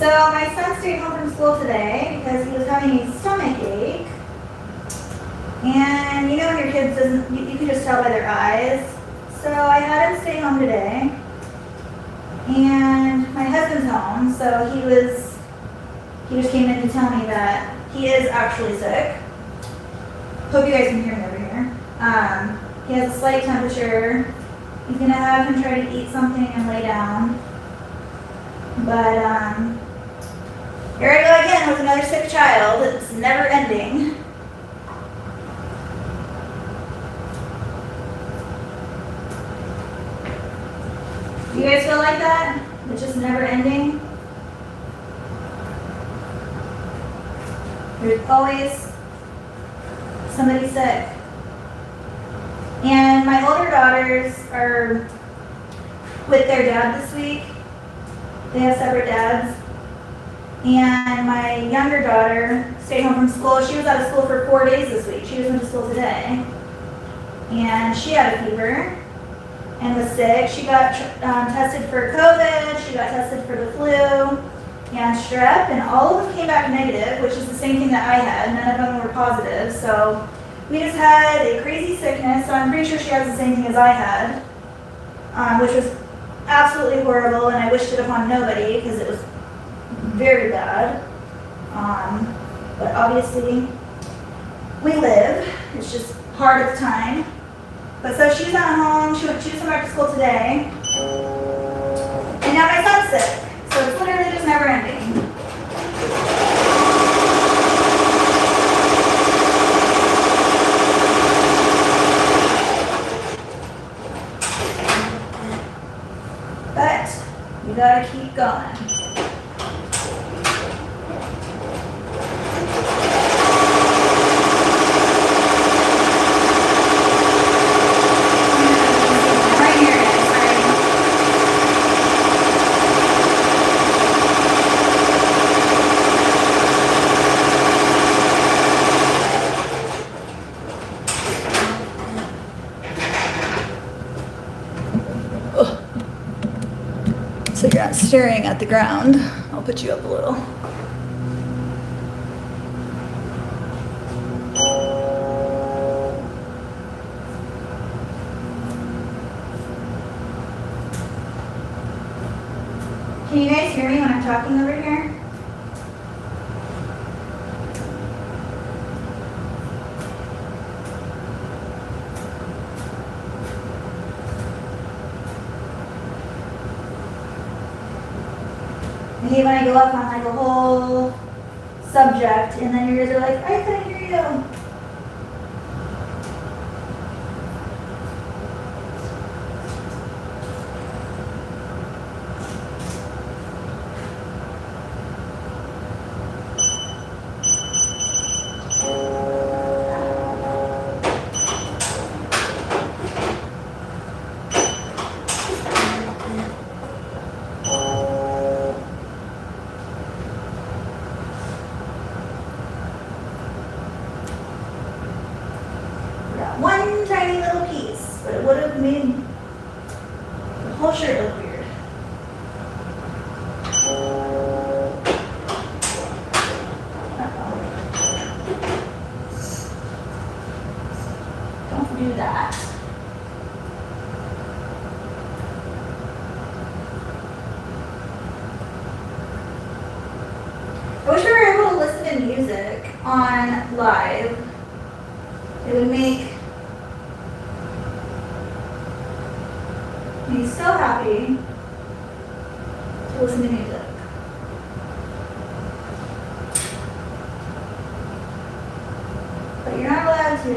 So my son stayed home from school today because he was having a stomach ache. And you know when your kids doesn't, you can just tell by their eyes. So I had him stay home today. And my husband's home, so he just came in to tell me that he is actually sick. Hope you guys can hear me over here. He has a slight temperature. He's gonna have him try to eat something and lay down. But here I go again with another sick child. It's never ending. Do you guys feel like that? It's just never ending? There's always somebody sick. And my older daughters are with their dad this week. They have separate dads. And my younger daughter stayed home from school. She was out of school for 4 days this week. She just went to school today. And she had a fever and was sick. She got tested for COVID. She got tested for the flu and strep. And all of them came back negative, which is the same thing that I had. None of them were positive. So we just had a crazy sickness. So I'm pretty sure she has the same thing as I had, which was absolutely horrible, and I wished it upon nobody because it was very bad. But obviously, we live. It's just hard at the time. But so she's not home. She went back to school today. And now my son's sick. So it's literally just never ending. But you going. Right here, guys, sorry. So you're not staring at the ground. I'll put you up a little. Can you guys hear me when I'm talking over here? I hate when I go up on like a whole subject and then you guys are like, I couldn't hear you. Got one tiny little piece, but it would have made the whole shirt look weird. Don't do that. I wish we were able to listen to music on live. It would make me so happy to listen to music. But you're not allowed to.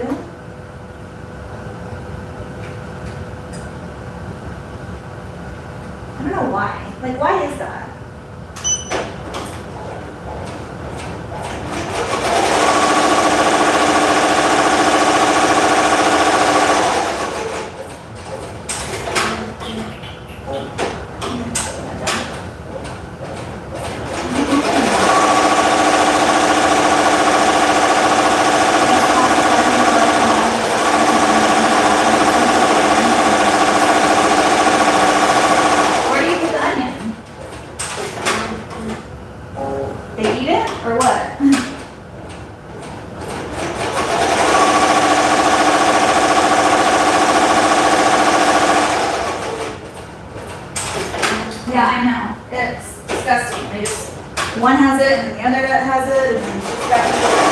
I don't know why. Like, why is that? Where do you put the onion? They eat it or what? Yeah, I know. It's disgusting. They just, one has it and the other has it and it's just back and forth.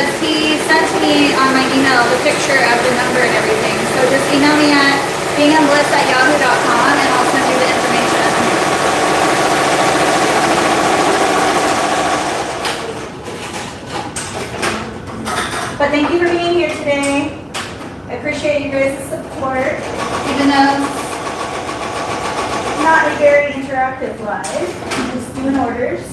because he sent me on my email the picture of the number and everything. So just email me at binghambliss@yahoo.com and I'll send you the information. But thank you for being here today. I appreciate you guys' support, even though it's not a very interactive live. I'm just doing orders.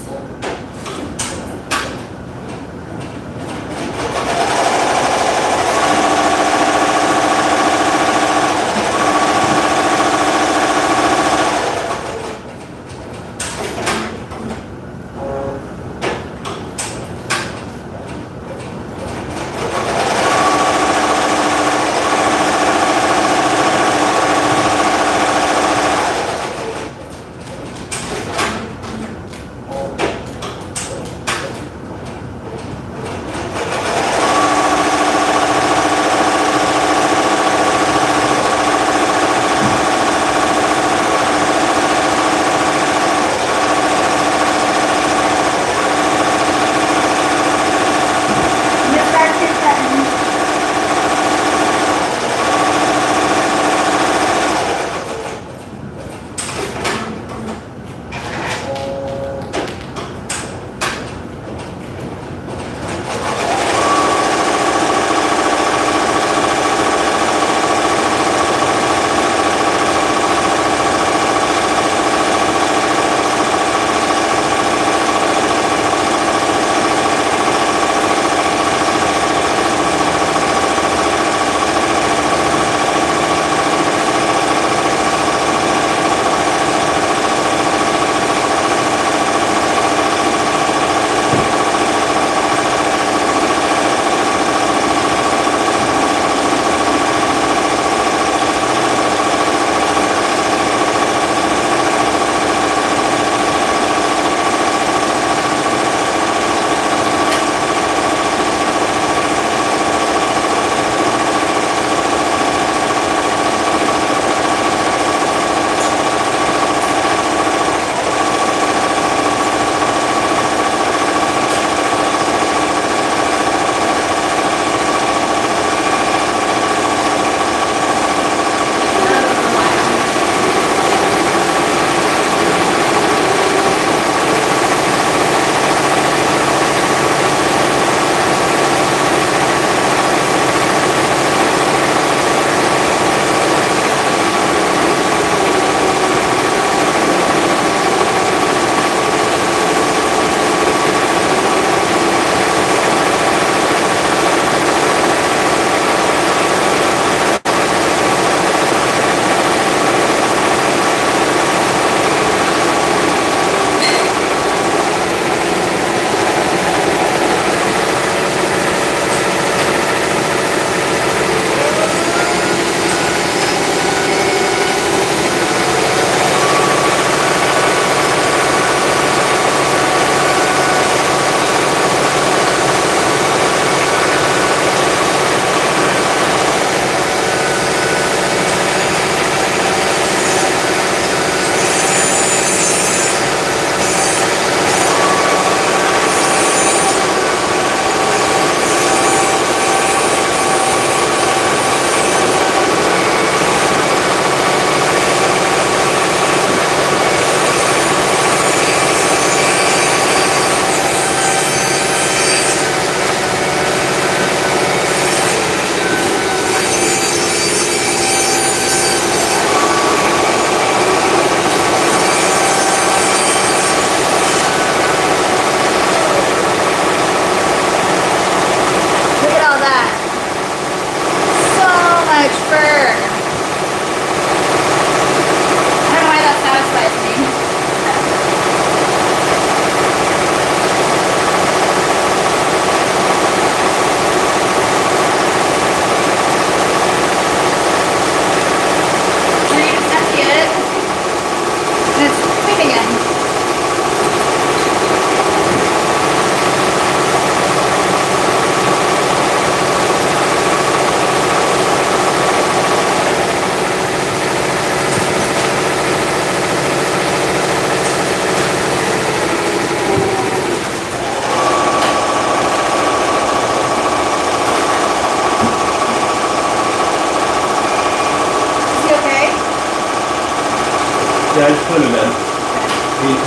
Yeah, I just put him in.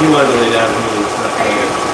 He wanted to lay down, he was not coming in.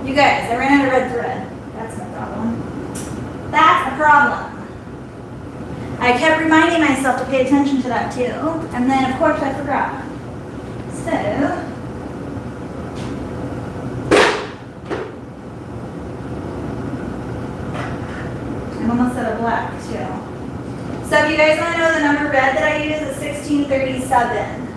You guys, I ran out of red thread. That's my problem. kept reminding myself to pay attention to that too, and then of course I forgot. So, I'm almost out of black too. So if you guys want to know the number red that I use is 1637.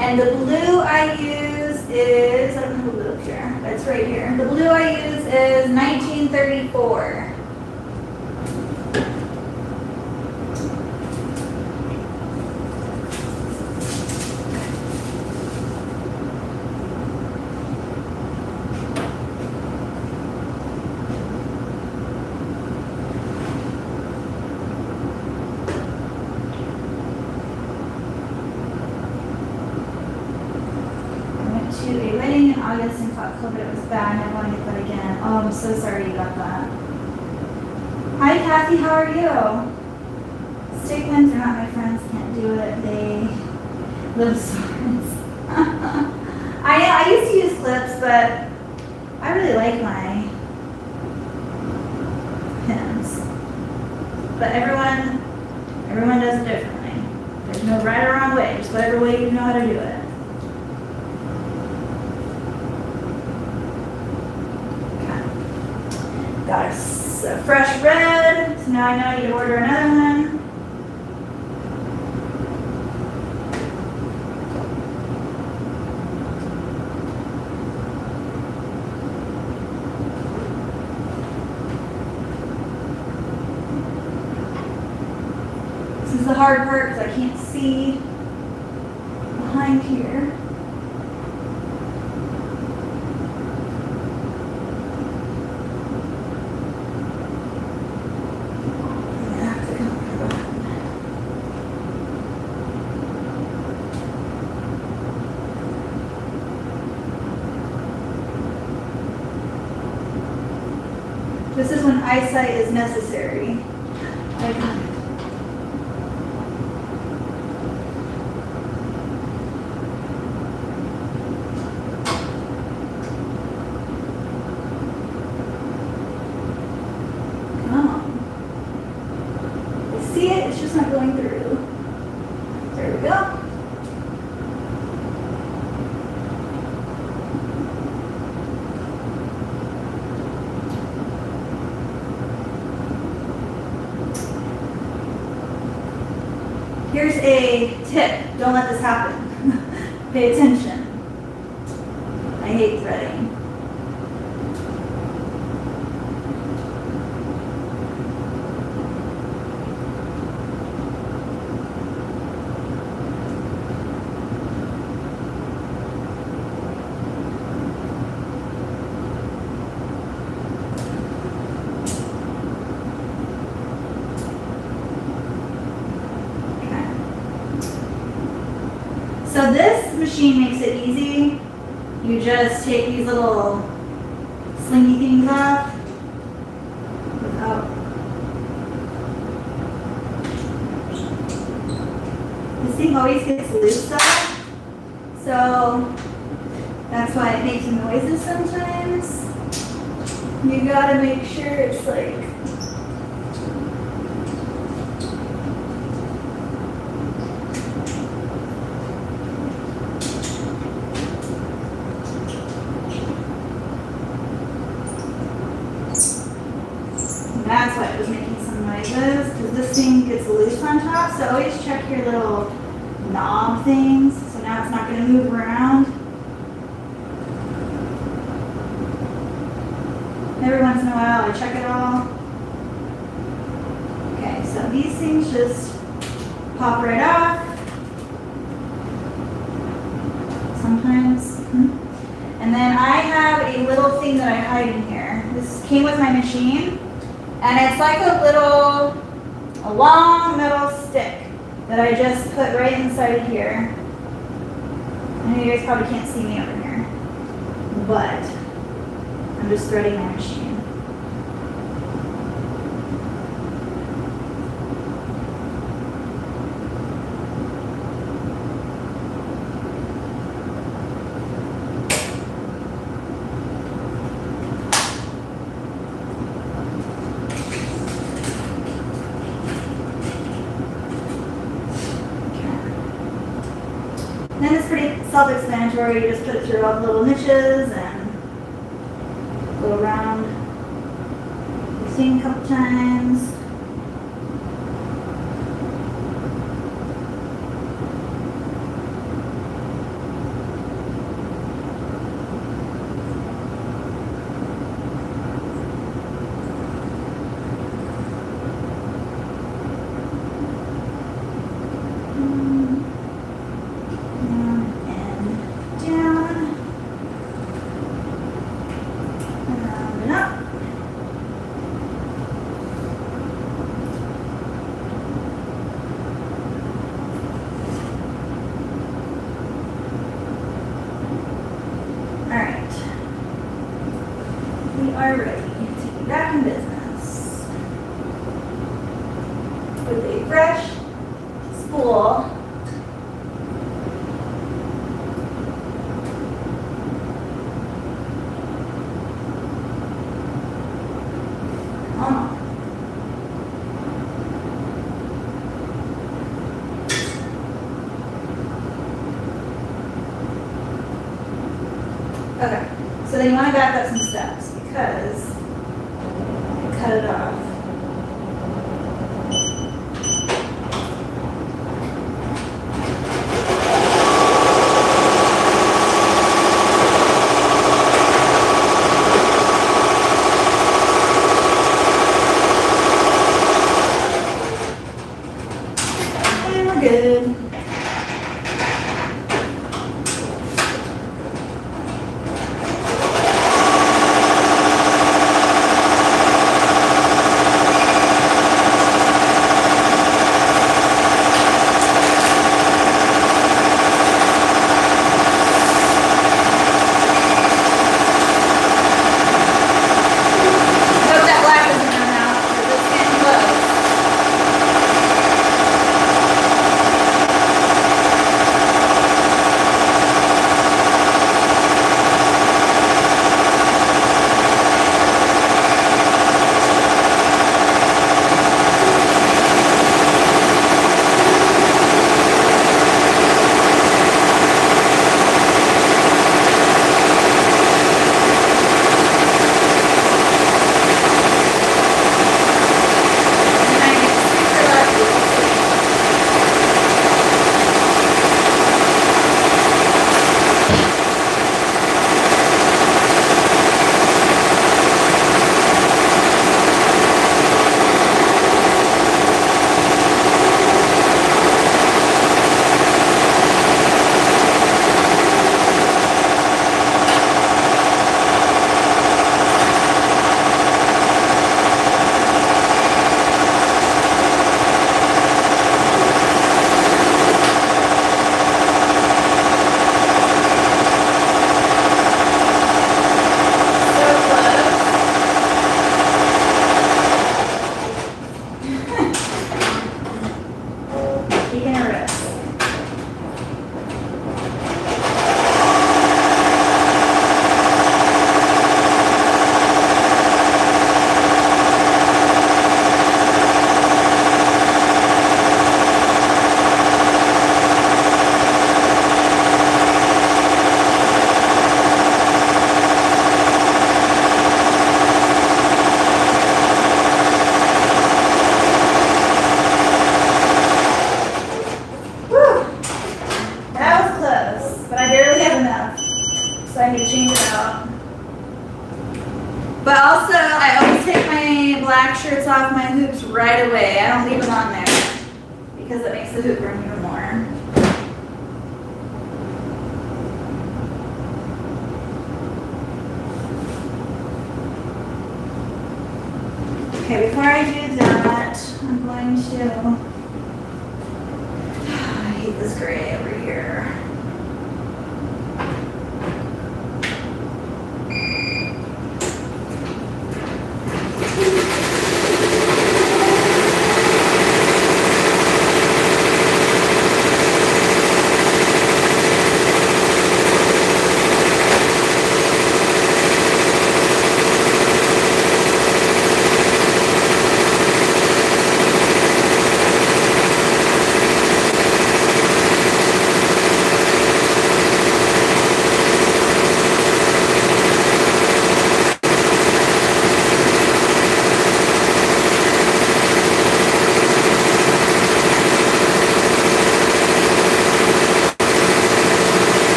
And the blue I use is, I don't have the blue up here, but it's right here. The blue I use is 1934. To a wedding in August and caught COVID. It was bad. I never want to get that again. Oh, I'm so sorry you got that. Hi, Kathy. How are you? Stick pins are not my friends. Can't do it. They live swords. I used to use clips, but I really like my pins. But everyone does it differently. There's no right or wrong way. Just whatever way you know how to do it. Got a fresh red, so now I know I need to order another one. This is the hard part because I can't see behind here. This is when eyesight is necessary. Like, come on. I see it, it's just not going through. There we go. Here's a tip. Don't let this happen. Pay attention. I hate threading. So this machine makes it easy. You just take these little slingy things off without. This thing always gets loose though, so that's why it makes noises sometimes. You gotta make sure it's like. That's why it was making some noises, because this thing gets loose on top, so always check your little knob things, so now it's not going to move around. Every once in a while I check it all. Okay, so these things just pop right off. Sometimes. And then I have a little thing that I hide in here. This came with my machine. And it's like a long metal stick that I just put right inside of here. I know you guys probably can't see me over here, but I'm just threading my machine. Then it's pretty self-explanatory. You just put it through all the little niches and go around the seam a couple times. Are ready to be back in business with a fresh spool. Come on. Okay, so then you want to back up some steps because I cut it off. And we're good. Hope that black doesn't run out, because it's getting close. And I get super lucky. So close. Taking a risk. Whew. That was close, but I barely have enough, so I need to change it out. But also, I always take my black shirts off my hoops right away. I don't leave them on there because it makes the hoop run even more. Okay, before I do that, I'm going to. I hate this gray over here.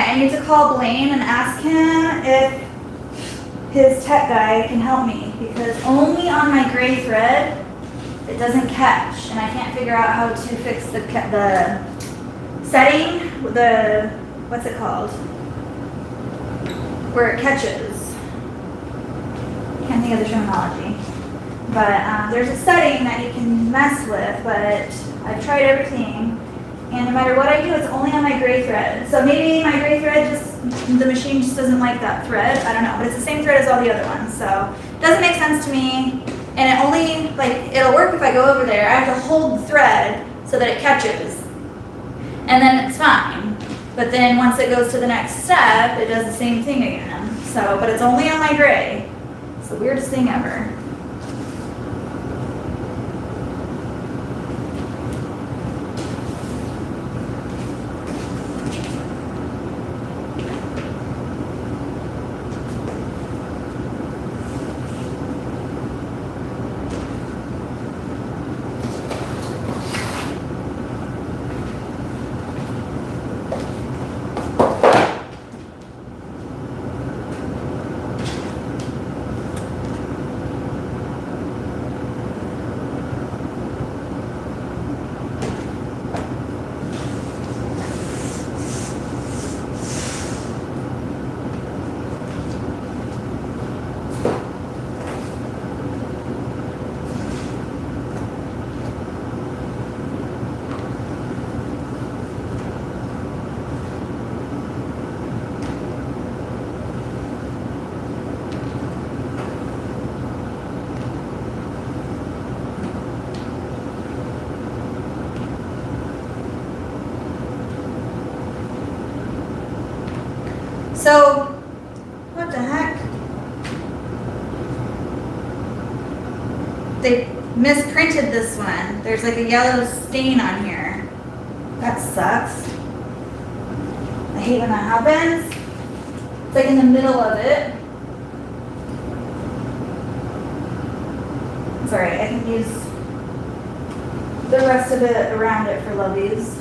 I need to call Blaine and ask him if his tech guy can help me, because only on my gray thread, it doesn't catch, and I can't figure out how to fix the setting, what's it called? Where it catches. Can't think of the terminology. But there's a setting that you can mess with, but I've tried everything, and no matter what I do, it's only on my gray thread. So maybe my gray thread the machine just doesn't like that thread. I don't know, but it's the same thread as all the other ones, so it doesn't make sense to me. And it only, it'll work if I go over there. I have to hold the thread so that it catches. And then it's fine. But then once it goes to the next step, it does the same thing again. So, but it's only on my gray. It's the weirdest thing ever. So, what the heck? They misprinted this one. There's like a yellow stain on here. That sucks. I hate when that happens. It's like in the middle of it. It's alright, I can use the rest of it around it for lovies.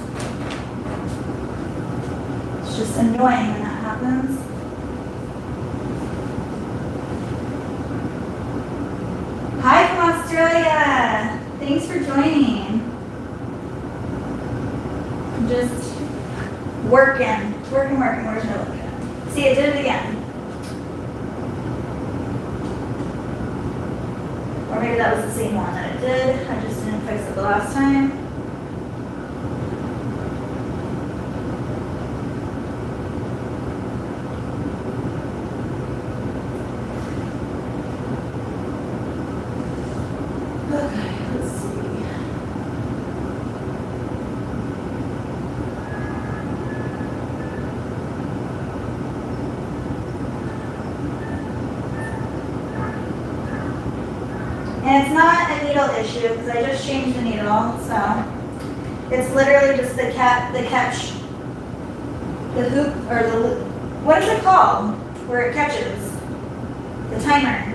It's just annoying when that happens. Hi from Australia! Thanks for joining. I'm just working. Where's my look at? See, I did it again. Or maybe that was the same one that I did. I just didn't fix it the last time. And it's not a needle issue because I just changed the needle, so it's literally just the catch, the hoop, or the, what is it called? Where it catches, the timer.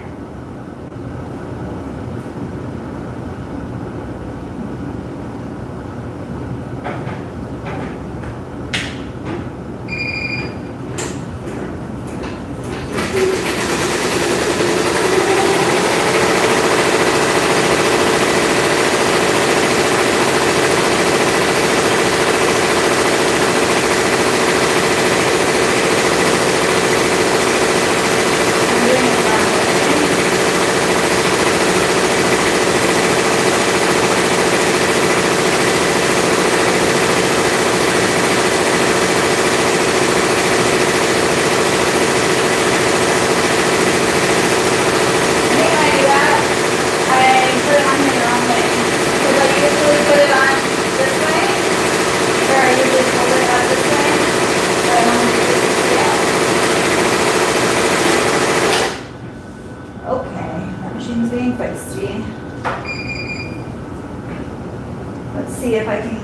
See if I can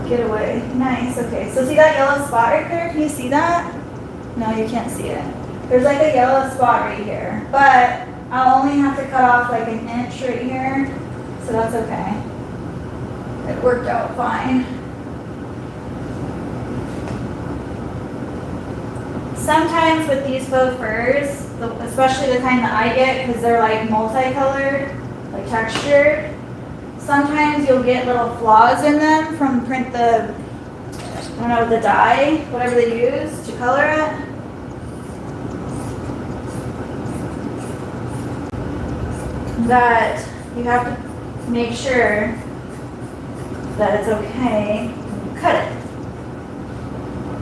get away. Nice, okay. So see that yellow spot right there? Can you see that? No, you can't see it. There's like a yellow spot right here. But I'll only have to cut off like an inch right here. So that's okay. It worked out fine. sometimes with these faux furs, especially the kind that I get, because they're like multicolored, like textured, sometimes you'll get little flaws in them from the dye, whatever they use to color it. That you have to make sure that it's okay when you cut it.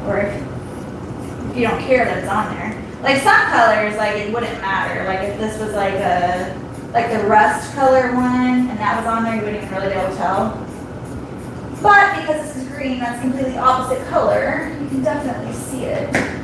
Or if you don't care that it's on there. Like some colors, like it wouldn't matter. Like if this was like the rust color one and that was on there, you wouldn't even really be able to tell. But because this is green, that's completely opposite color, you can definitely see it.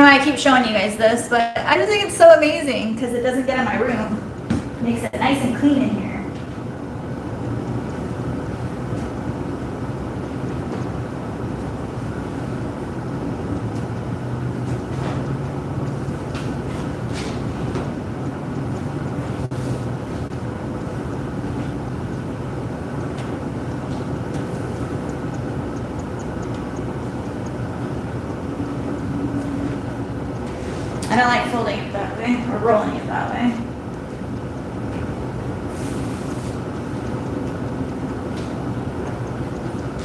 I keep showing you guys this, but I just think it's so amazing because it doesn't get in my room. It makes it nice and clean in here. I don't like folding it that way or rolling it that way.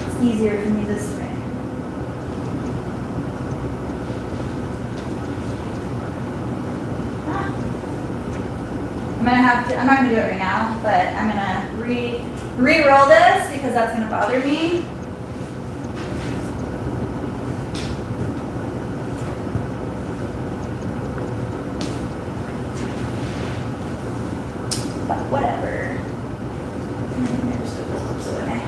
It's easier for me this way. I'm not gonna do it right now, but I'm gonna re-roll this because that's gonna bother me. But whatever. Just put this clips away.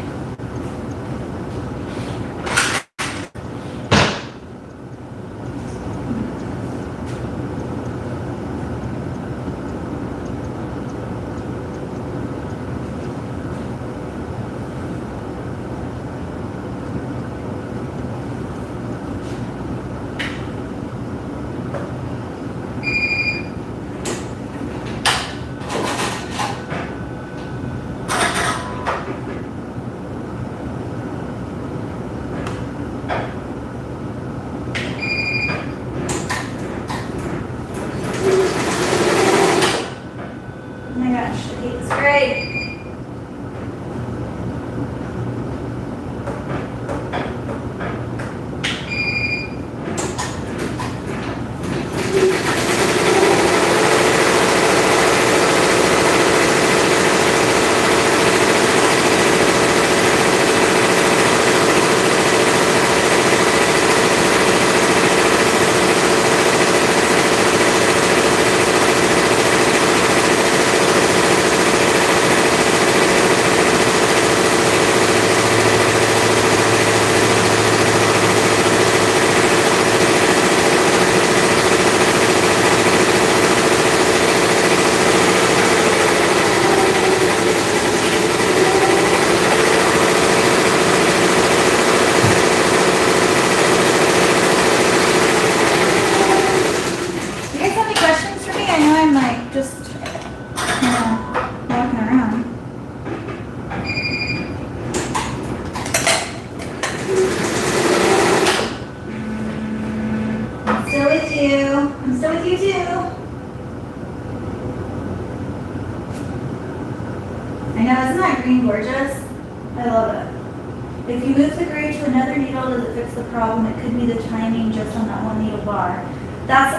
still with you too. I know, isn't that green gorgeous? I love it. If you move the gray to another needle, does it fix the problem? It could be the timing just on that one needle bar. That's,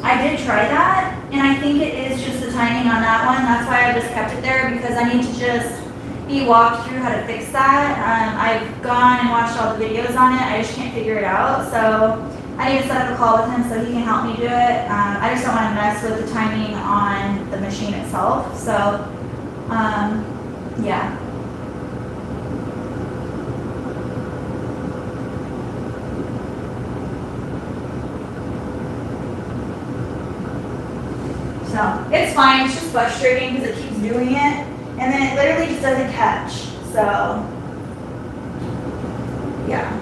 I did try that, and I think it is just the timing on that one. That's why I just kept it there, because I need to just be walked through how to fix that. I've gone and watched all the videos on it. I just can't figure it out. So I need to set up a call with him so he can help me do it. I just don't want to mess with the timing on the machine itself. So, yeah. So it's fine, it's just frustrating because it keeps doing it, and then it literally just doesn't catch. So, yeah.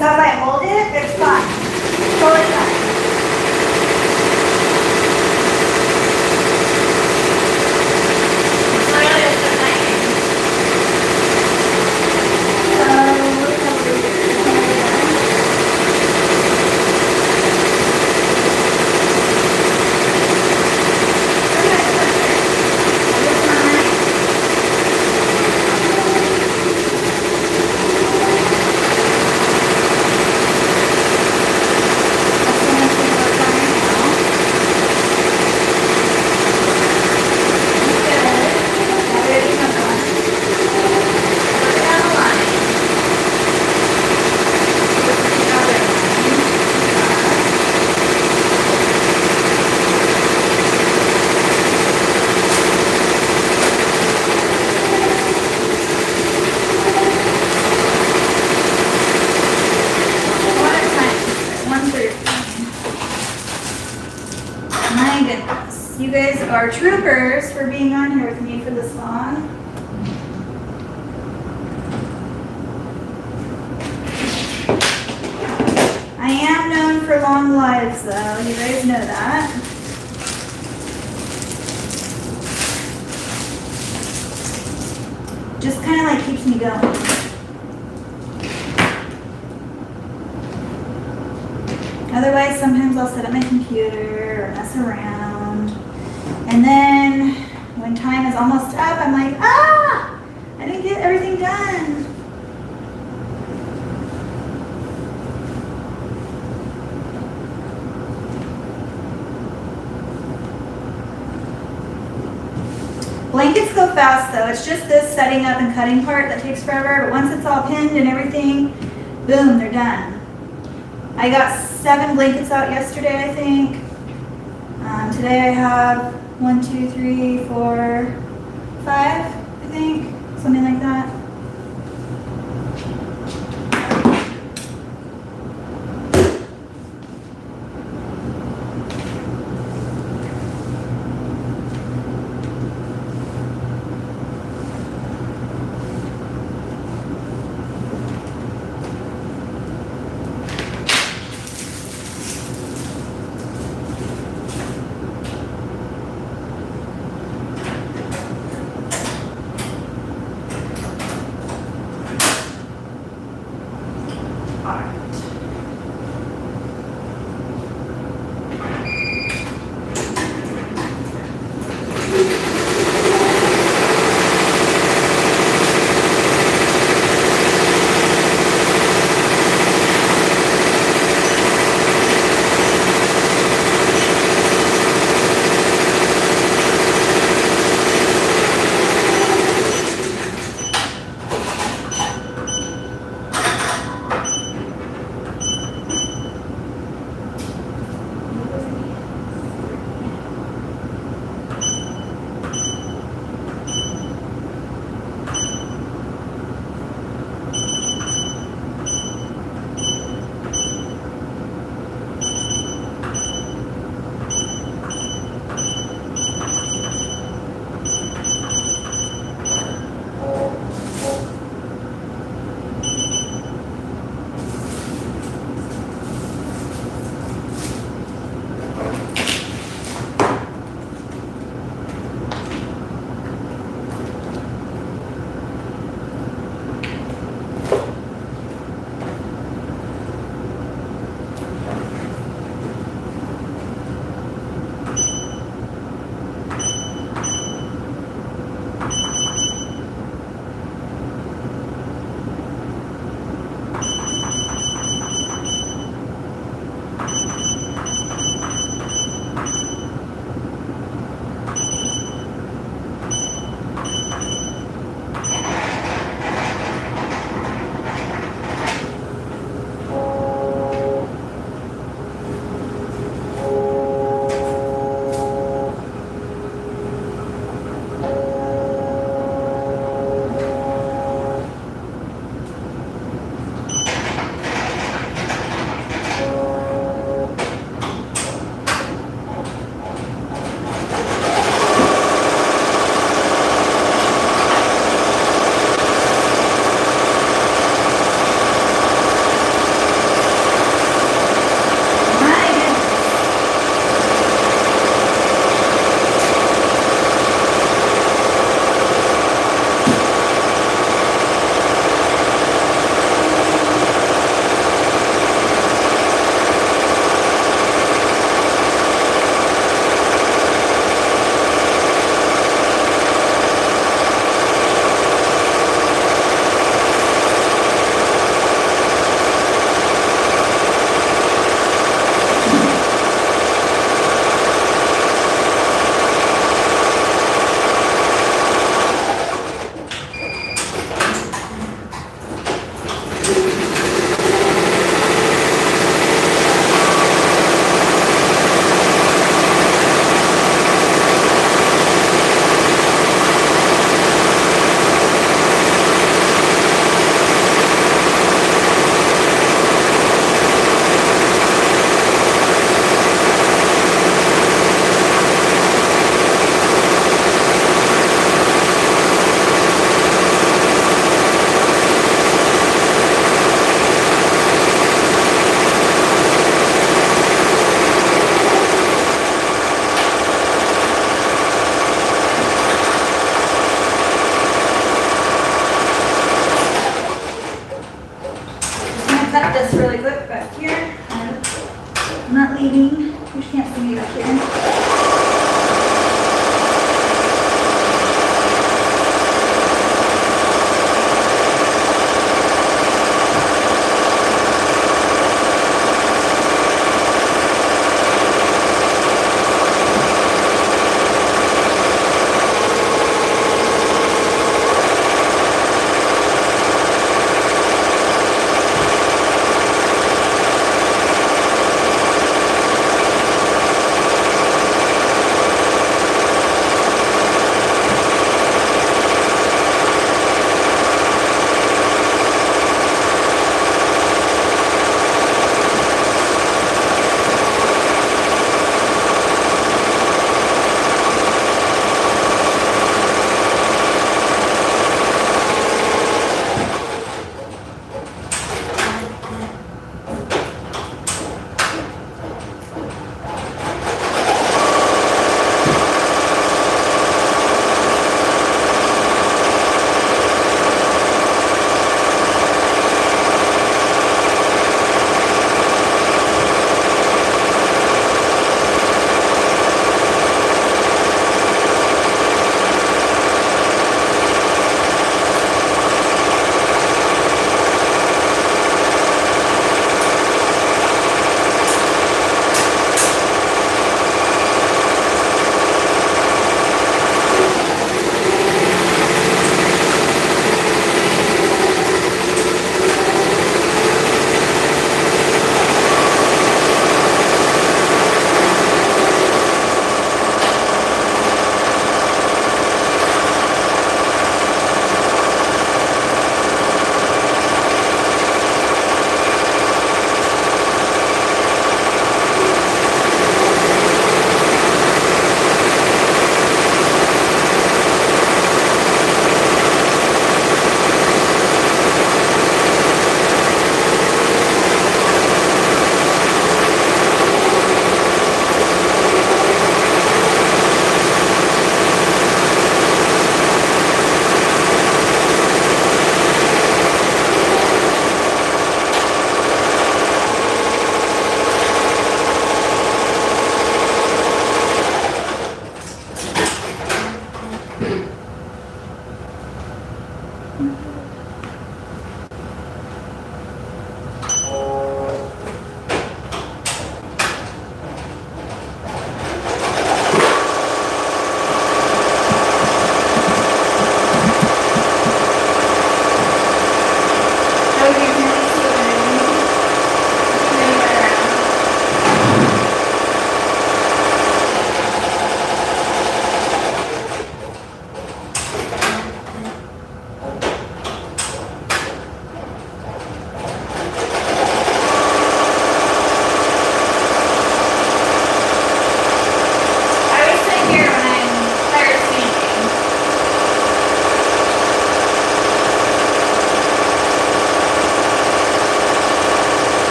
So if I hold it, it's fine. Totally fine. It's literally just the timing. So, what's over here? My goodness. You guys are troopers for being on here with me for this long. I am known for long lives though, you guys know that. Just kind of like keeps me going. Otherwise, sometimes I'll sit at my computer or mess around. And then when time is almost up, I'm like, ah, I didn't get everything done. Blankets go fast though. It's just this setting up and cutting part that takes forever. But once it's all pinned and everything, boom, they're done. I got 7 blankets out yesterday, I think. Today I have 1, 2, 3, 4, 5, I think, something like that.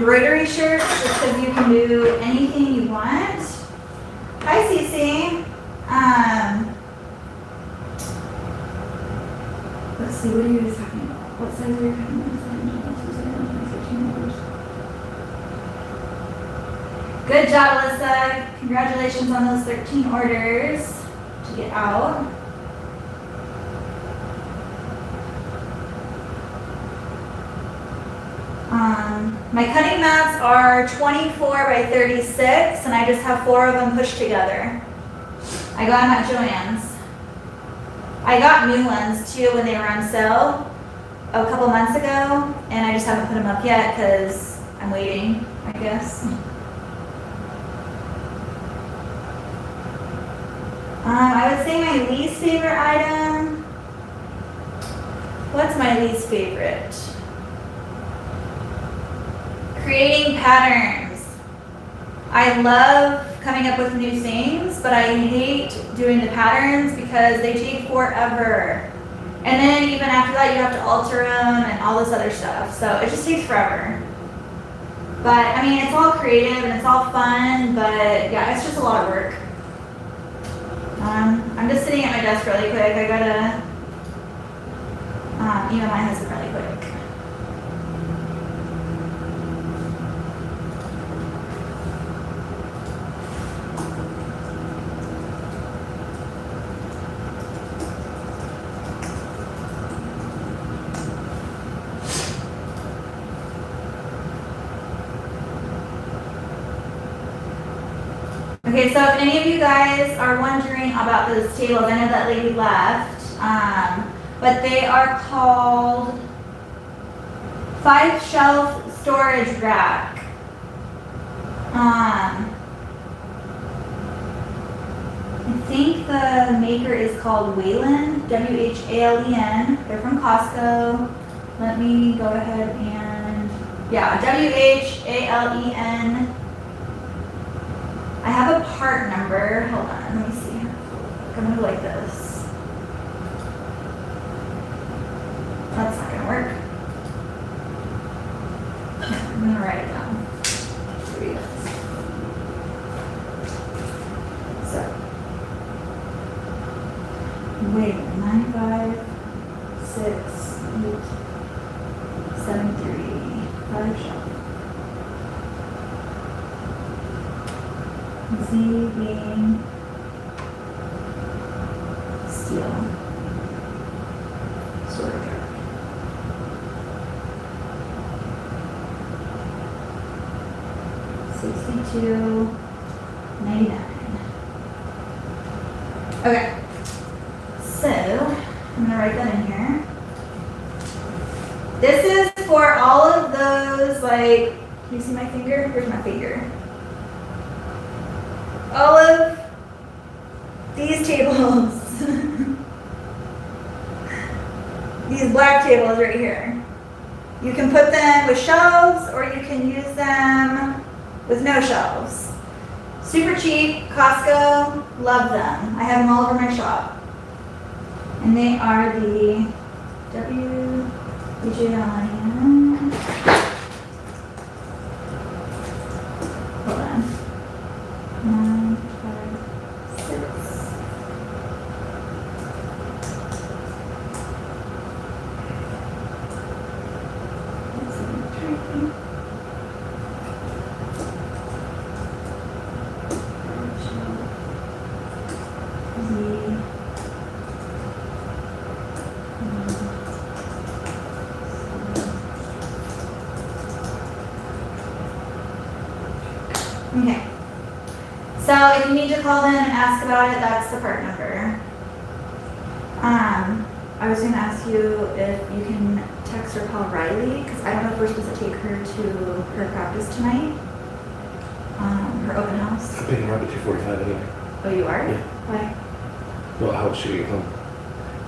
embroidery shirts just because you can do anything you want. Hi, Cece. Let's see, what are you guys talking about? What size are you talking about? Good job, Alyssa. Congratulations on those 13 orders to get out. My cutting mats are 24 by 36, and I just have 4 of them pushed together. I got them at Joann's. I got new ones too when they were on sale a couple months ago, and I just haven't put them up yet because I'm waiting, I guess. I would say my least favorite item. What's my least favorite? Creating patterns. I love coming up with new things, but I hate doing the patterns because they take forever. And then even after that, you have to alter them and all this other stuff. So it just takes forever. But I mean, it's all creative and it's all fun, but yeah, it's just a lot of work. I'm just sitting at my desk really quick. I gotta email my husband really quick. Okay, so if any of you guys are wondering about those tables, I know that lady left, but they are called 5-shelf storage rack. I think the maker is called Whalen, W-H-A-L-E-N. They're from Costco. Let me go ahead and, yeah, W-H-A-L-E-N. I have a part number. Hold on, let me see. I'm gonna go like this. That's not gonna work. I'm gonna write it down. So, wait, 9, 5, 6, 8, 7, 3, 5 shelf. Z being steel. SERGER. $62.99. Okay. So I'm gonna write that in here. This is for all of those, like, can you see my finger? Here's my finger. All of these tables, these black tables right here. You can put them with shelves or you can use them with no shelves. Super cheap, Costco, love them. I have them all over my shop. And they are the WHALIN. Hold on. 9, 5, 6. Let's see, okay. So if you need to call them and ask about it, that's the part number. I was going to ask you if you can text or call Riley, because I don't know if we're supposed to take her to her practice tonight, her open house. I'm picking her up at 2:45 anyway. Oh, you are? Yeah. Why? Well, how should we get home?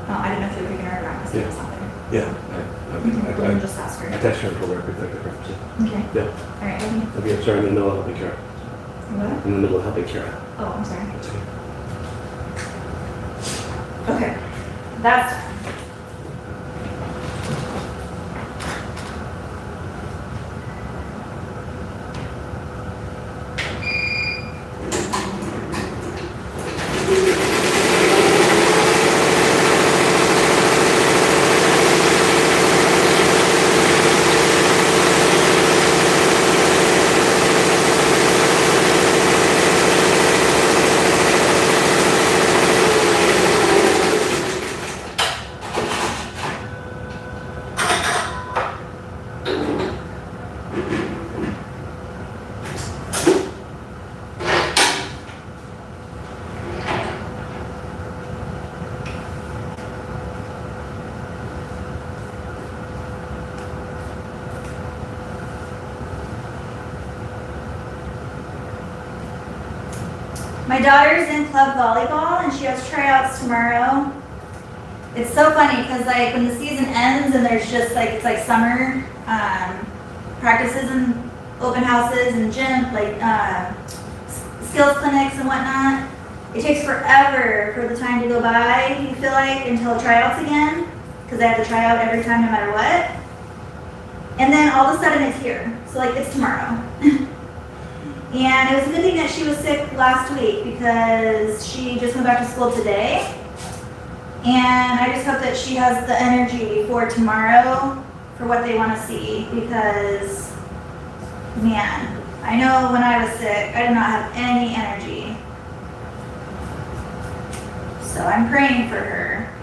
Oh, I didn't know if you were picking her up because Yeah. it was not there. Yeah. We'll just ask her. I texted her for work. Okay. Yeah. All right. Okay. I'll be sorry in the middle of helping Kara. What? In the middle of helping Kara. Oh, I'm sorry. That's okay. Okay. That's done. My daughter's in club volleyball and she has tryouts tomorrow. It's so funny because like when the season ends and there's just like, it's like summer practices and open houses and gym, like skills clinics and whatnot. It takes forever for the time to go by, you feel like, until tryouts again, because they have to try out every time no matter what. And then all of a sudden it's here. So like it's tomorrow. And it was a good thing that she was sick last week because she just went back to school today. And I just hope that she has the energy for tomorrow for what they want to see because, man, I know when I was sick, I did not have any energy. So I'm praying for her.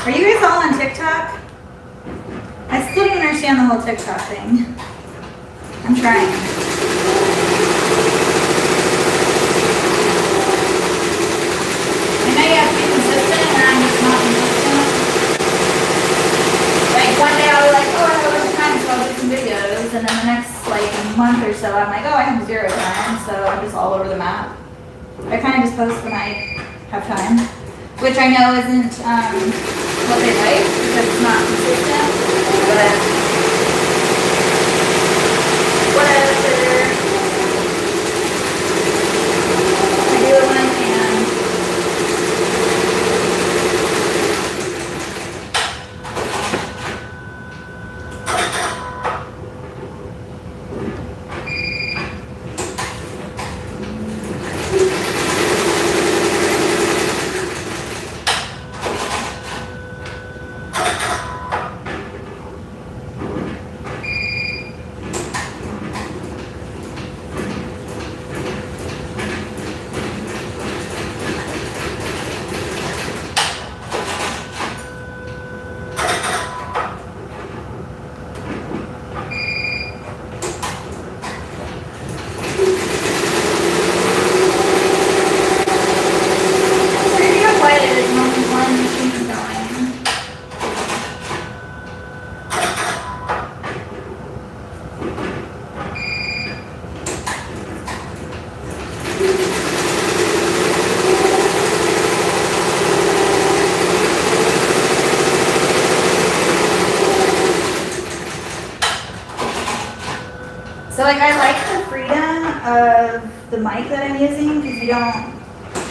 Are you guys all on TikTok? I still don't understand the whole TikTok thing. I'm trying. I know you have to be consistent and I'm just not consistent. Like one day I'll be like, oh, I have a bunch of time, so I'll do some videos. And then the next like month or so, I'm like, oh, I have 0 time, so I'm just all over the map. I kind of just post when I have time, which I know isn't what they like because it's not consistent, but whatever. I do it when I can. So like I like the freedom of the mic that I'm using because you don't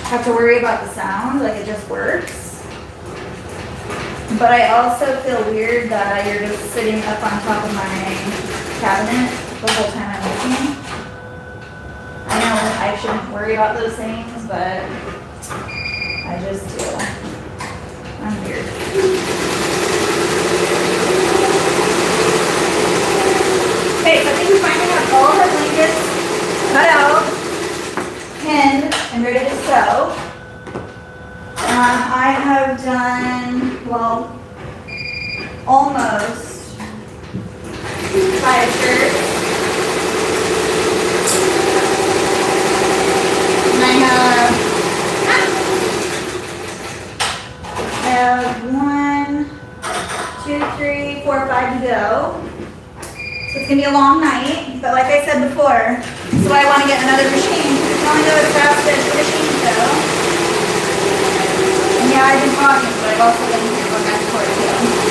have to worry about the sound, like it just works. But I also feel weird that you're just sitting up on top of my cabinet the whole time I'm working. I know I shouldn't worry about those things, but I just do. I'm weird. Okay, so I think we finally have all of our blankets cut out, pinned, and ready to sew. I have done, well, almost 5 shirts. And I have 1, 2, 3, 4, 5 to go. So it's gonna be a long night, but like I said before, so I want to get another machine because it's only go as fast as the machines go. And yeah, I've been talking, but I've also been going back and forth too.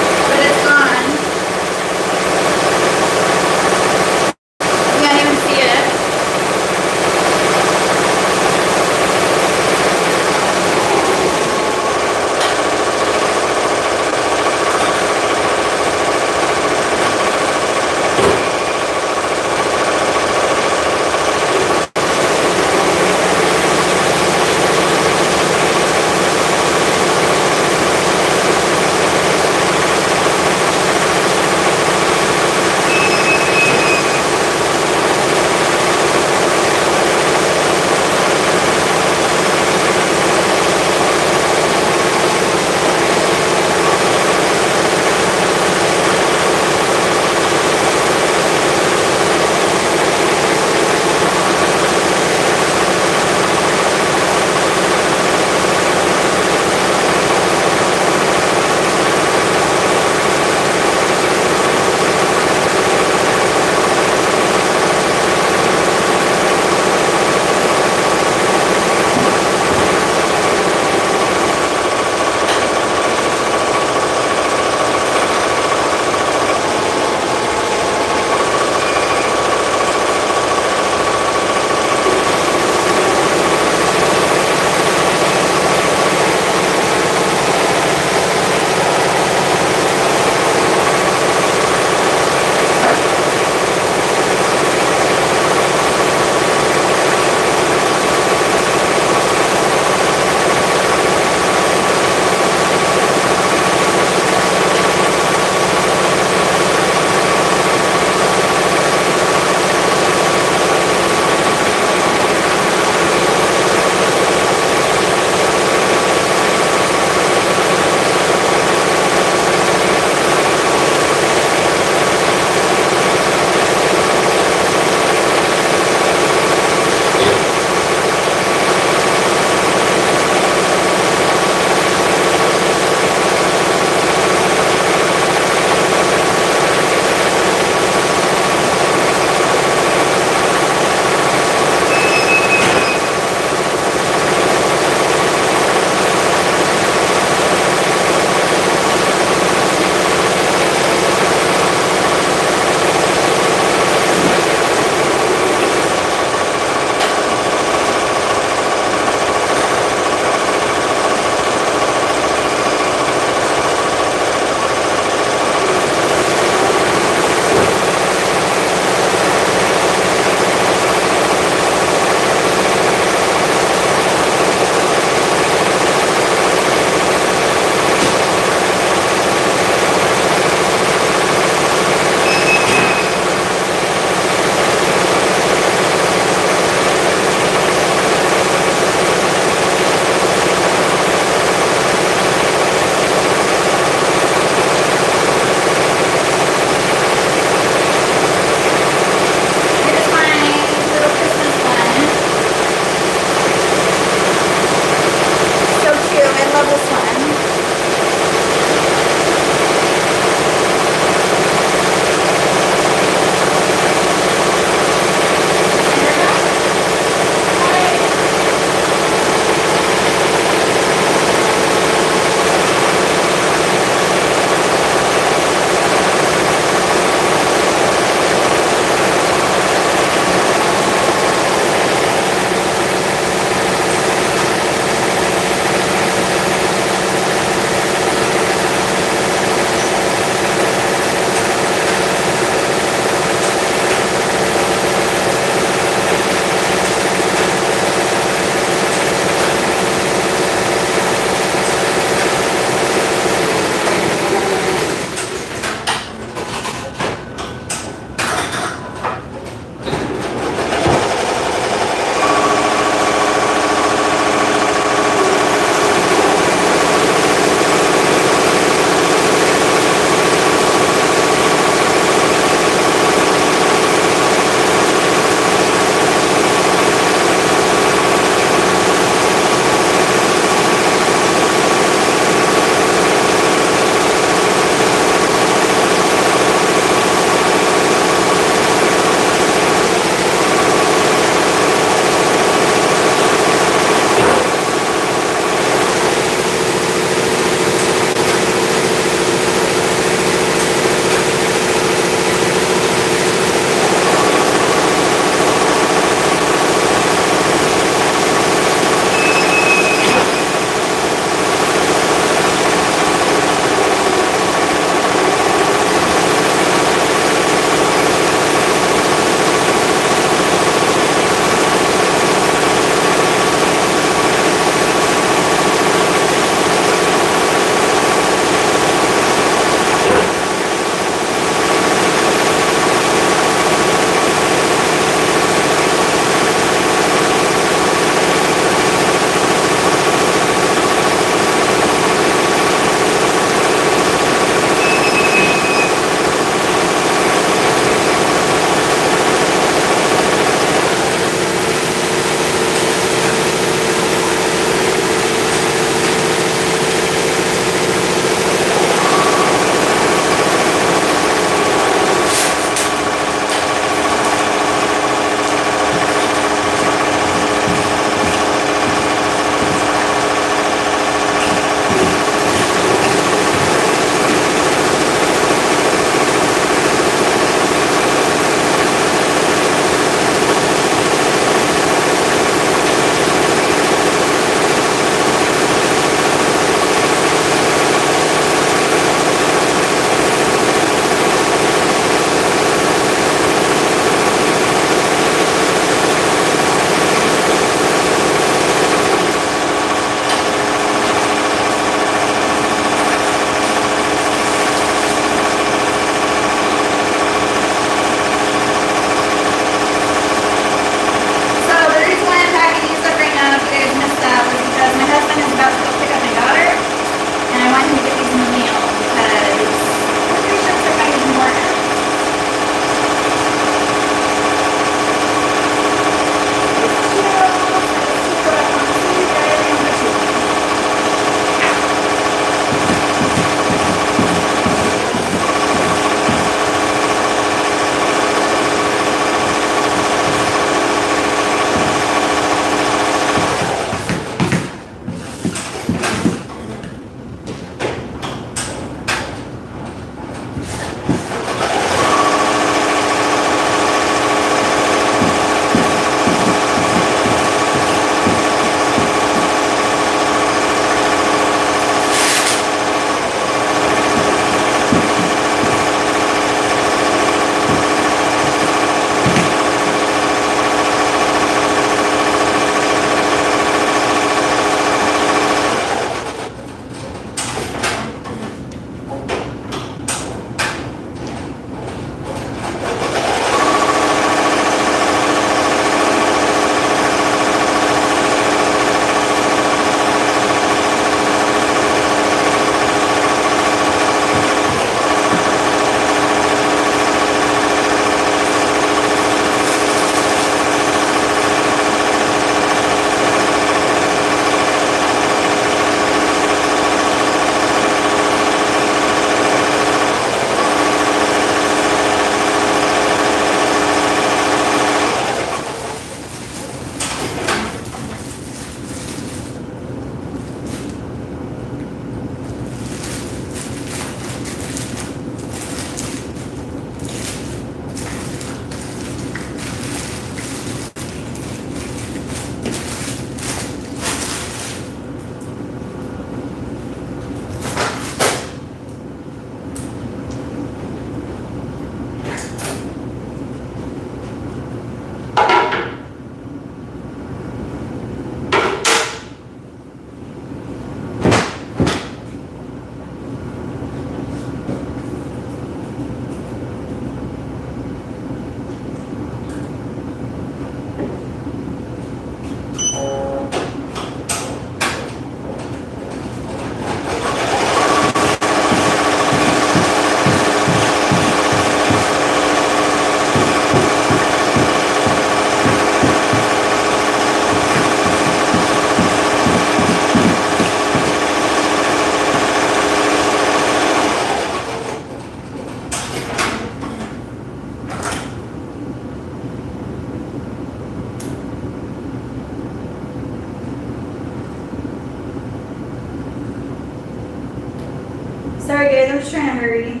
Sorry guys, I'm just trying to hurry.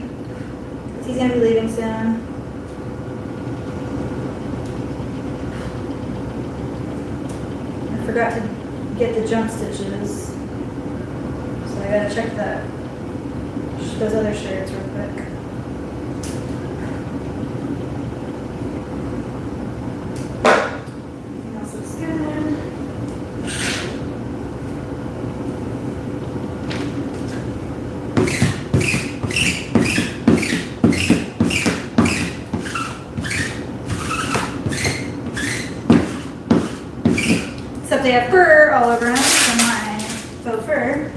He's gonna be leaving soon. I forgot to get the jump stitches. So I gotta check those other shirts real quick. Everything else looks good. Except they have fur all over them from my faux fur.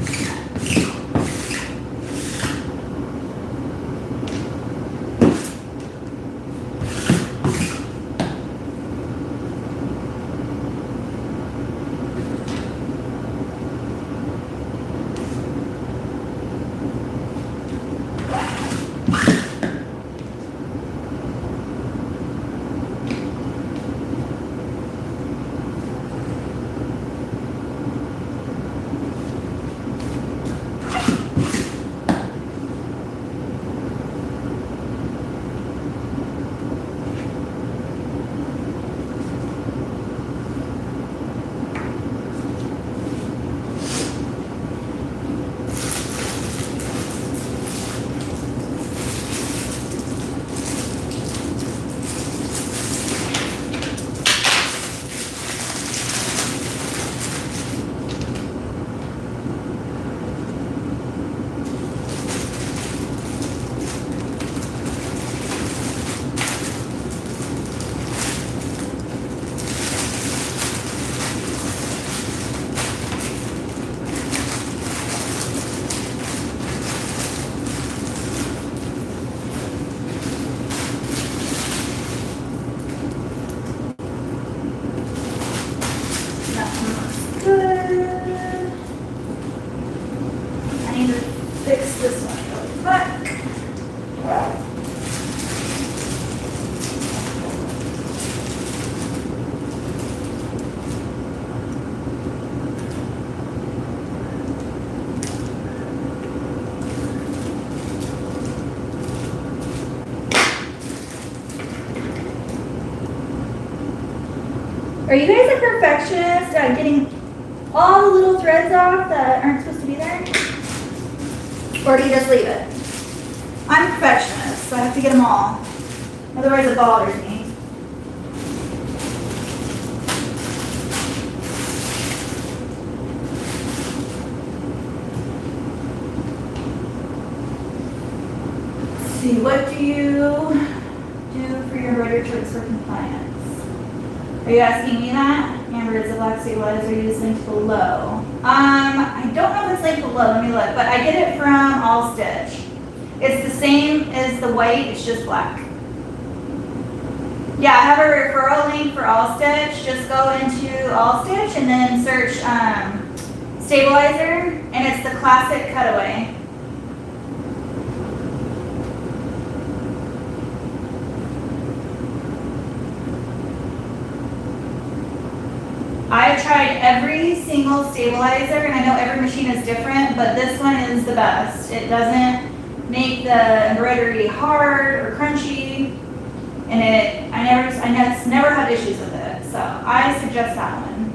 Are you guys a perfectionist at getting all the little threads off that aren't supposed to be there? Or do you just leave it? I'm a perfectionist, so I have to get them all. Otherwise it bothers me. Let's see, what do you do for your embroidery shirts for compliance? Are you asking me that? Amber, is the black stabilizer used linked below? I don't know if it's linked below, let me look, but I get it from ALLSTITCH. It's the same as the white, it's just black. Yeah, I have a referral link for ALLSTITCH. Just go into ALLSTITCH and then search stabilizer, and it's the classic cutaway. I've tried every single stabilizer, and I know every machine is different, but this one is the best. It doesn't make the embroidery hard or crunchy, and I never had issues with it. So I suggest that one.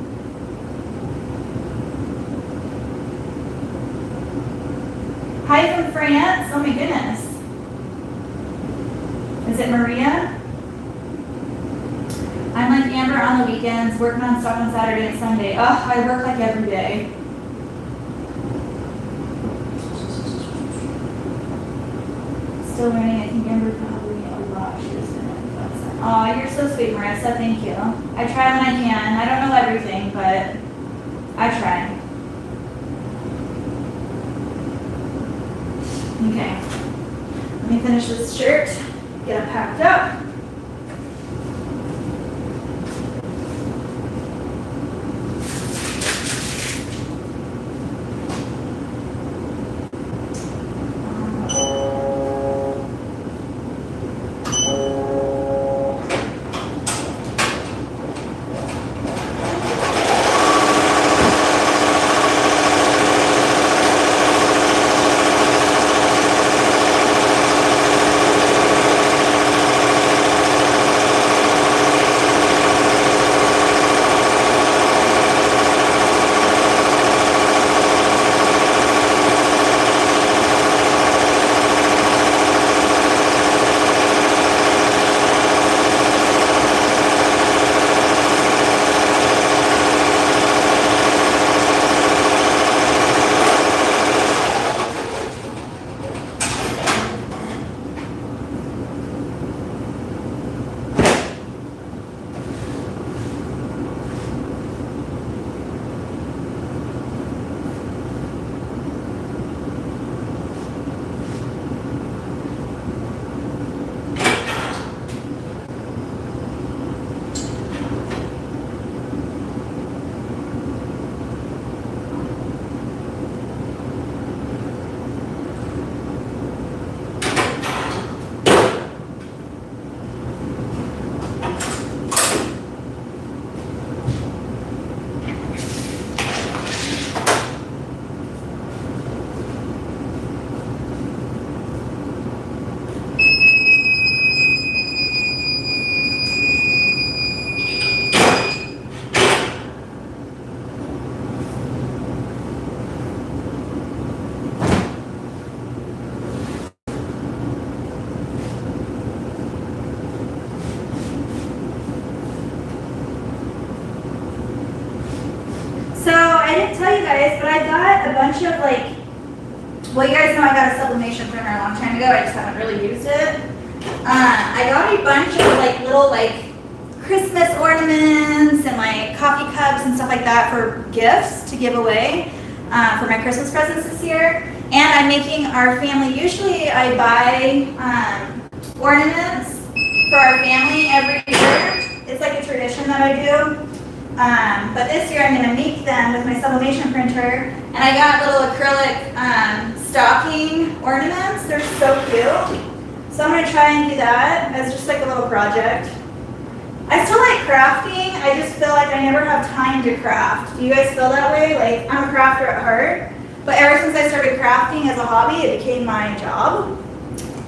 Hi from France. Oh my goodness. Is it Maria? I'm like Amber on the weekends, work non-stop on Saturday and Sunday. Ugh, I work like every day. Still learning. I think Amber probably a lot. She was doing it. Oh, you're so sweet, Marissa. Thank you. I try when I can. I don't know everything, but I try. Okay. Let me finish this shirt. Get it packed up. tell you guys, but I got a bunch of like, well, you guys know I got a sublimation printer a long time ago. I just haven't really used it. I got a bunch of like little like Christmas ornaments and like coffee cups and stuff like that for gifts to give away for my Christmas presents this year. And I'm making our family, usually I buy ornaments for our family every year. It's like a tradition that I do. But this year I'm gonna make them with my sublimation printer. And I got little acrylic stocking ornaments. They're so cute. So I'm gonna try and do that as just like a little project. I still like crafting. I just feel like I never have time to craft. Do you guys feel that way? Like, I'm a crafter at heart. But ever since I started crafting as a hobby, it became my job.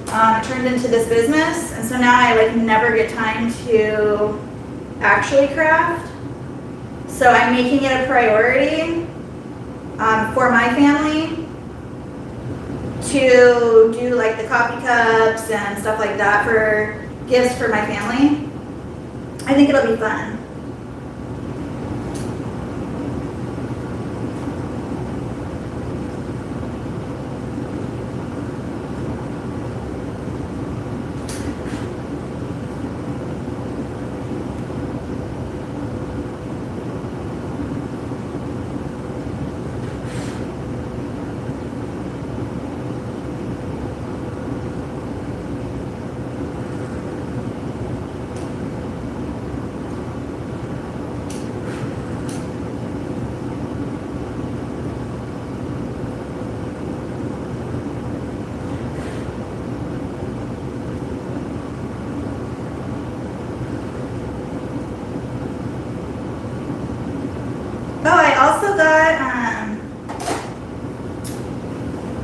It turned into this business. And so now I like never get time to actually craft. So I'm making it a priority for my family to do like the coffee cups and stuff like that for gifts for my family. I think it'll be fun.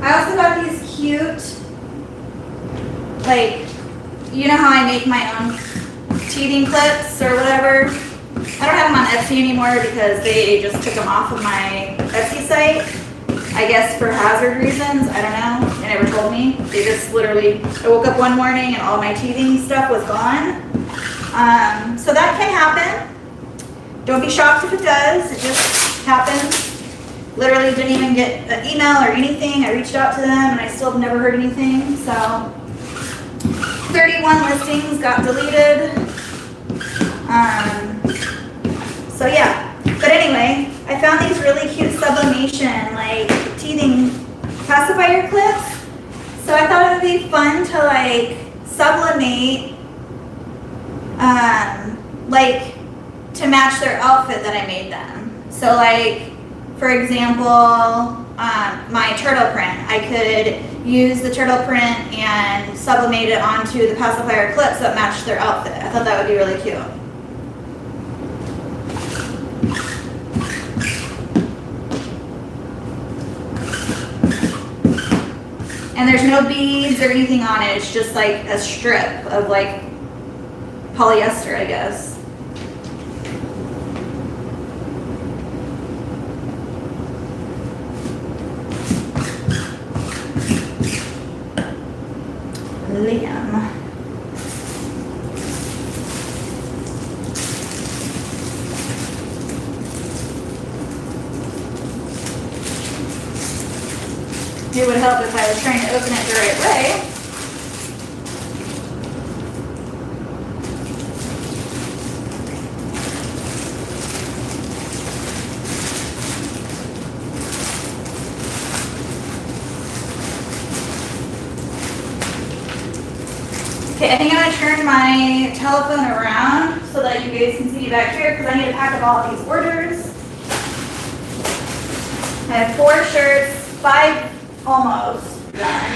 I also got these cute, like, you know how I make my own teething clips or whatever? I don't have them on Etsy anymore because they just took them off of my Etsy site. I guess for hazard reasons, I don't know. They never told me. They just literally, I woke up one morning and all my teething stuff was gone. So that can happen. Don't be shocked if it does. It just happens. Literally didn't even get an email or anything. I reached out to them and I still have never heard anything. So 31 listings got deleted. So yeah, but anyway, I found these really cute sublimation, like teething pacifier clips. So I thought it would be fun to like sublimate, like to match their outfit that I made them. So like, for example, my turtle print, I could use the turtle print and sublimate it onto the pacifier clips that match their outfit. I thought that would be really cute. And there's no beads or anything on it. It's just like a strip of like polyester, I guess. Liam. It would help if I was trying to open it the right way. Okay, I think I'm gonna turn my telephone around so that you guys can see me back here because I need to pack up all of these orders. I have 4 shirts, 5 almost done.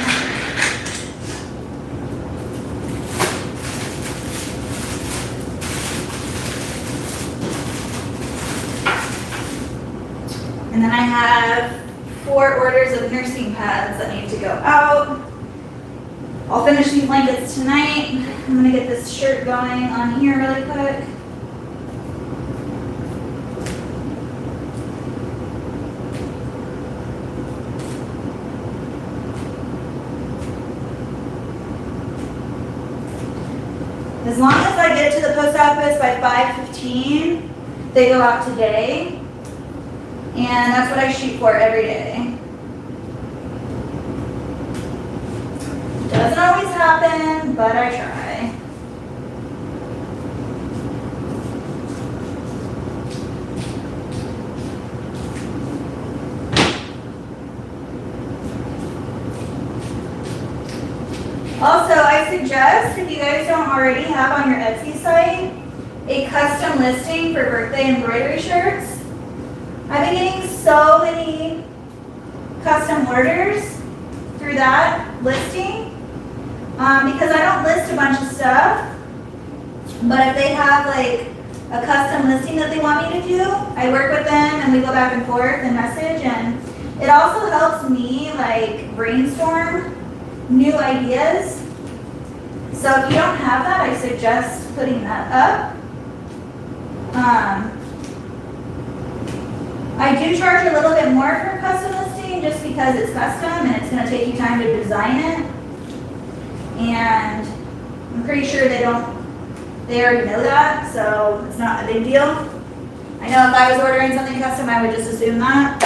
And then I have 4 orders of nursing pads that need to go out. I'll finish these blankets tonight. I'm gonna get this shirt going on here really quick. As long as I get to the post office by 5:15, they go out today. And that's what I shoot for every day. Doesn't always happen, but I try. Also, I suggest, if you guys don't already have on your Etsy site, a custom listing for birthday embroidery shirts. I've been getting so many custom orders through that listing because I don't list a bunch of stuff, but if they have like a custom listing that they want me to do, I work with them and we go back and forth and message, and it also helps me like brainstorm new ideas. So if you don't have that, I suggest putting that up. I do charge a little bit more for custom listing just because it's custom and it's going to take you time to design it. And I'm pretty sure they already know that, so it's not a big deal. I know if I was ordering something custom, I would just assume that.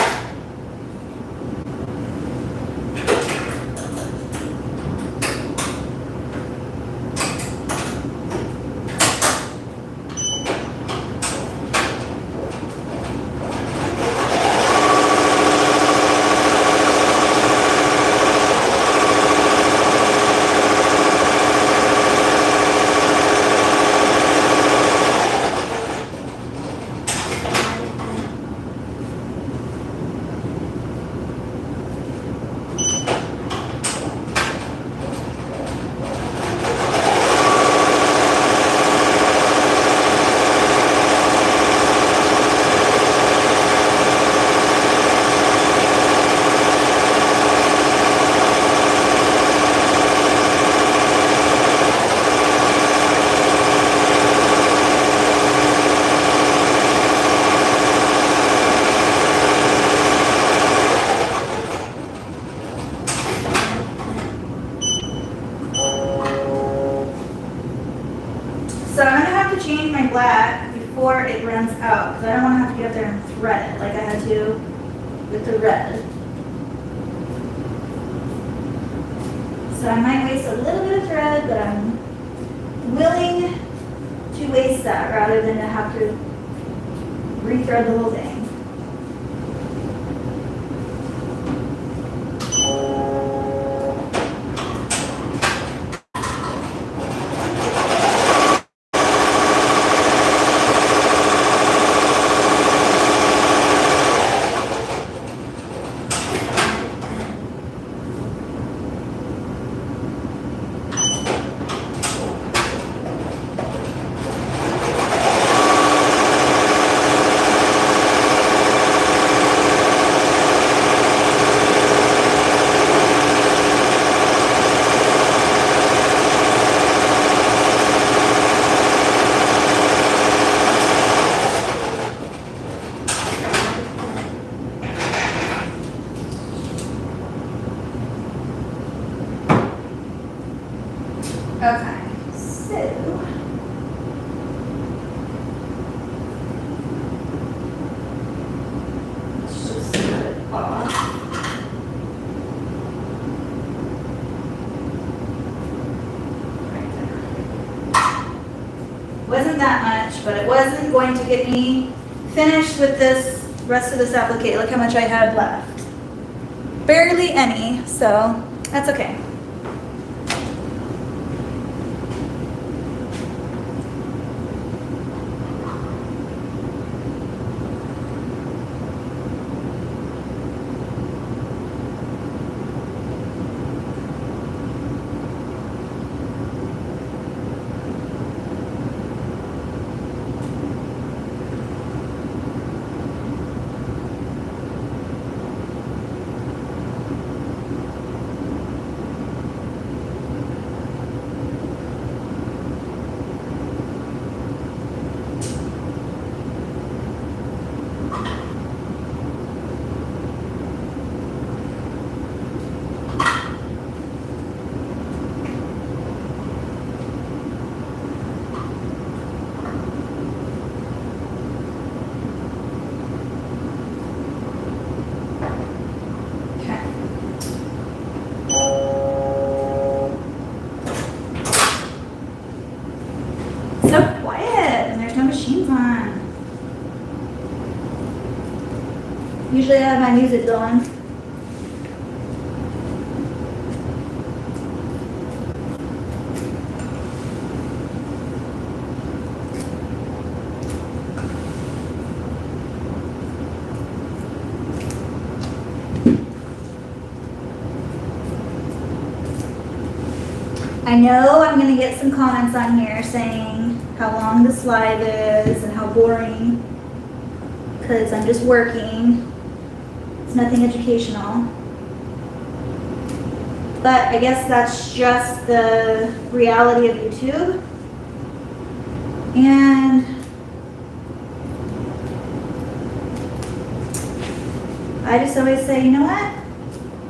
So I'm gonna have to change my black before it runs out, because I don't wanna have to get up there and thread it like I had to with the red. So I might waste a little bit of thread, but I'm willing to waste that rather than to have to rethread the whole thing. Okay, so let's just cut it off. Right there. Wasn't that much, but it wasn't going to get me finished with this rest of this applique. Look how much I had left. Barely any, so that's okay. Usually I have my music going. I know I'm gonna get some comments on here saying how long this live is and how boring, because I'm just working. It's nothing educational. But I guess that's just the reality of YouTube. And I just always say, you know what?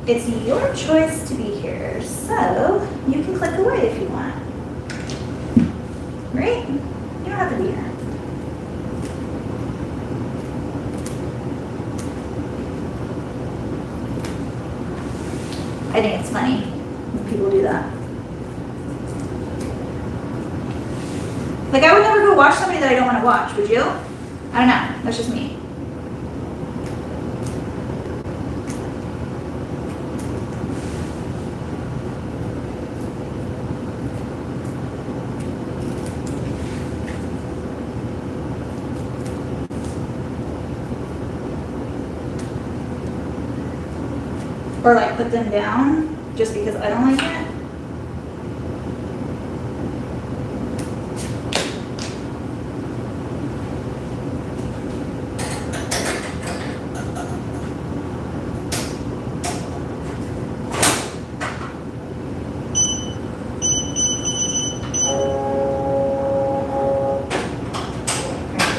It's your choice to be here, so you can click away if you want. Right? You don't have to be here. I think it's funny when people do that. Like, I would never go watch somebody that I don't want to watch, would you? I don't know. That's just me. Or like put them down just because I don't like it.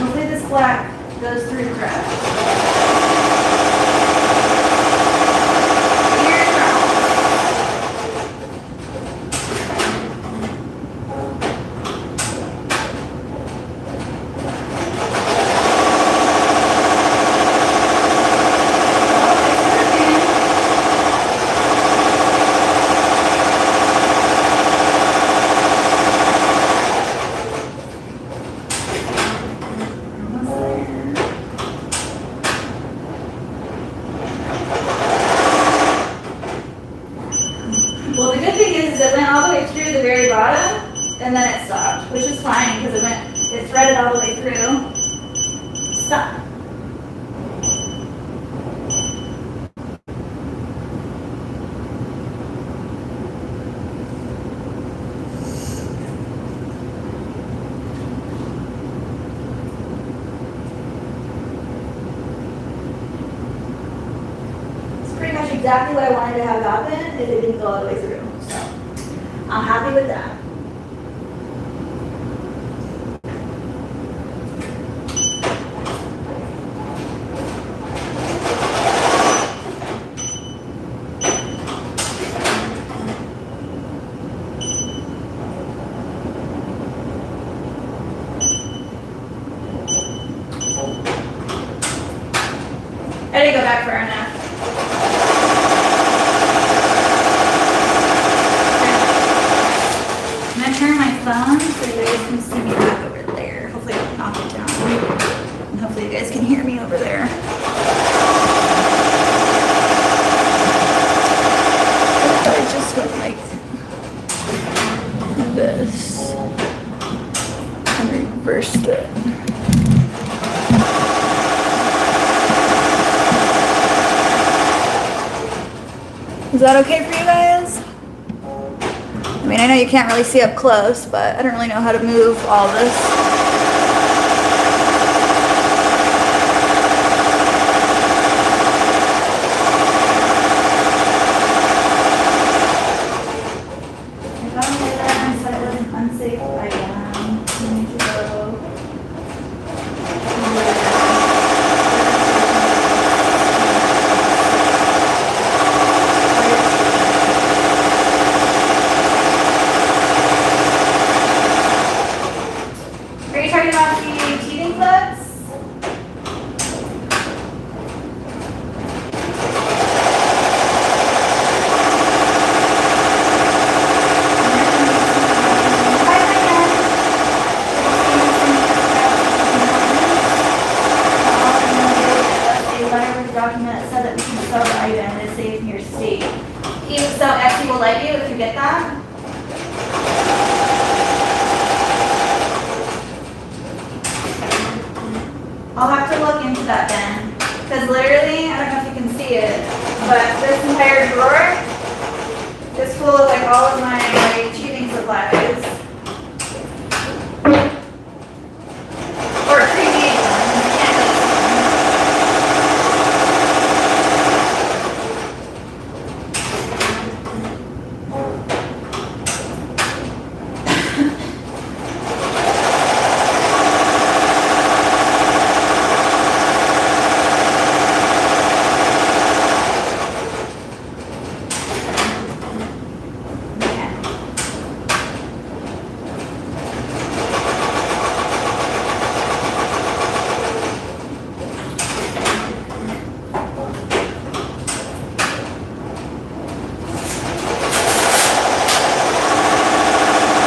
Hopefully this black goes through the cracks. Well, the good thing is it went all the way through the very bottom, and then it stopped, which is fine because it threaded all the way through. Stop. It's pretty much exactly what I wanted to have happen if it didn't go all the way through. So I'm happy with that. I didn't go back far enough. I'm gonna turn my phone so you guys can see me back over there. Hopefully I don't knock it down. And hopefully you guys can hear me over there. I just went like this and reversed it. Is that okay for you guys? I mean, I know you can't really see up close, but I don't really know how to move all this. If I'm there, so it wasn't unsafe item. Let me go. see. So Etsy will let you if you get that. I'll have to look into that then. Because literally, I don't know if you can see it, but this entire drawer is full of like all of my like cheating supplies. Or pre-made ones. You can't really see them.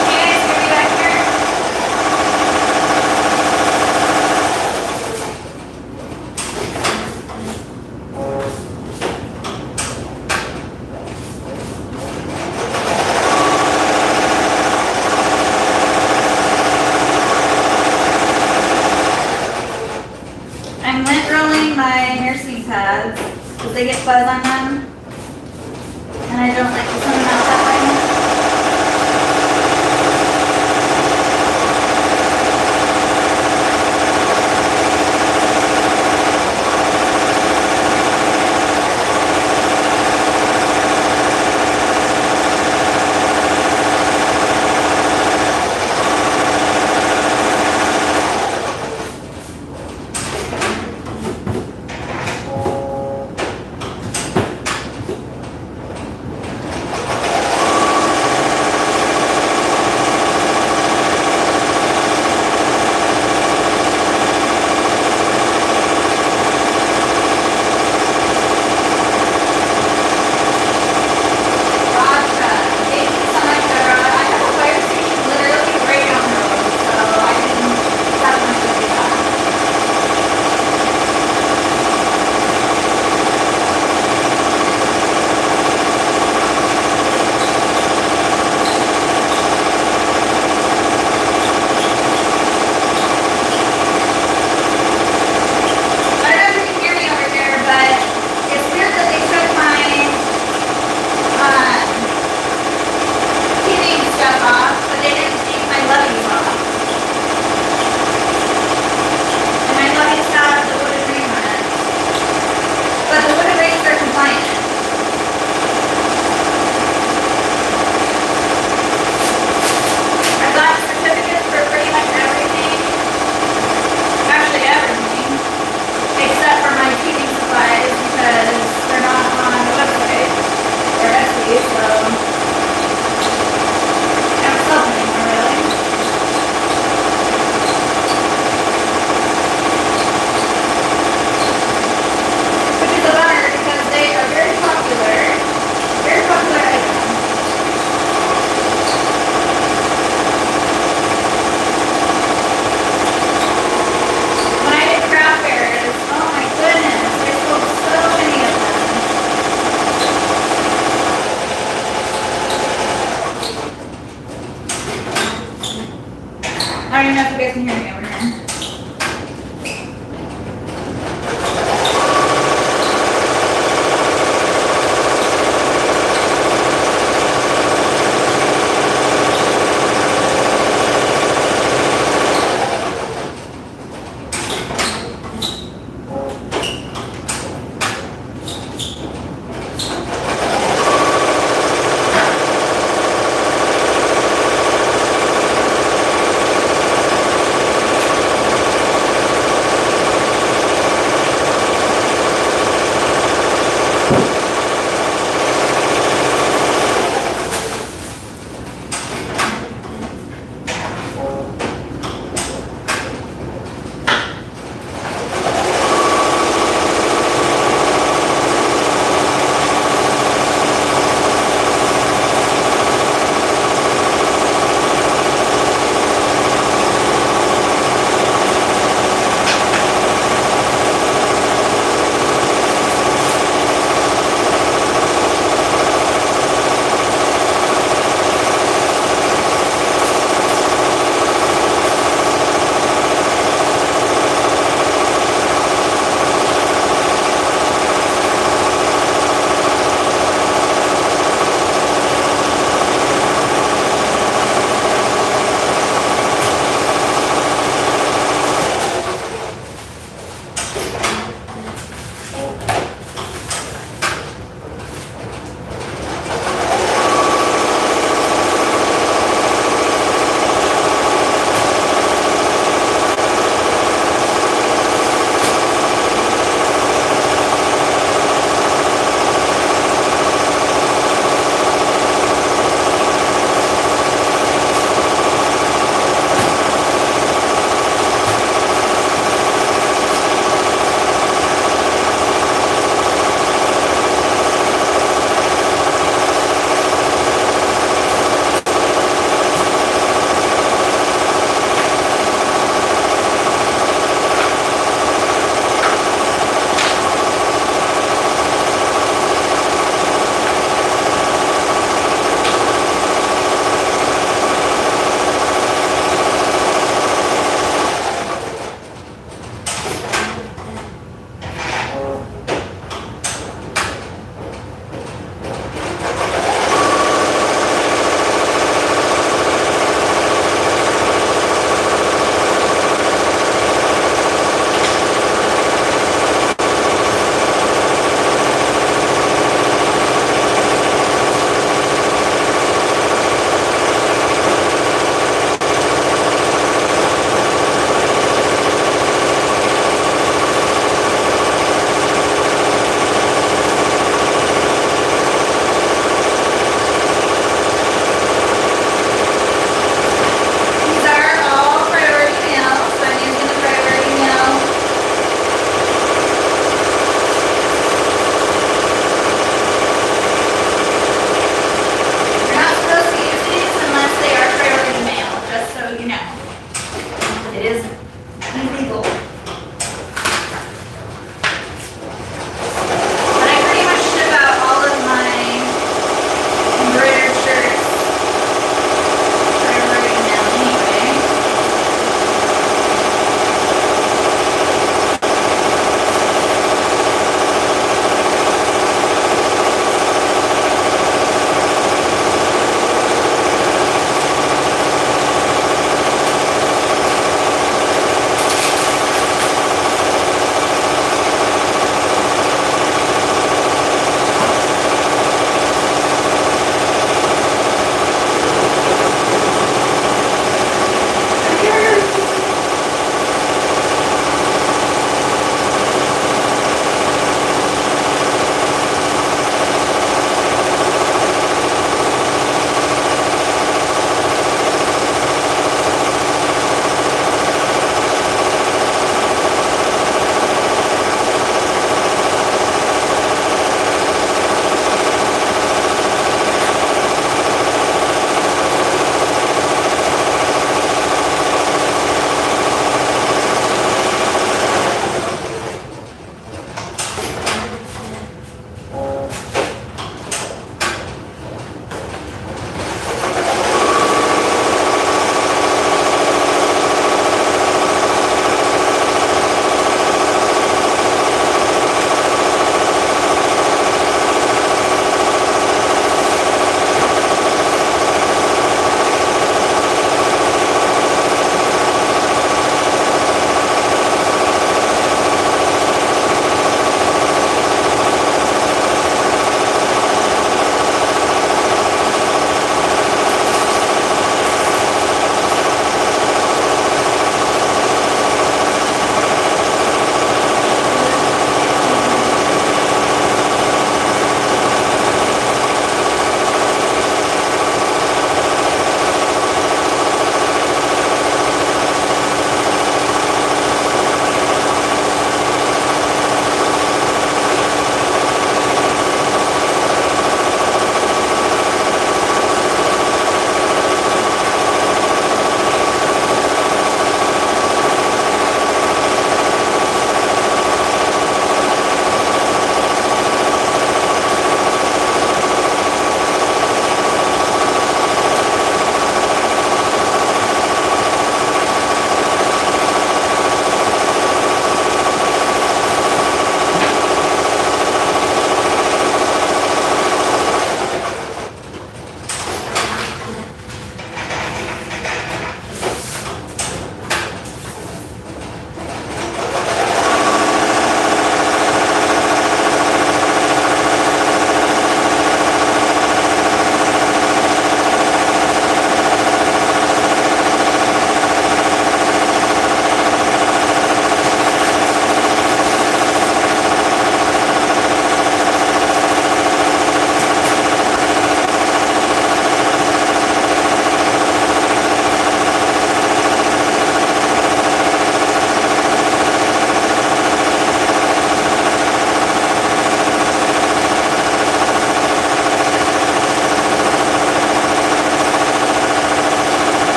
Can you guys hear me back here? I'm lint rolling my nursing pads because they get fuzz on them. And I don't like to send them out that way.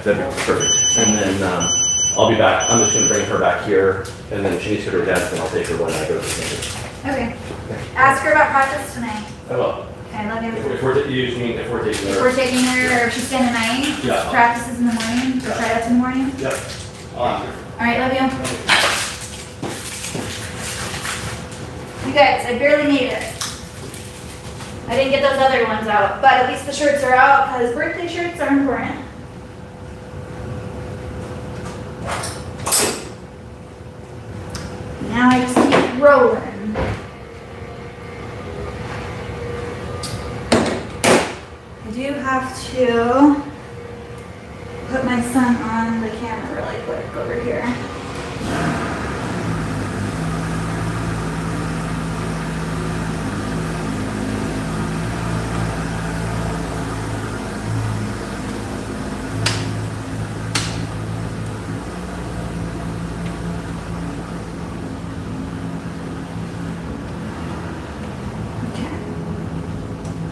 that'd be perfect. And then I'll be back. I'm just gonna bring her back here, and then she needs to go to her desk, and I'll take her when I go to the center. Okay. Ask her about practice tonight. I will. Okay, love you. If we're, you just mean if we're taking If her. we're taking her, or if she's staying the night, Yeah. practices in the morning, or tryouts in the morning. Yep. I'll ask her. All right, love you. You guys, I barely made it. I didn't get those other ones out, but at least the shirts are out because birthday shirts are important. Now I just keep rolling. I do have to put my son on the camera really quick over here.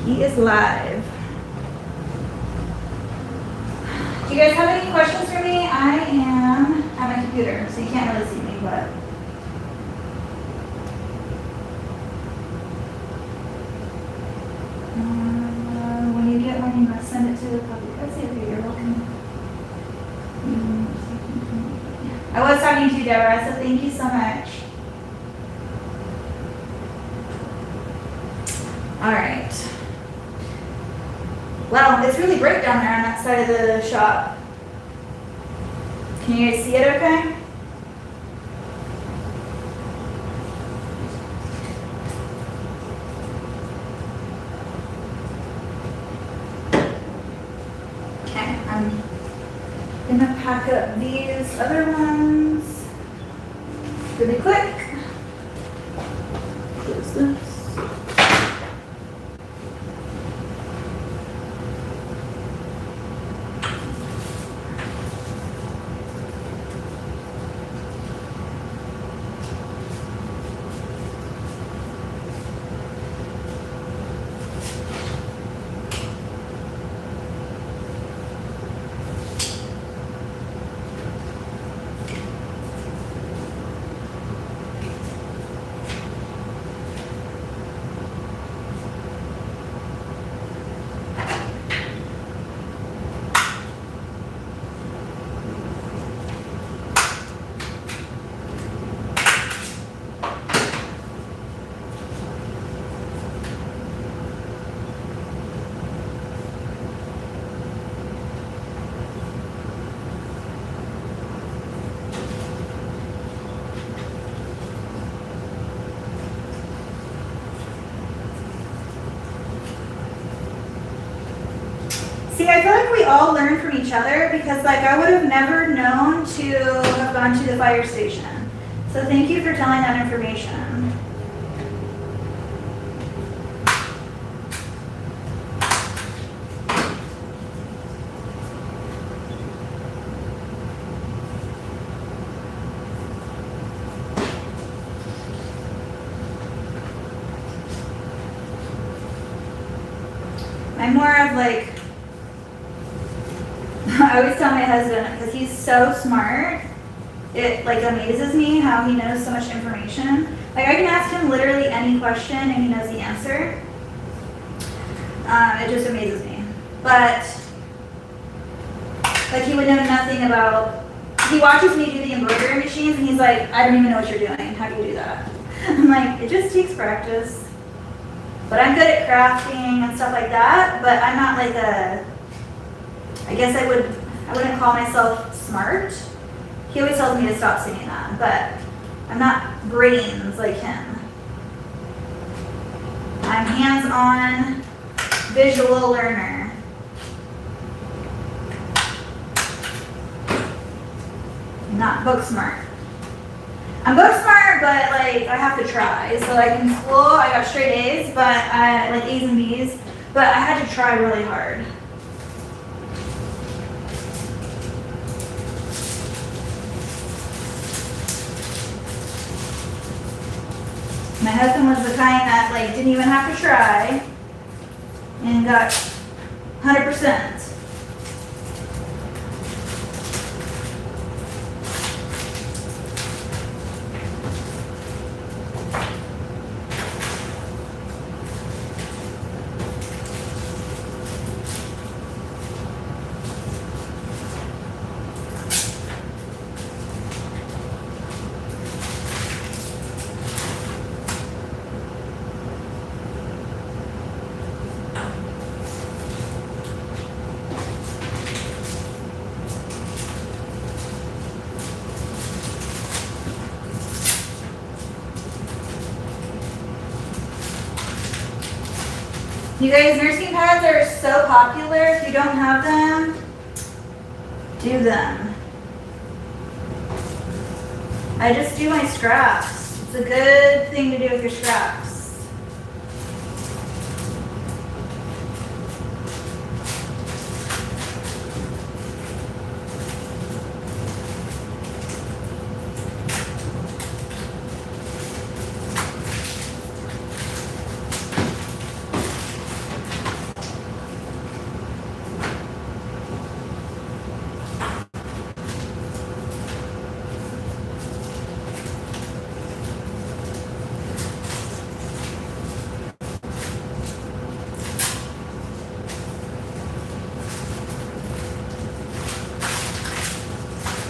He is live. Do you guys have any questions for me? I am at my computer, so you can't really see me, but. When you get one, you must send it to the public. That's it, you're welcome. I was talking to you, Deborah, so thank you so much. All right. Wow, it's really bright down there on that side of the shop. Can you guys see it okay? Okay, I'm gonna pack up these other ones really quick. Close this. See, I feel like we all learn from each other because like I would have never known to have gone to the fire station. So thank you for telling that information. I'm more of like, I always tell my husband, because he's so smart, it like amazes me how he knows so much information. Like I can ask him literally any question and he knows the answer. It just amazes me. But like he would know nothing about, he watches me do the embroidery machines and he's like, I don't even know what you're doing. How do you do that? I'm like, it just takes practice. But I'm good at crafting and stuff like that, but I'm not like a, I guess I wouldn't call myself smart. He always tells me to stop saying that, but I'm not brains like him. I'm hands-on, visual learner. Not book smart. I'm book smart, but like I have to try. So like in school, I got straight A's, but I like A's and B's, but I had to try really hard. My husband was the kind that like didn't even have to try and got 100%. You guys, nursing pads are so popular. If you don't have them, do them. I just do my scraps. It's a good thing to do with your scraps.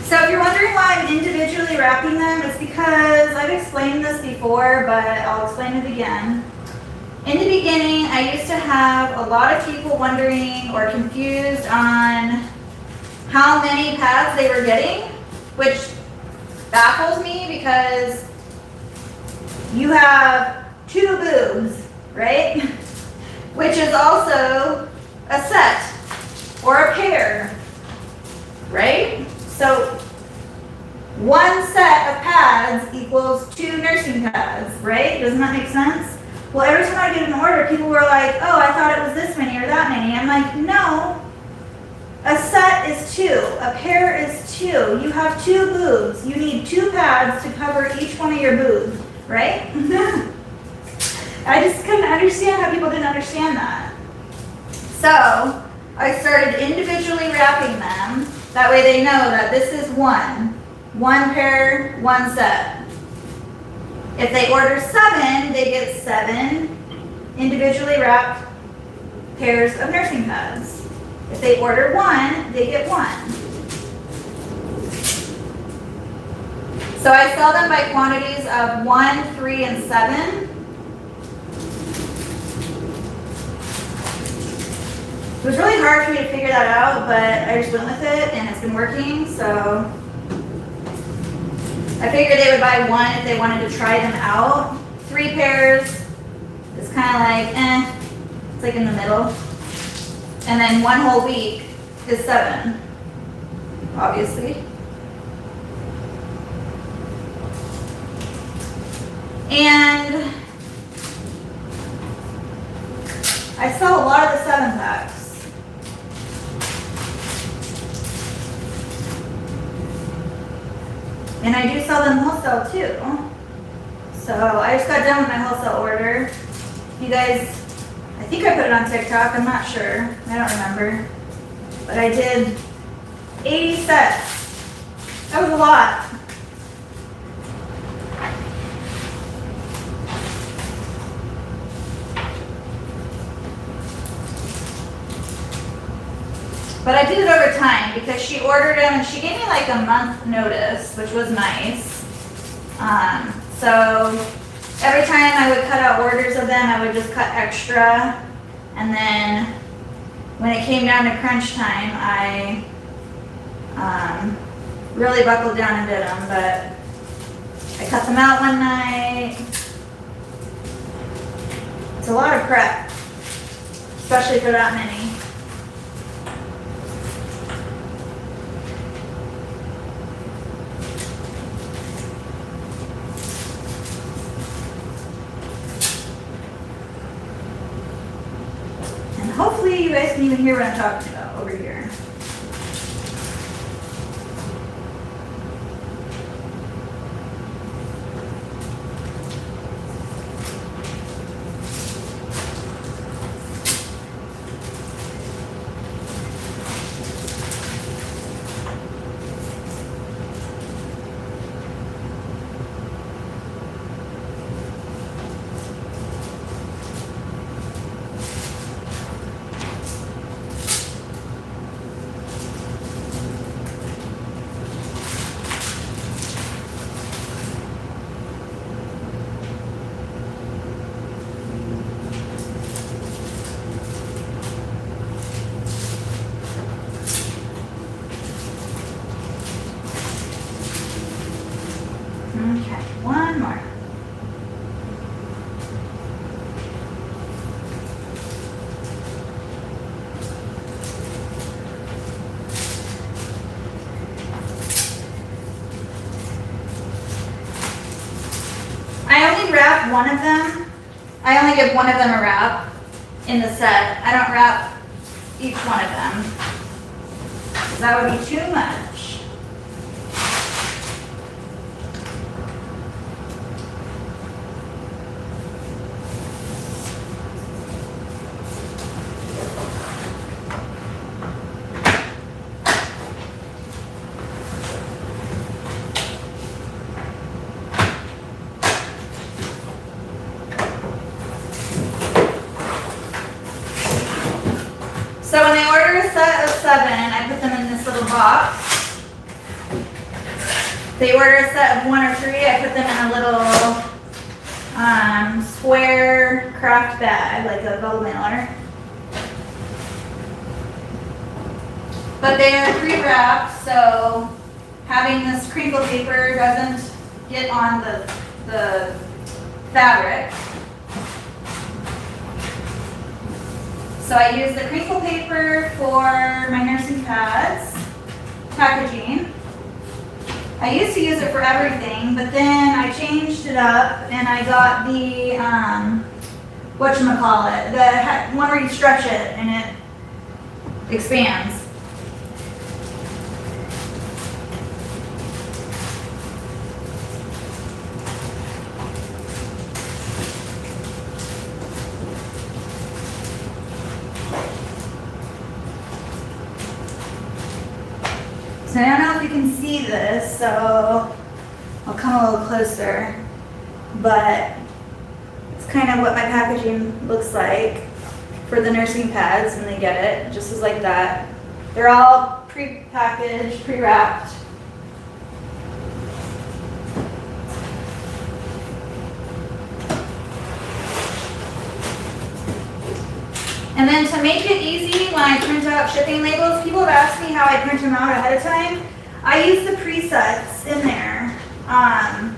So if you're wondering why I'm individually wrapping them, it's because I've explained this before, but I'll explain it again. In the beginning, I used to have a lot of people wondering or confused on how many pads they were getting, which baffles me because you have 2 boobs, right? Which is also a set or a pair, right? So 1 set of pads equals 2 nursing pads, right? Doesn't that make sense? Well, every time I get an order, people were like, oh, I thought it was this many or that many. I'm like, no. A set is 2. A pair is 2. You have 2 boobs. You need 2 pads to cover each one of your boobs, right? I just couldn't understand how people didn't understand that. So I started individually wrapping them. That way they know that this is 1 pair, 1 set. If they order 7, they get 7 individually wrapped pairs of nursing pads. If they order 1, they get 1. So I sell them by quantities of 1, 3, and 7. It was really hard for me to figure that out, but I just went with it and it's been working, so I figured they would buy 1 if they wanted to try them out. 3 pairs is kind of like, it's like in the middle. And then 1 whole week is 7, obviously. And I sell a lot of the 7 packs. And I do sell them wholesale too. So I just got done with my wholesale order. You guys, I think I put it on TikTok, I'm not sure. I don't remember. But I did 80 sets. That was a lot. But I did it over time because she ordered them and she gave me like a month notice, which was nice. So every time I would cut out orders of them, I would just cut extra. And then when it came down to crunch time, I really buckled down and did them. But I cut them out one night. It's a lot of prep, especially for that many. Hopefully you guys can even hear what I'm talking about over here. wrap one of them. I only give one of them a wrap in the set. I don't wrap each one of them. That would be too much. So when they order a set of 7, I put them in this little box. They order a set of 1 or 3, I put them in a little square craft bag, like a bubble mailer. But they are pre-wrapped, so having this crinkle paper doesn't get on the fabric. So I use the crinkle paper for my nursing pads, packaging. I used to use it for everything, but then I changed it up and I got the, whatchamacallit, the one where you stretch it and it expands. So I don't know if you can see this, so I'll come a little closer, but it's kind of what my packaging looks like for the nursing pads when they get it, just as like that. They're all pre-packaged, pre-wrapped. And then to make it easy, when I print out shipping labels, people have asked me how I print them out ahead of time. I use the presets in there. I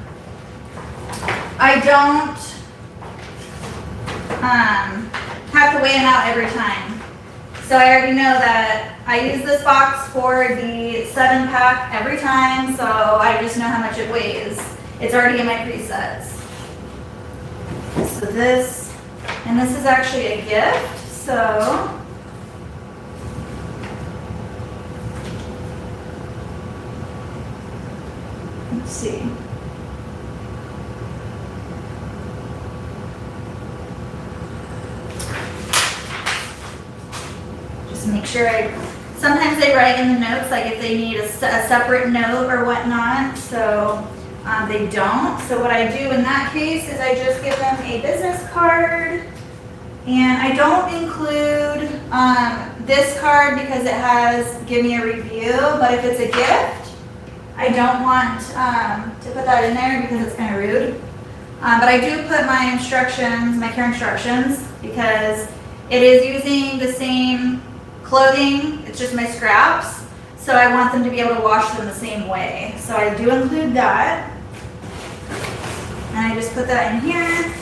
don't have to weigh them out every time. So I already know that I use this box for the 7-pack every time, so I just know how much it weighs. It's already in my presets. So this, and this is actually a gift. So, let's see. Just make sure sometimes they write in the notes, like if they need a separate note or whatnot, so they don't. So what I do in that case is I just give them a business card. And I don't include this card because it has give me a review, but if it's a gift, I don't want to put that in there because it's kind of rude. But I do put my instructions, my care instructions, because it is using the same clothing, it's just my scraps, so I want them to be able to wash them the same way. So I do include that, and I just put that in here.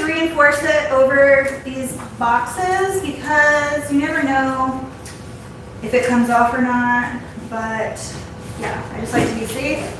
Reinforce it over these boxes because you never know if it comes off or not, but yeah, I just like to be safe.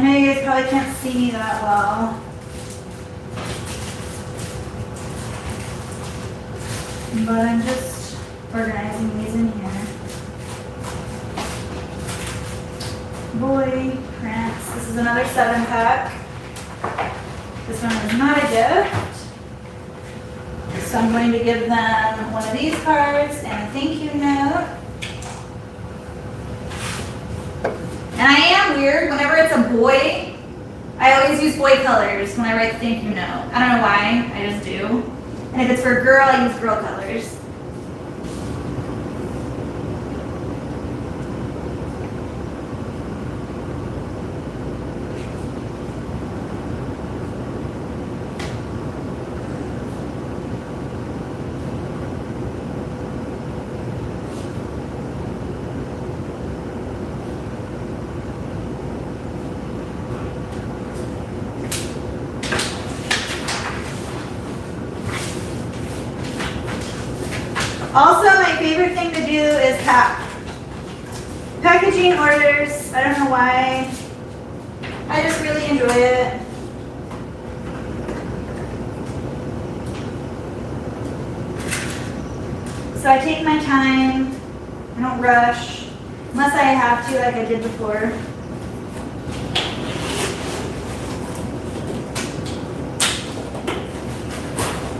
know you guys probably can't see me that well. But I'm just organizing these in here. Boy prints. This is another 7-pack. This one is not a gift. So I'm going to give them one of these cards and a thank you note. And I am weird. Whenever it's a boy, I always use boy colors when I write the thank you note. I don't know why. I just do. And if it's for a girl, I use girl colors. Also, my favorite thing to do is packaging orders. I don't know why. I just really enjoy it. So I take my time. I don't rush. Unless I have to, like I did before.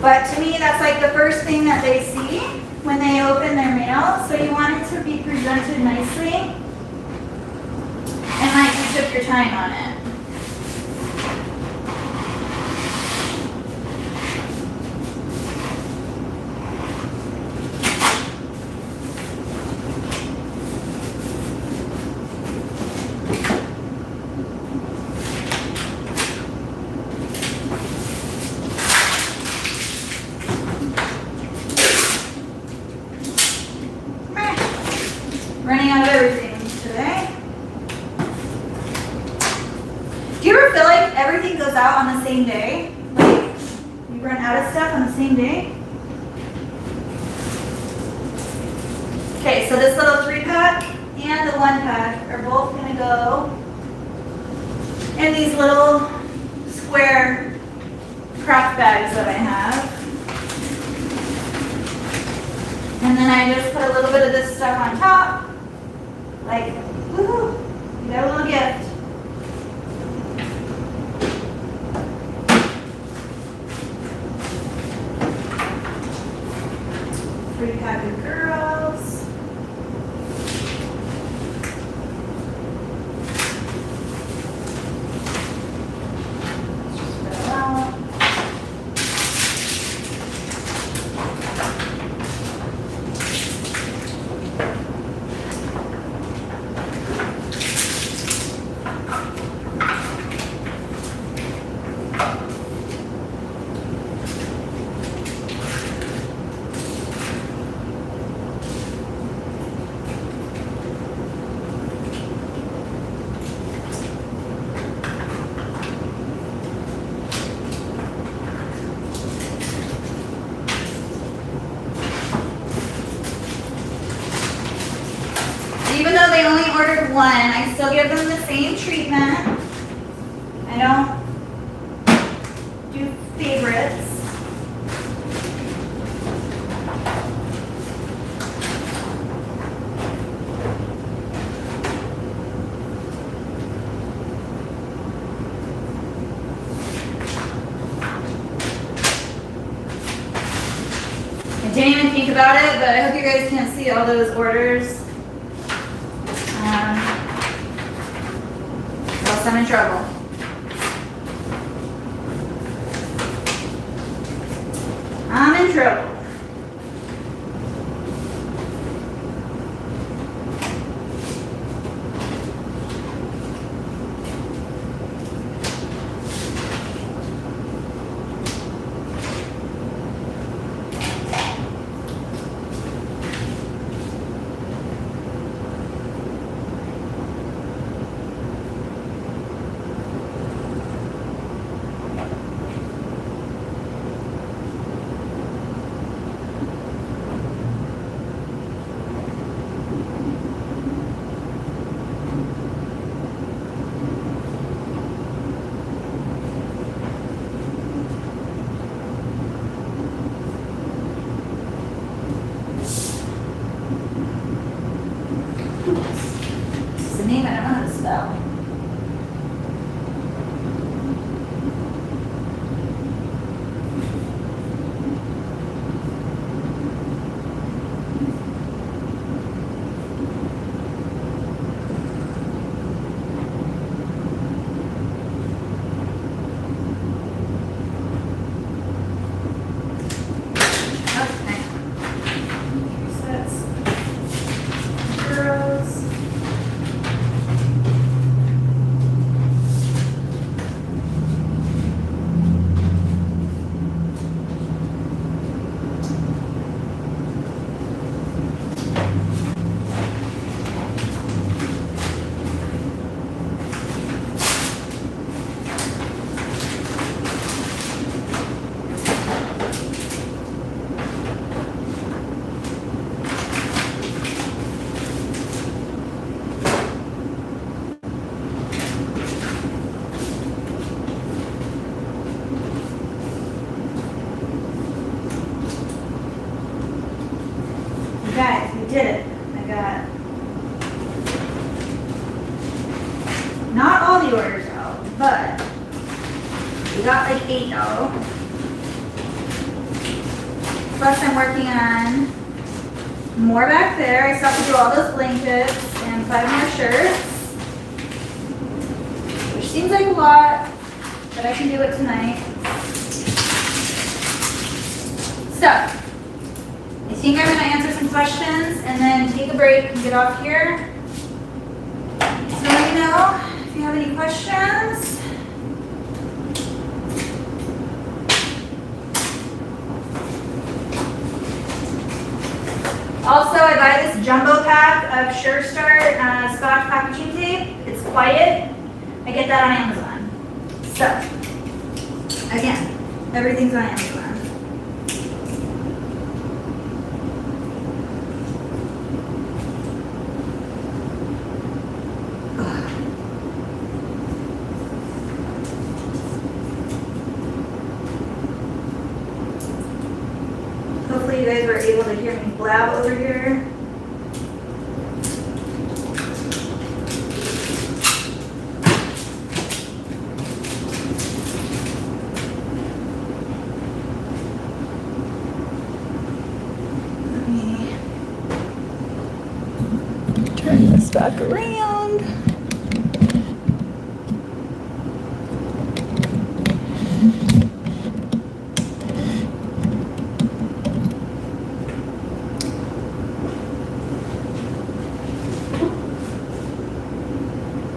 But to me, that's like the first thing that they see when they open their mail. So you want it to be presented nicely. And like you took your time on it. Running out of everything today. Do you ever feel like everything goes out on the same day? Like you run out of stuff on the same day? Okay, so this little 3-pack and the 1-pack are both gonna go in these little square craft bags that I have. And then I just put a little bit of this stuff on top. Like, woohoo, you got a little gift. Three-pack of girls. Just spread it out. Even though they only ordered one, I still give them the same treatment. I don't do favorites. I didn't even think about it, but I hope you guys can't see all those orders. Else I'm in trouble. I'm in trouble. did it. I got not all the orders out, but we got like 8 out. Plus I'm working on more back there. I still have to do all those blankets and 5 more shirts, which seems like a lot, but I can do it tonight. So, I think I'm going to answer some questions and then take a break and get off here. So let me know if you have any questions. Also, I buy this jumbo pack of Sure Start Scotch packaging tape. It's quiet. I get that on Amazon. So, again, everything's on Amazon. Hopefully you guys were able to hear me blab over here. Let me turn this back around.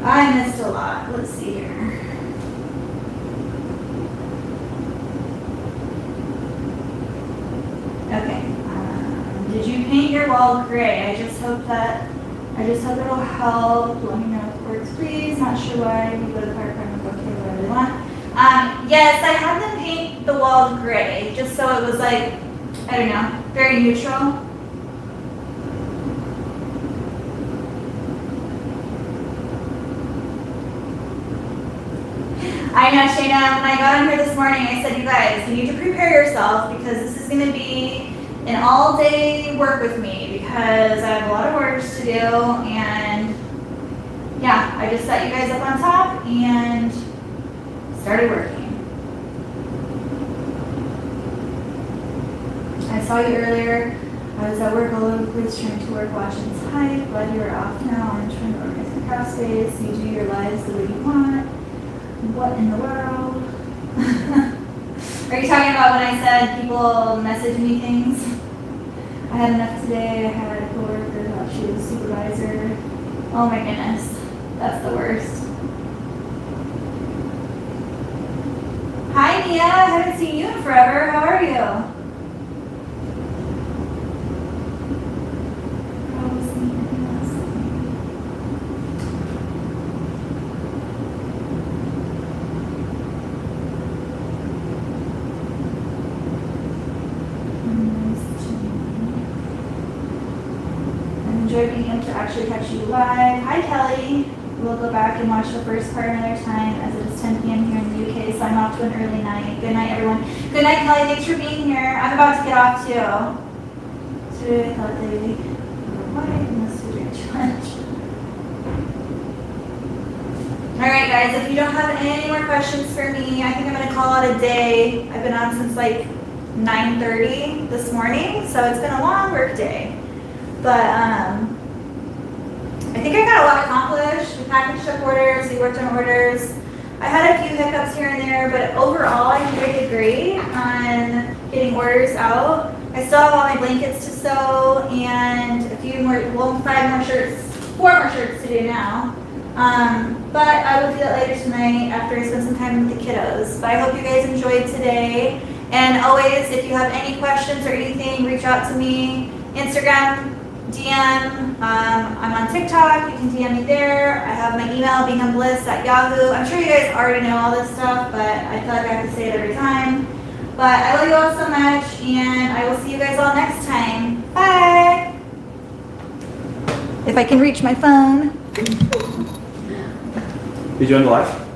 I missed a lot. Let's see here. Okay. Did you paint your wall gray? I just hope it'll help. Let me know if it works, please. Not sure why. You go to the fire department. Okay, whatever you want. Yes, I had them paint the wall gray, just so it was like, I don't know, very neutral. I know, Shayna, when I got on here this morning, I said, you guys, you need to prepare yourself because this is going to be an all-day work with me because I have a lot of orders to do, and yeah, I just set you guys up on top and started working. I saw you earlier. I was at work all over the place trying to work, watching this hype. Glad you are off now. I'm trying to organize my craft space. You do your lives the way you want. What in the world? Are you talking about when I said people message me things? I had enough today. I had a coworker thought she was a supervisor. Oh my goodness. That's the worst. Hi Mia, I haven't seen you in forever. How are you? Being able to actually catch you live. Hi Kelly. We'll go back and watch the first part another time as it is 10 p.m. here in the UK, so I'm off to an early night. Good night everyone. Good night Kelly, thanks for being here. I'm about to get off too. Today I thought they were white unless we drink too much. Alright guys, if you don't have any more questions for me, I think I'm going to call it a day. I've been on since like 9:30 this morning, so it's been a long work day. But I think I got a lot accomplished. We packaged up orders, we worked on orders. I had a few hiccups here and there, but overall I think I did great on getting orders out. I still have all my blankets to sew and a few more, well, 4 more shirts to do now. But I will do that later tonight after I spend some time with the kiddos. But I hope you guys enjoyed today. And always, if you have any questions or anything, reach out to me. Instagram, DM, I'm on TikTok, you can DM me there. I have my email, beingumbliss@yahoo. I'm sure you guys already know all this stuff, but I feel like I have to say it every time. But I love you all so much, and I will see you guys all next time. Bye! If I can reach my phone. Did you end the live?